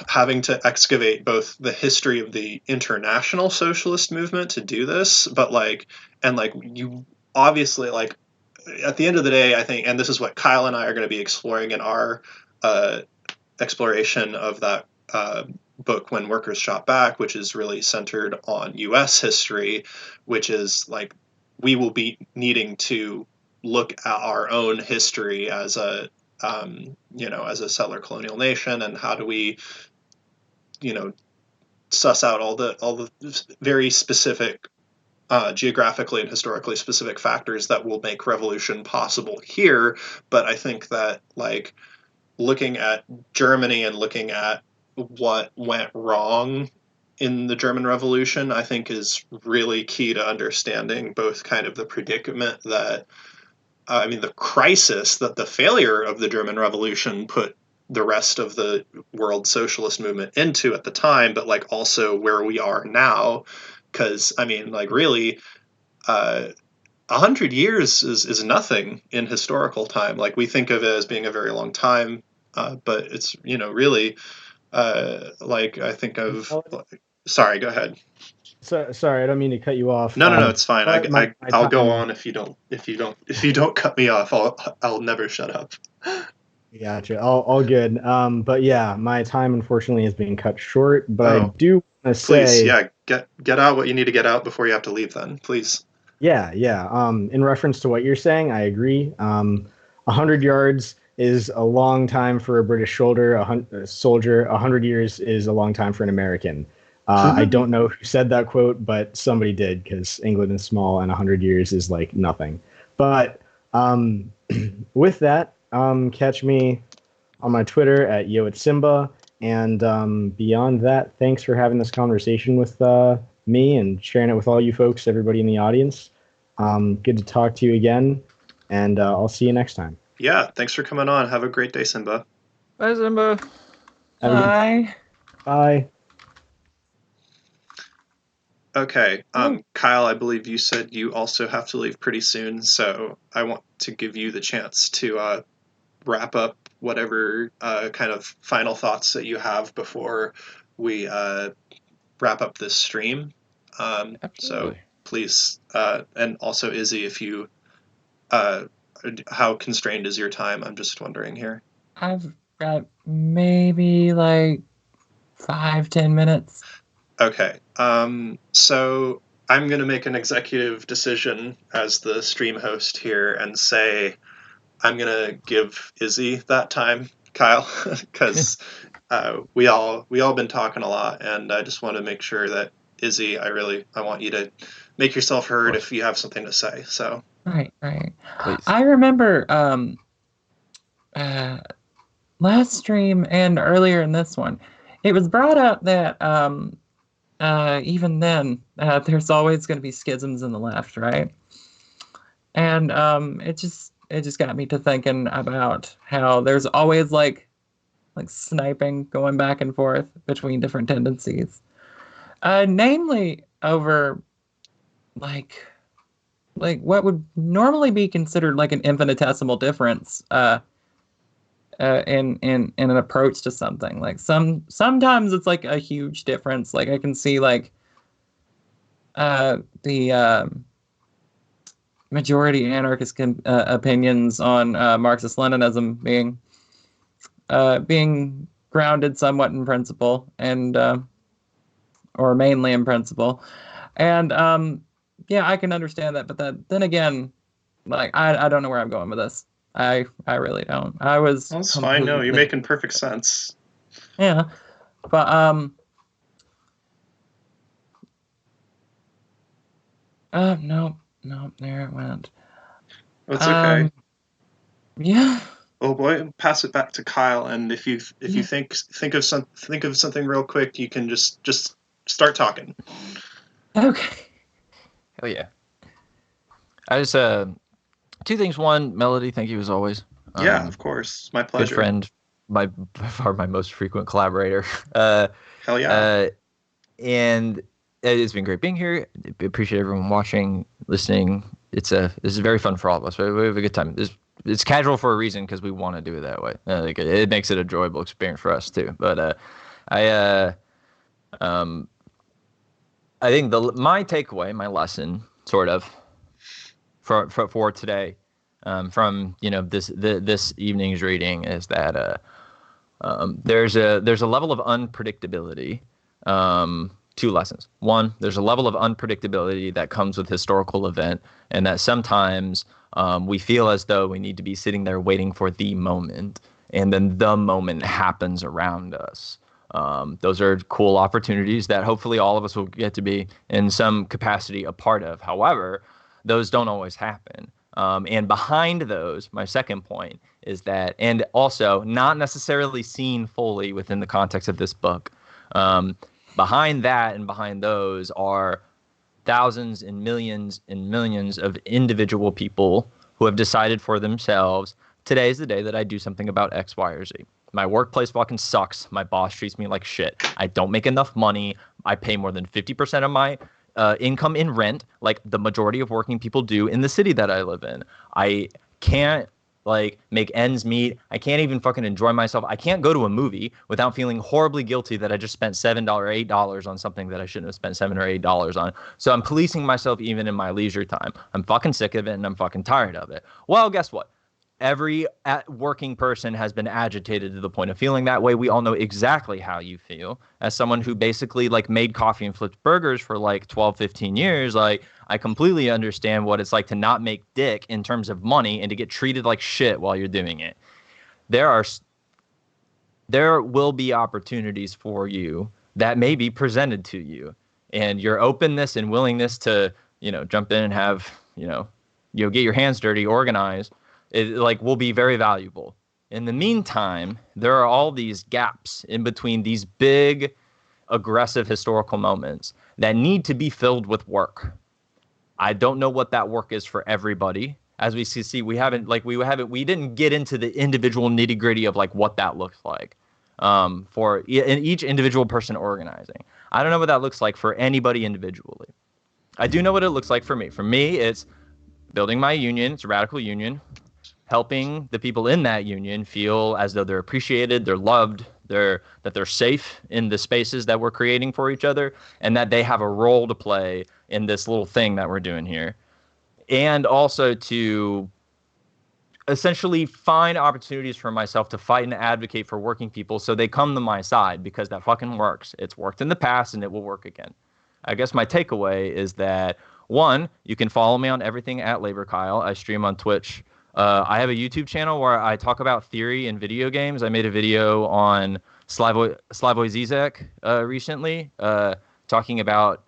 having to excavate both the history of the international socialist movement to do this, but like, and like you obviously, like, at the end of the day, I think, and this is what Kyle and I are going to be exploring in our exploration of that book, When Workers Shot Back, which is really centered on U.S. history, which is like we will be needing to look at our own history as a as a settler colonial nation, and how do we suss out all the very specific geographically and historically specific factors that will make revolution possible here. But I think that, like, looking at Germany and looking at what went wrong in the German Revolution, I think is really key to understanding both kind of the predicament that, the crisis that the failure of the German Revolution put the rest of the world socialist movement into at the time, but like also where we are now. Because, really, 100 years is nothing in historical time. Like, we think of it as being a very long time, but it's, really, like, I think of... Sorry, go ahead. So, sorry, I don't mean to cut you off. No, it's fine. I'll go time... on if you don't cut me off. I'll never shut up. Gotcha. All good. But yeah, my time unfortunately is being cut short. But I do want to say, please, yeah, get out what you need to get out before you have to leave. Then, please. Yeah. In reference to what you're saying, I agree. 100 yards is a long time for a British soldier. 100 years is a long time for an American. I don't know who said that quote, but somebody did, because England is small and 100 years is like nothing. But with that, catch me on my Twitter at @YoItSimba. And beyond that, thanks for having this conversation with me and sharing it with all you folks, everybody in the audience. Good to talk to you again, and I'll see you next time. Yeah, thanks for coming on. Have a great day, Simba. Bye, Simba. Bye. Bye. Okay, Kyle, I believe you said you also have to leave pretty soon, so I want to give you the chance to wrap up whatever kind of final thoughts that you have before we wrap up this stream. So Absolutely. please, and also Izzy, if you, how constrained is your time? I'm just wondering here. I've got maybe like 5-10 minutes. Okay. So I'm going to make an executive decision as the stream host here and say I'm going to give Izzy that time, Kyle, because we all been talking a lot, and I just want to make sure that Izzy, I want you to make yourself heard if you have something to say. So Right. Please. I remember last stream and earlier in this one, it was brought up that even then there's always going to be schisms in the left, right? And it just got me to thinking about how there's always like sniping going back and forth between different tendencies, namely over like what would normally be considered like an infinitesimal difference in an approach to something. Like sometimes it's like a huge difference. Like I can see like the majority anarchist opinions on Marxist-Leninism being grounded somewhat in principle and or mainly in principle, and yeah, I can understand that. But then again, like I don't know where I'm going with this. I really don't. I was. that's fine. No, you're making perfect sense. Yeah, but no, there it went. That's okay. Yeah. Oh boy, pass it back to Kyle, and if you think of something real quick, you can just start talking. Okay. Hell yeah. I just two things. One, Melody, thank you as always. Yeah, of course, my pleasure. Good friend, by far my most frequent collaborator. Hell yeah. And it's been great being here. I appreciate everyone watching, listening. This is very fun for all of us. Right? We have a good time. It's casual for a reason because we want to do it that way. Like it makes it an enjoyable experience for us too. But I think my takeaway, my lesson, sort of, for today, from this evening's reading is that there's a level of unpredictability. Two lessons. One, there's a level of unpredictability that comes with historical event, and that sometimes we feel as though we need to be sitting there waiting for the moment, and then the moment happens around us. Those are cool opportunities that hopefully all of us will get to be in some capacity a part of. However, those don't always happen. And behind those, my second point is that, and also not necessarily seen fully within the context of this book, behind that and behind those are thousands and millions of individual people who have decided for themselves, today is the day that I do something about X, Y, or Z. My workplace fucking sucks. My boss treats me like shit. I don't make enough money. I pay more than 50% of my income in rent, like the majority of working people do in the city that I live in. I can't make ends meet. I can't even fucking enjoy myself. I can't go to a movie without feeling horribly guilty that I just spent $7 or $8 on something that I shouldn't have spent $7 or $8 on. So I'm policing myself even in my leisure time. I'm fucking sick of it and I'm fucking tired of it. Well, guess what? Every working person has been agitated to the point of feeling that way. We all know exactly how you feel. As someone who basically made coffee and flipped burgers for 12, 15 years, I completely understand what it's like to not make dick in terms of money and to get treated like shit while you're doing it. There will be opportunities for you that may be presented to you, and your openness and willingness to, jump in and have, get your hands dirty, organize, it will be very valuable. In the meantime, there are all these gaps in between these big, aggressive historical moments that need to be filled with work. I don't know what that work is for everybody. As we see, we didn't get into the individual nitty gritty of like what that looks like for each individual person organizing. I don't know what that looks like for anybody individually. I do know what it looks like for me. For me, it's building my union. It's a radical union, helping the people in that union feel as though they're appreciated, they're loved, that they're safe in the spaces that we're creating for each other, and that they have a role to play in this little thing that we're doing here. And also to essentially find opportunities for myself to fight and advocate for working people so they come to my side, because that fucking works. It's worked in the past and it will work again. I guess my takeaway is that, one, you can follow me on everything at laborkyle. I stream on Twitch. I have a YouTube channel where I talk about theory in video games. I made a video on Slavoj Zizek recently, talking about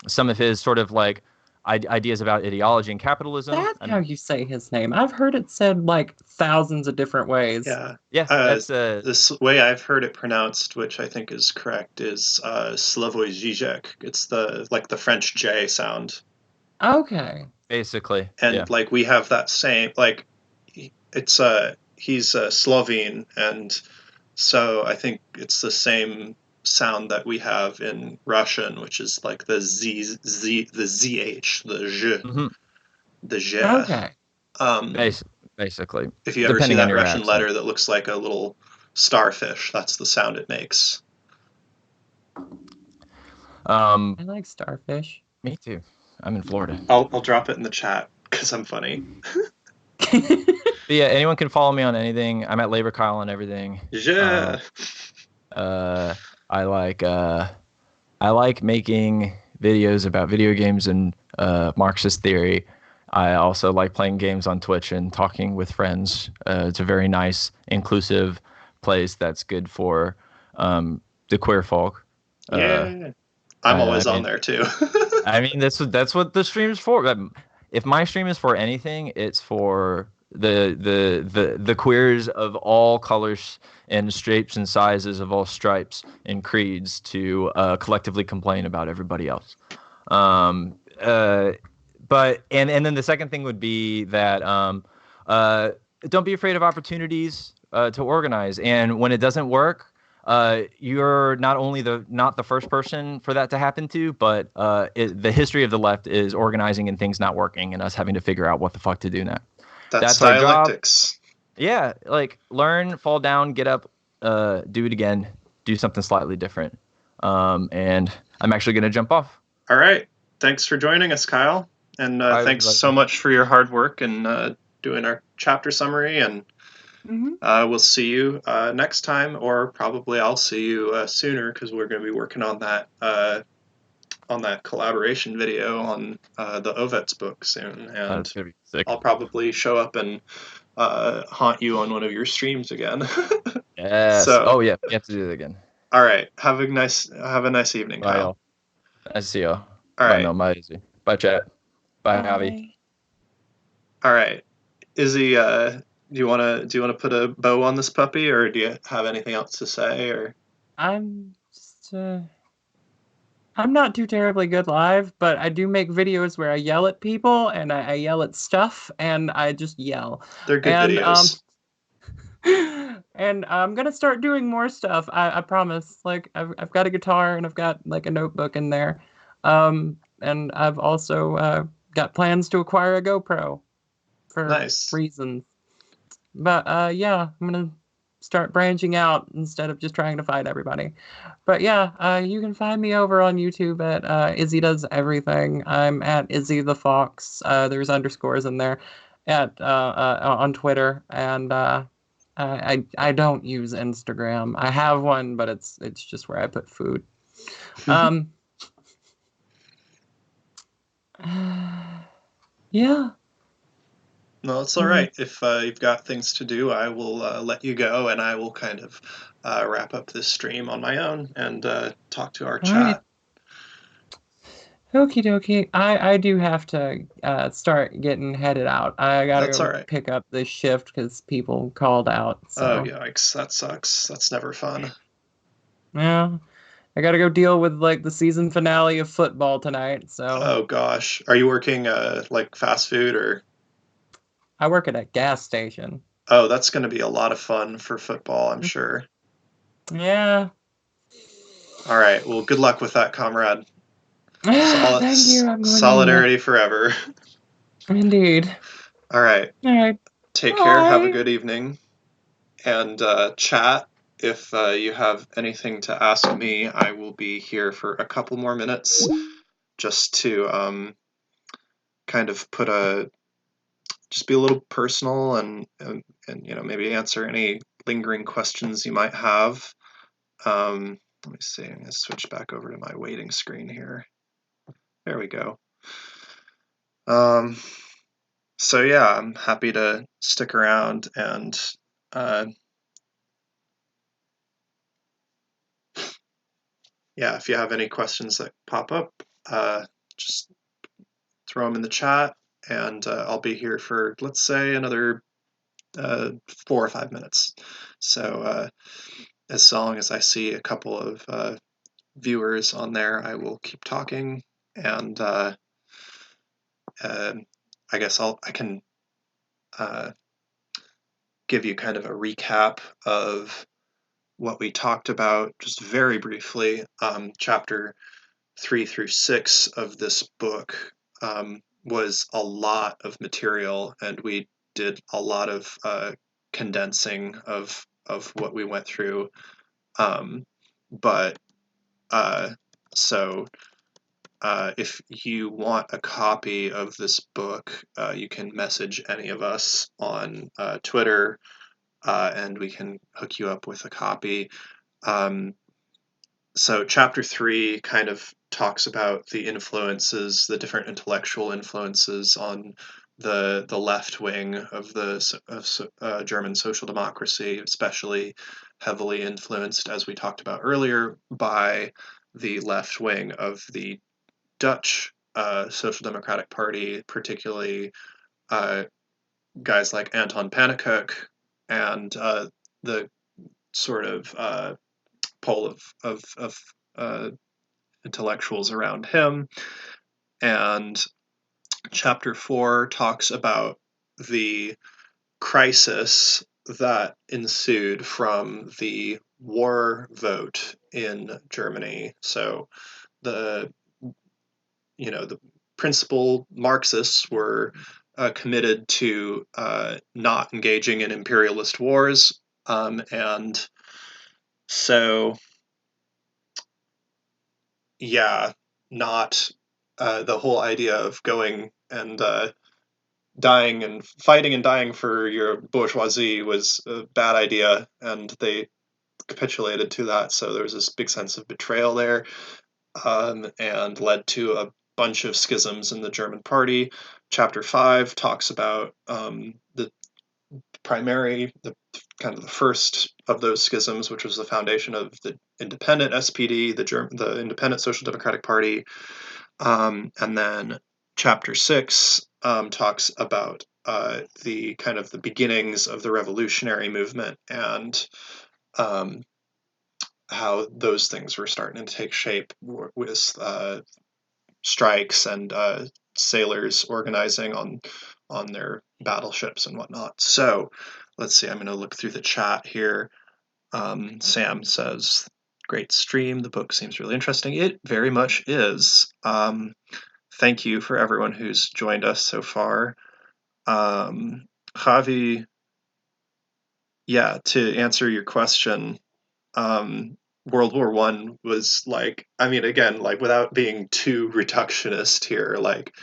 some of his sort of like ideas about ideology and capitalism. That's how you say his name. I've heard it said like thousands of different ways. Yeah. That's this way I've heard it pronounced, which I think is correct, is Slavoj Zizek. It's the French J sound. Okay. Basically. And like we have that same, like it's he's Slovene, and so I think it's the same sound that we have in Russian, which is like the ZH, the Zh, the Zh. Okay. Basically. If you ever see that Russian letter that looks like a little starfish, that's the sound it makes. I like starfish. Me too. I'm in Florida. I'll drop it in the chat because I'm funny. But yeah, anyone can follow me on anything. I'm at laborkyle on everything. Yeah. I like making videos about video games and Marxist theory. I also like playing games on Twitch and talking with friends. It's a very nice, inclusive place that's good for the queer folk. Yeah. I'm always on there too. I mean, that's what the stream's for. If my stream is for anything, it's for the queers of all colors and shapes and sizes, of all stripes and creeds, to collectively complain about everybody else. But then the second thing would be that don't be afraid of opportunities to organize. And when it doesn't work, you're not only not the first person for that to happen to, but the history of the left is organizing and things not working and us having to figure out what the fuck to do now. That's dialectics. Yeah, like learn, fall down, get up, do it again, do something slightly different. And I'm actually going to jump off. All right. Thanks for joining us, Kyle. And thanks so much for your hard work and doing our chapter summary. And we'll see you next time, or probably I'll see you sooner, because we're going to be working on that collaboration video on the Ovets book soon. And That's gonna be sick. I'll probably show up and haunt you on one of your streams again. Yes. So, you have to do it again. All right. Have a nice evening, Bye, Kyle. y'all. Nice to see y'all. All right. No, bye, Izzy. Bye, chat. Bye, Javi. All right, Izzy. Do you want to put a bow on this puppy, or do you have anything else to say? Or I'm just I'm not too terribly good live, but I do make videos where I yell at people and I yell at stuff and I just yell. They're good videos. And I'm gonna start doing more stuff. I promise. Like I've got a guitar and I've got like a notebook in there, and I've also got plans to acquire a GoPro for reasons. But yeah, I'm gonna start branching out instead of just trying to fight everybody. But yeah, you can find me over on YouTube at Izzy Does Everything. I'm at Izzy the Fox. There's underscores in there at on Twitter, and I don't use Instagram. I have one, but it's just where I put food. Yeah. No, it's all right. If you've got things to do, I will let you go, and I will kind of wrap up this stream on my own and talk to our chat. Okie dokie. I do have to start getting headed out. I gotta go pick up this shift because people called out. So. Oh, yikes. That sucks. That's never fun. Yeah. I gotta go deal with like the season finale of football tonight. So Oh gosh, are you working like fast food or? I work at a gas station. Oh, that's going to be a lot of fun for football, I'm sure. Yeah. All right. Well, good luck with that, comrade. Thank you. I'm going to. Solidarity forever. Indeed. All right. All right. Take care. Have a Bye. good evening. And chat. If you have anything to ask me, I will be here for a couple more minutes just to kind of just be a little personal and maybe answer any lingering questions you might have. Let me see. I'm going to switch back over to my waiting screen here. There we go. So yeah, I'm happy to stick around and yeah, if you have any questions that pop up, just throw them in the chat, and I'll be here for, let's say, another 4 or 5 minutes. So as long as I see a couple of viewers on there, I will keep talking, and I guess I can give you kind of a recap of what we talked about just very briefly. Chapter 3 through 6 of this book was a lot of material, and we did a lot of condensing of what we went through. But so if you want a copy of this book, you can message any of us on Twitter, and we can hook you up with a copy. So chapter 3 kind of talks about the influences, the different intellectual influences on the left wing of the German social democracy, especially heavily influenced, as we talked about earlier, by the left wing of the Dutch Social Democratic Party, particularly guys like Anton Pannekoek and the sort of pole of intellectuals around him. And chapter 4 talks about the crisis that ensued from the war vote in Germany. So the principal Marxists were committed to not engaging in imperialist wars, and so yeah, not the whole idea of going and dying and fighting and dying for your bourgeoisie was a bad idea, and they capitulated to that. So there was this big sense of betrayal there, and led to a bunch of schisms in the German party. Chapter 5 talks about the kind of the first of those schisms, which was the foundation of the independent SPD, the Independent Social Democratic Party. And then chapter 6 talks about the kind of the beginnings of the revolutionary movement and how those things were starting to take shape with strikes and sailors organizing on their battleships and whatnot. So let's see, I'm going to look through the chat here. Sam says, great stream. The book seems really interesting. It very much is. Thank you for everyone who's joined us so far. Javi, yeah, to answer your question, World War One was like, I mean, again, like without being too reductionist here, like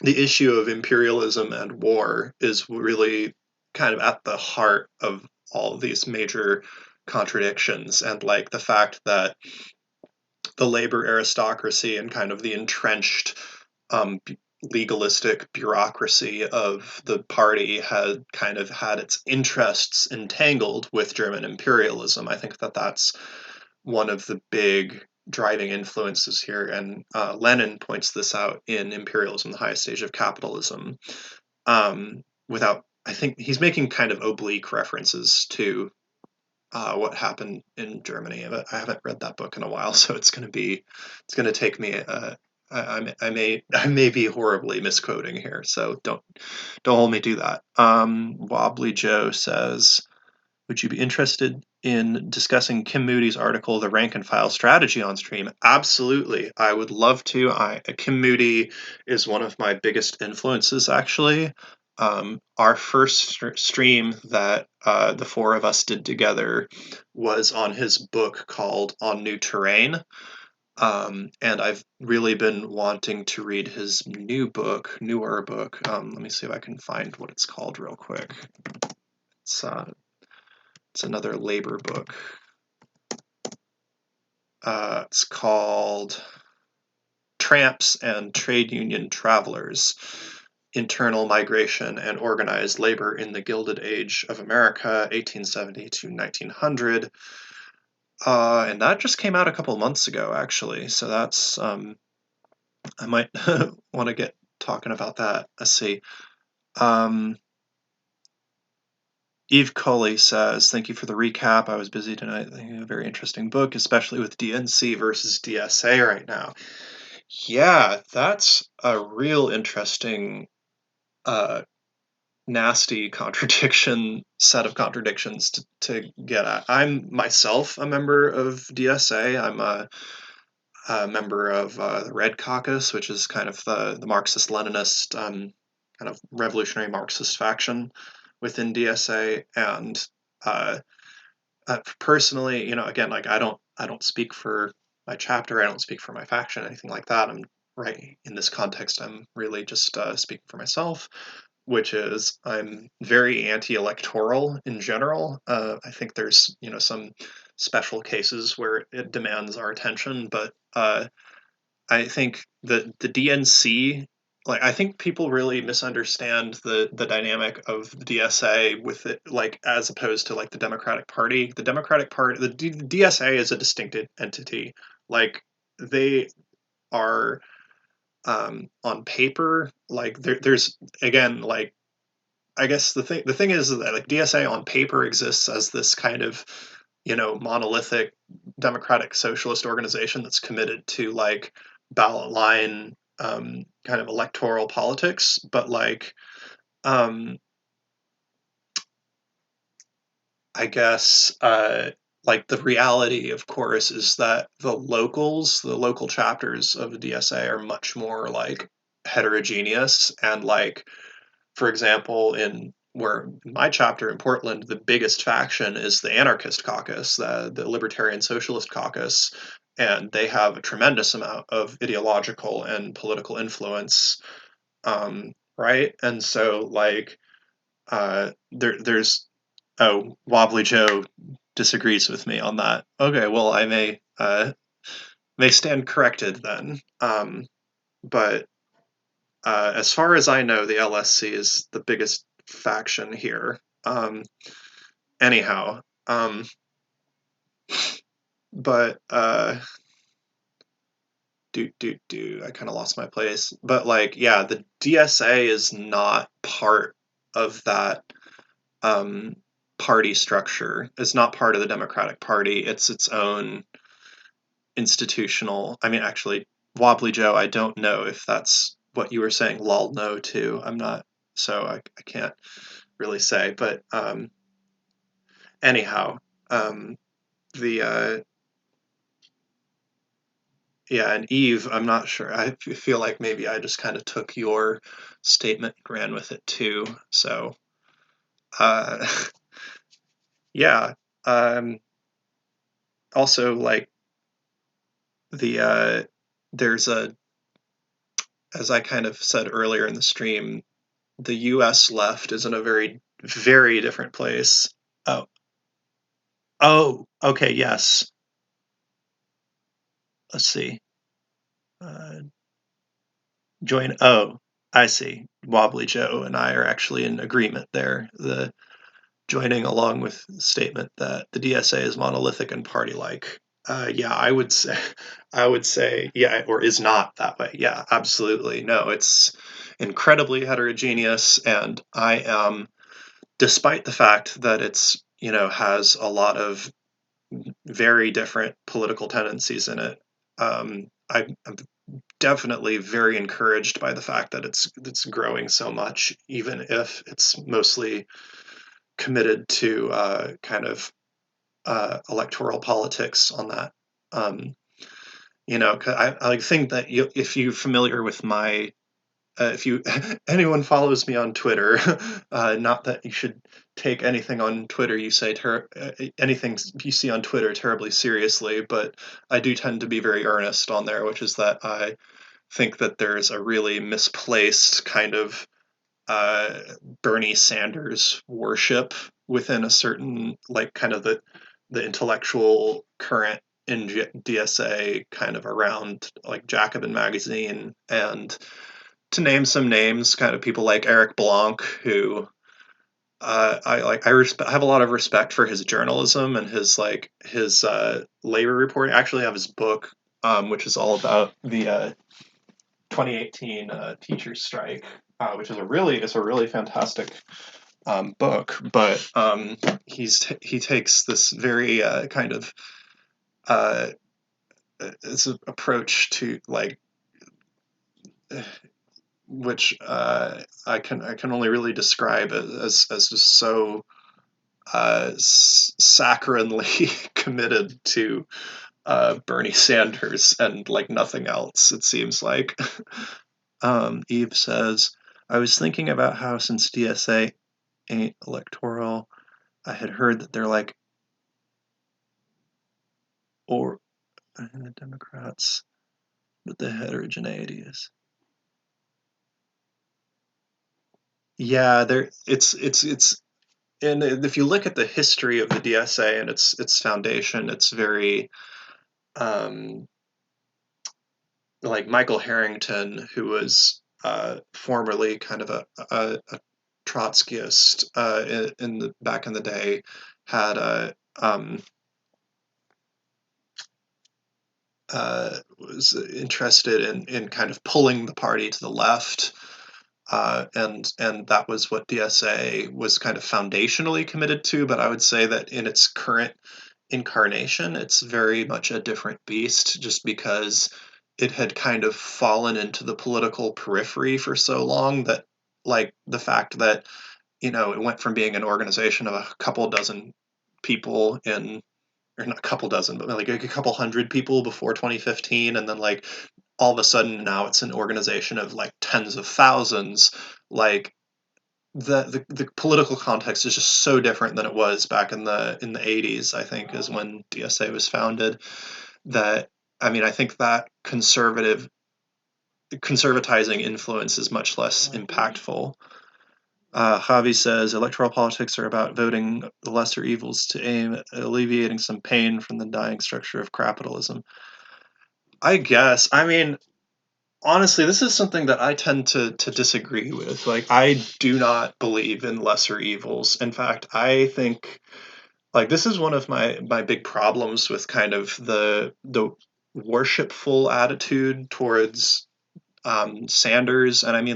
the issue of imperialism and war is really kind of at the heart of all of these major contradictions, and like the fact that the labor aristocracy and kind of the entrenched legalistic bureaucracy of the party had kind of had its interests entangled with German imperialism. I think that that's one of the big driving influences here, and Lenin points this out in Imperialism, the Highest Stage of Capitalism. I think he's making kind of oblique references to what happened in Germany. But I haven't read that book in a while, so it's going to take me. I may be horribly misquoting here, so don't hold me to that. Wobbly Joe says, would you be interested in discussing Kim Moody's article, The Rank and File Strategy, on stream? Absolutely. I would love to. Kim Moody is one of my biggest influences, actually. Our first stream that the four of us did together was on his book called On New Terrain. And I've really been wanting to read his newer book. Let me see if I can find what it's called real quick. It's another labor book. It's called Tramps and Trade Union Travelers, Internal Migration and Organized Labor in the Gilded Age of America, 1870 to 1900. And that just came out a couple months ago, actually. So that's, I might want to get talking about that. Let's see. Eve Coley says, thank you for the recap. I was busy tonight. A very interesting book, especially with DNC versus DSA right now. Yeah, that's a real interesting, nasty set of contradictions to get at. I'm myself a member of DSA. I'm a member of the Red Caucus, which is kind of the Marxist-Leninist, kind of revolutionary Marxist faction within DSA. And personally, again, like I don't speak for my chapter, I don't speak for my faction, anything like that. I'm right in this context. I'm really just speaking for myself, which is I'm very anti-electoral in general. I think there's some special cases where it demands our attention, but I think the DNC, like I think people really misunderstand the dynamic of the DSA with it, like as opposed to like the Democratic Party. The Democratic Party, the DSA is a distinct entity. Like they are on paper, like there's again, like I guess the thing is that like DSA on paper exists as this kind of monolithic democratic socialist organization that's committed to like ballot line kind of electoral politics, but like I guess like the reality, of course, is that the local chapters of the DSA are much more like heterogeneous. And like, for example, in my chapter in Portland, the biggest faction is the anarchist caucus, the libertarian socialist caucus, and they have a tremendous amount of ideological and political influence, right? And so like there's Wobbly Joe disagrees with me on that. Okay, well I may stand corrected then. But as far as I know, the LSC is the biggest faction here. Anyhow, but I kind of lost my place. But like, yeah, the DSA is not part of that party structure. It's not part of the Democratic Party. It's its own institutional. I mean, actually, Wobbly Joe, I don't know if that's what you were saying. Lol, no, too. I'm not, so I can't really say. But anyhow, the yeah, and Eve, I'm not sure. I feel like maybe I just kind of took your statement and ran with it too. So, uh, yeah. Also, like there's as I kind of said earlier in the stream, the U.S. left is in a very, very different place. Okay, yes. Let's see. Join. Oh, I see. Wobbly Joe and I are actually in agreement there. The joining along with the statement that the DSA is monolithic and party-like. Yeah, I would say, yeah, or is not that way. Yeah, absolutely. No, it's incredibly heterogeneous, and I am, despite the fact that it's, has a lot of very different political tendencies in it. I'm definitely very encouraged by the fact that it's growing so much, even if it's mostly committed to kind of electoral politics on that. 'Cause I think that if you're familiar with my if you anyone follows me on Twitter, not that you should take anything on Twitter you say anything you see on Twitter terribly seriously, but I do tend to be very earnest on there, which is that I think that there's a really misplaced kind of Bernie Sanders worship within a certain kind of the intellectual current in DSA, kind of around like Jacobin magazine, and to name some names, kind of people like Eric Blanc, who I have a lot of respect for his journalism and his labor report. I actually have his book, which is all about the 2018 teachers strike, which is it's a really fantastic book. But he takes this very kind of it's an approach to which I can only really describe as just so saccharinely committed to Bernie Sanders and nothing else, it seems like. Eve says, I was thinking about how since DSA ain't electoral, I had heard that they're or Democrats, but the heterogeneity is. Yeah, and if you look at the history of the DSA and its foundation, it's very Michael Harrington, who was formerly kind of a Trotskyist back in the day, had was interested in kind of pulling the party to the left, and that was what DSA was kind of foundationally committed to. But I would say that in its current incarnation, it's very much a different beast, just because it had kind of fallen into the political periphery for so long that the fact that it went from being an organization of a couple dozen people or not a couple dozen, but a couple hundred people before 2015, and then all of a sudden now it's an organization of tens of thousands. The political context is just so different than it was back in the 80s, I think, is when DSA was founded, that I think that conservatizing influence is much less impactful. Javi says electoral politics are about voting the lesser evils to aim at alleviating some pain from the dying structure of capitalism. I guess. Honestly, this is something that I tend to disagree with. I do not believe in lesser evils. In fact, I think this is one of my big problems with kind of the worshipful attitude towards Sanders. And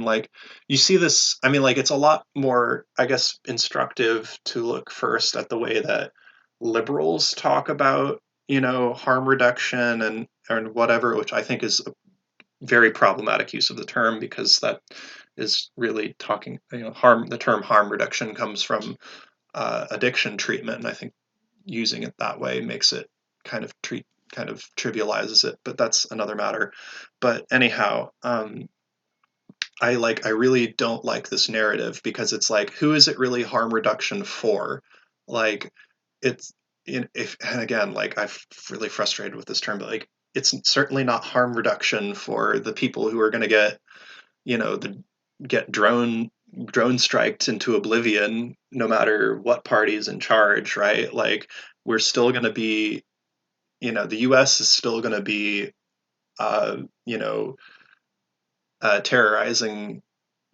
you see this, it's a lot more, I guess, instructive to look first at the way that liberals talk about, harm reduction and whatever, which I think is a very problematic use of the term, because that is really talking, the term harm reduction comes from addiction treatment, and I think using it that way makes it kind of trivializes it, but that's another matter. But anyhow, I really don't like this narrative, because it's who is it really harm reduction for? It's and again, I'm really frustrated with this term, but it's certainly not harm reduction for the people who are going to get drone striked into oblivion, no matter what party is in charge, right? We're still going to be, the U.S. is still going to be, terrorizing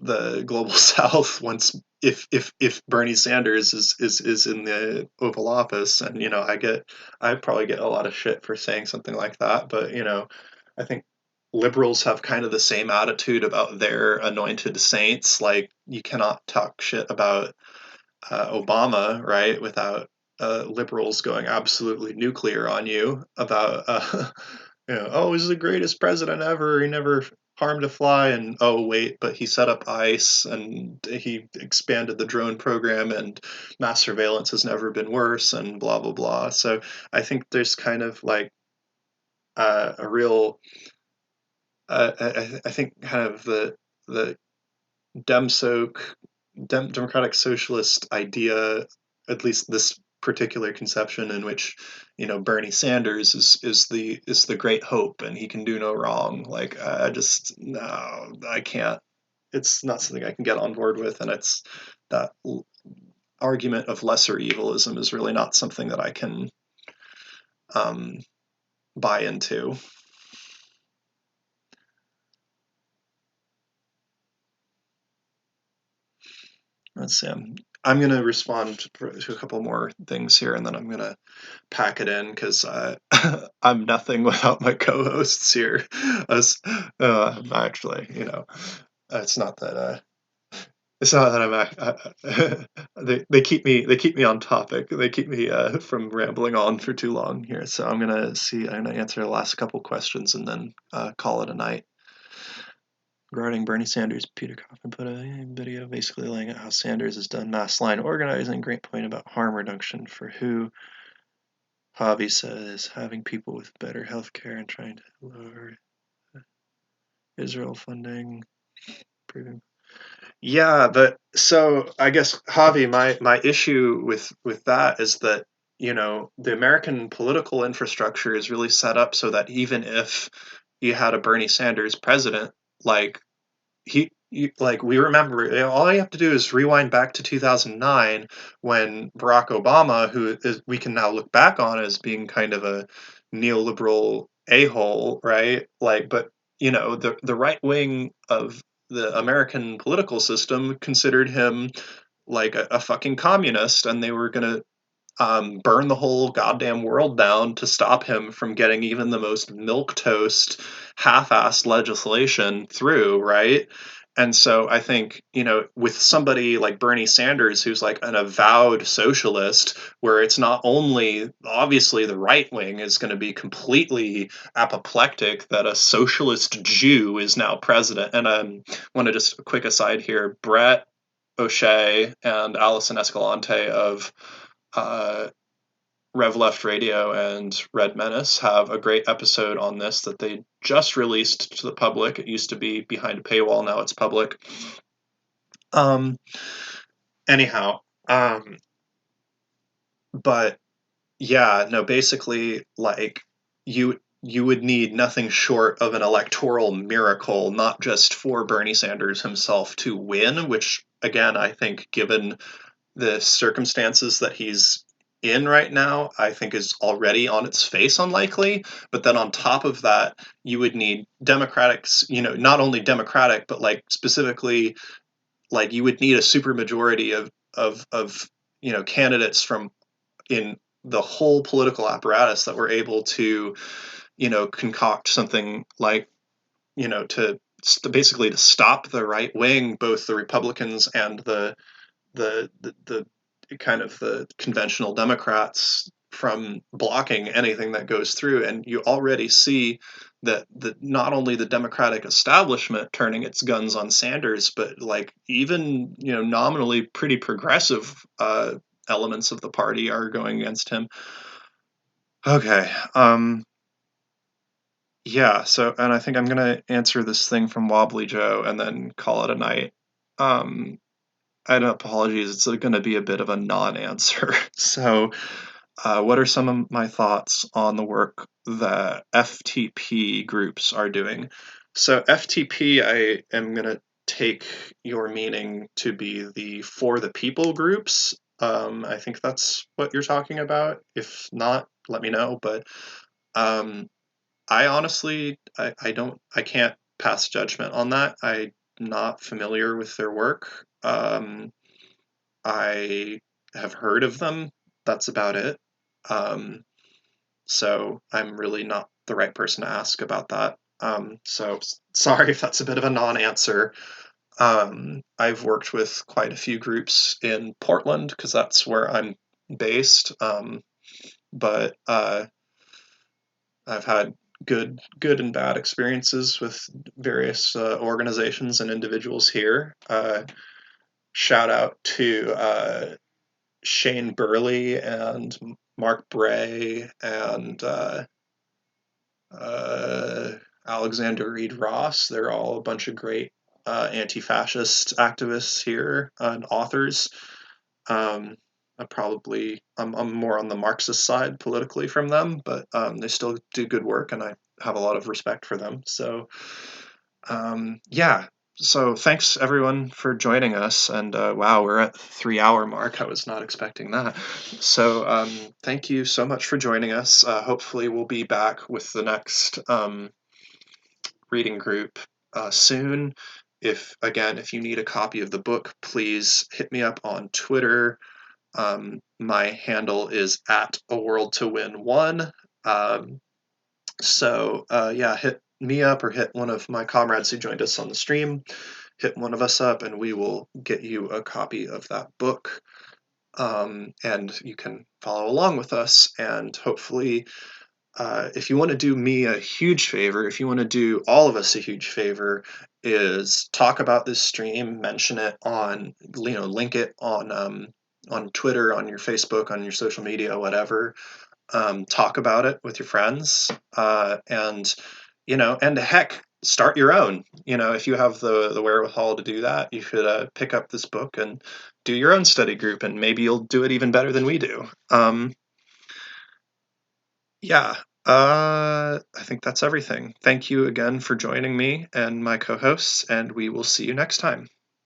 the global South once if Bernie Sanders is in the Oval Office. And I probably get a lot of shit for saying something like that, but I think liberals have kind of the same attitude about their anointed saints. You cannot talk shit about Obama, right, without liberals going absolutely nuclear on you about, oh, he's the greatest president ever. He never harmed a fly, and oh wait, but he set up ICE and he expanded the drone program, and mass surveillance has never been worse, and blah blah blah. So I think there's kind of like a real, I think kind of the democratic socialist idea, at least this particular conception in which Bernie Sanders is the great hope and he can do no wrong. Like I just no, I can't. It's not something I can get on board with, and it's that argument of lesser evilism is really not something that I can buy into. Let's see. I'm going to respond to a couple more things here, and then I'm going to pack it in because I'm nothing without my co-hosts here. Actually, it's not that. It's not that they keep me on topic. They keep me from rambling on for too long here. So I'm gonna answer the last couple questions and then call it a night. Regarding Bernie Sanders, Peter Kaufman put a video basically laying out how Sanders has done mass line organizing. Great point about harm reduction for who. Javi says having people with better health care and trying to lower Israel funding. Yeah, so I guess Javi, my issue with that is that the American political infrastructure is really set up so that even if you had a Bernie Sanders president, like we remember, all you have to do is rewind back to 2009 when Barack Obama, we can now look back on as being kind of a neoliberal a-hole, right? Like, but the right wing of the American political system considered him like a fucking communist, and they were gonna burn the whole goddamn world down to stop him from getting even the most milquetoast, half-assed legislation through, right? And so I think, with somebody like Bernie Sanders, who's like an avowed socialist, where it's not only obviously the right wing is going to be completely apoplectic that a socialist Jew is now president. And I want to just a quick aside here, Brett O'Shea and Allison Escalante of Rev Left Radio and Red Menace have a great episode on this that they just released to the public. It used to be behind a paywall, now it's public. Anyhow, but yeah, no, basically, like you would need nothing short of an electoral miracle, not just for Bernie Sanders himself to win, which again, I think given the circumstances that he's in right now, I think is already on its face unlikely. But then on top of that, you would need Democrats, not only Democratic, but like specifically, like you would need a supermajority of candidates from in the whole political apparatus that were able to, concoct something like, basically to stop the right wing, both the Republicans and the kind of the conventional Democrats from blocking anything that goes through. And you already see that not only the Democratic establishment turning its guns on Sanders, but like even nominally pretty progressive elements of the party are going against him. Okay. Yeah. So, and I think I'm gonna answer this thing from Wobbly Joe and then call it a night. Apologies, it's going to be a bit of a non-answer. So, what are some of my thoughts on the work that FTP groups are doing? So, FTP, I am going to take your meaning to be the For the People groups. I think that's what you're talking about. If not, let me know. But I honestly, I can't pass judgment on that. I'm not familiar with their work. I have heard of them. That's about it. So I'm really not the right person to ask about that. So sorry if that's a bit of a non-answer. I've worked with quite a few groups in Portland because that's where I'm based, but I've had good and bad experiences with various organizations and individuals here. Shout out to Shane Burley and Mark Bray and Alexander Reed Ross. They're all a bunch of great anti-fascist activists here and authors. I'm more on the Marxist side politically from them, but they still do good work, and I have a lot of respect for them. So, yeah. So thanks everyone for joining us, and wow, we're at the 3-hour mark. I was not expecting that. So thank you so much for joining us. Hopefully we'll be back with the next reading group soon. If you need a copy of the book, please hit me up on Twitter. My handle is at @aworldtowin1. Yeah, hit me up or hit one of my comrades who joined us on the stream. Hit one of us up and we will get you a copy of that book. And you can follow along with us, and hopefully if you want to do me a huge favor, if you want to do all of us a huge favor, is talk about this stream, mention it on, link it on Twitter, on your Facebook, on your social media, whatever. Talk about it with your friends, and heck, start your own. If you have the wherewithal to do that, you should pick up this book and do your own study group, and maybe you'll do it even better than we do. Yeah, I think that's everything. Thank you again for joining me and my co-hosts, and we will see you next time.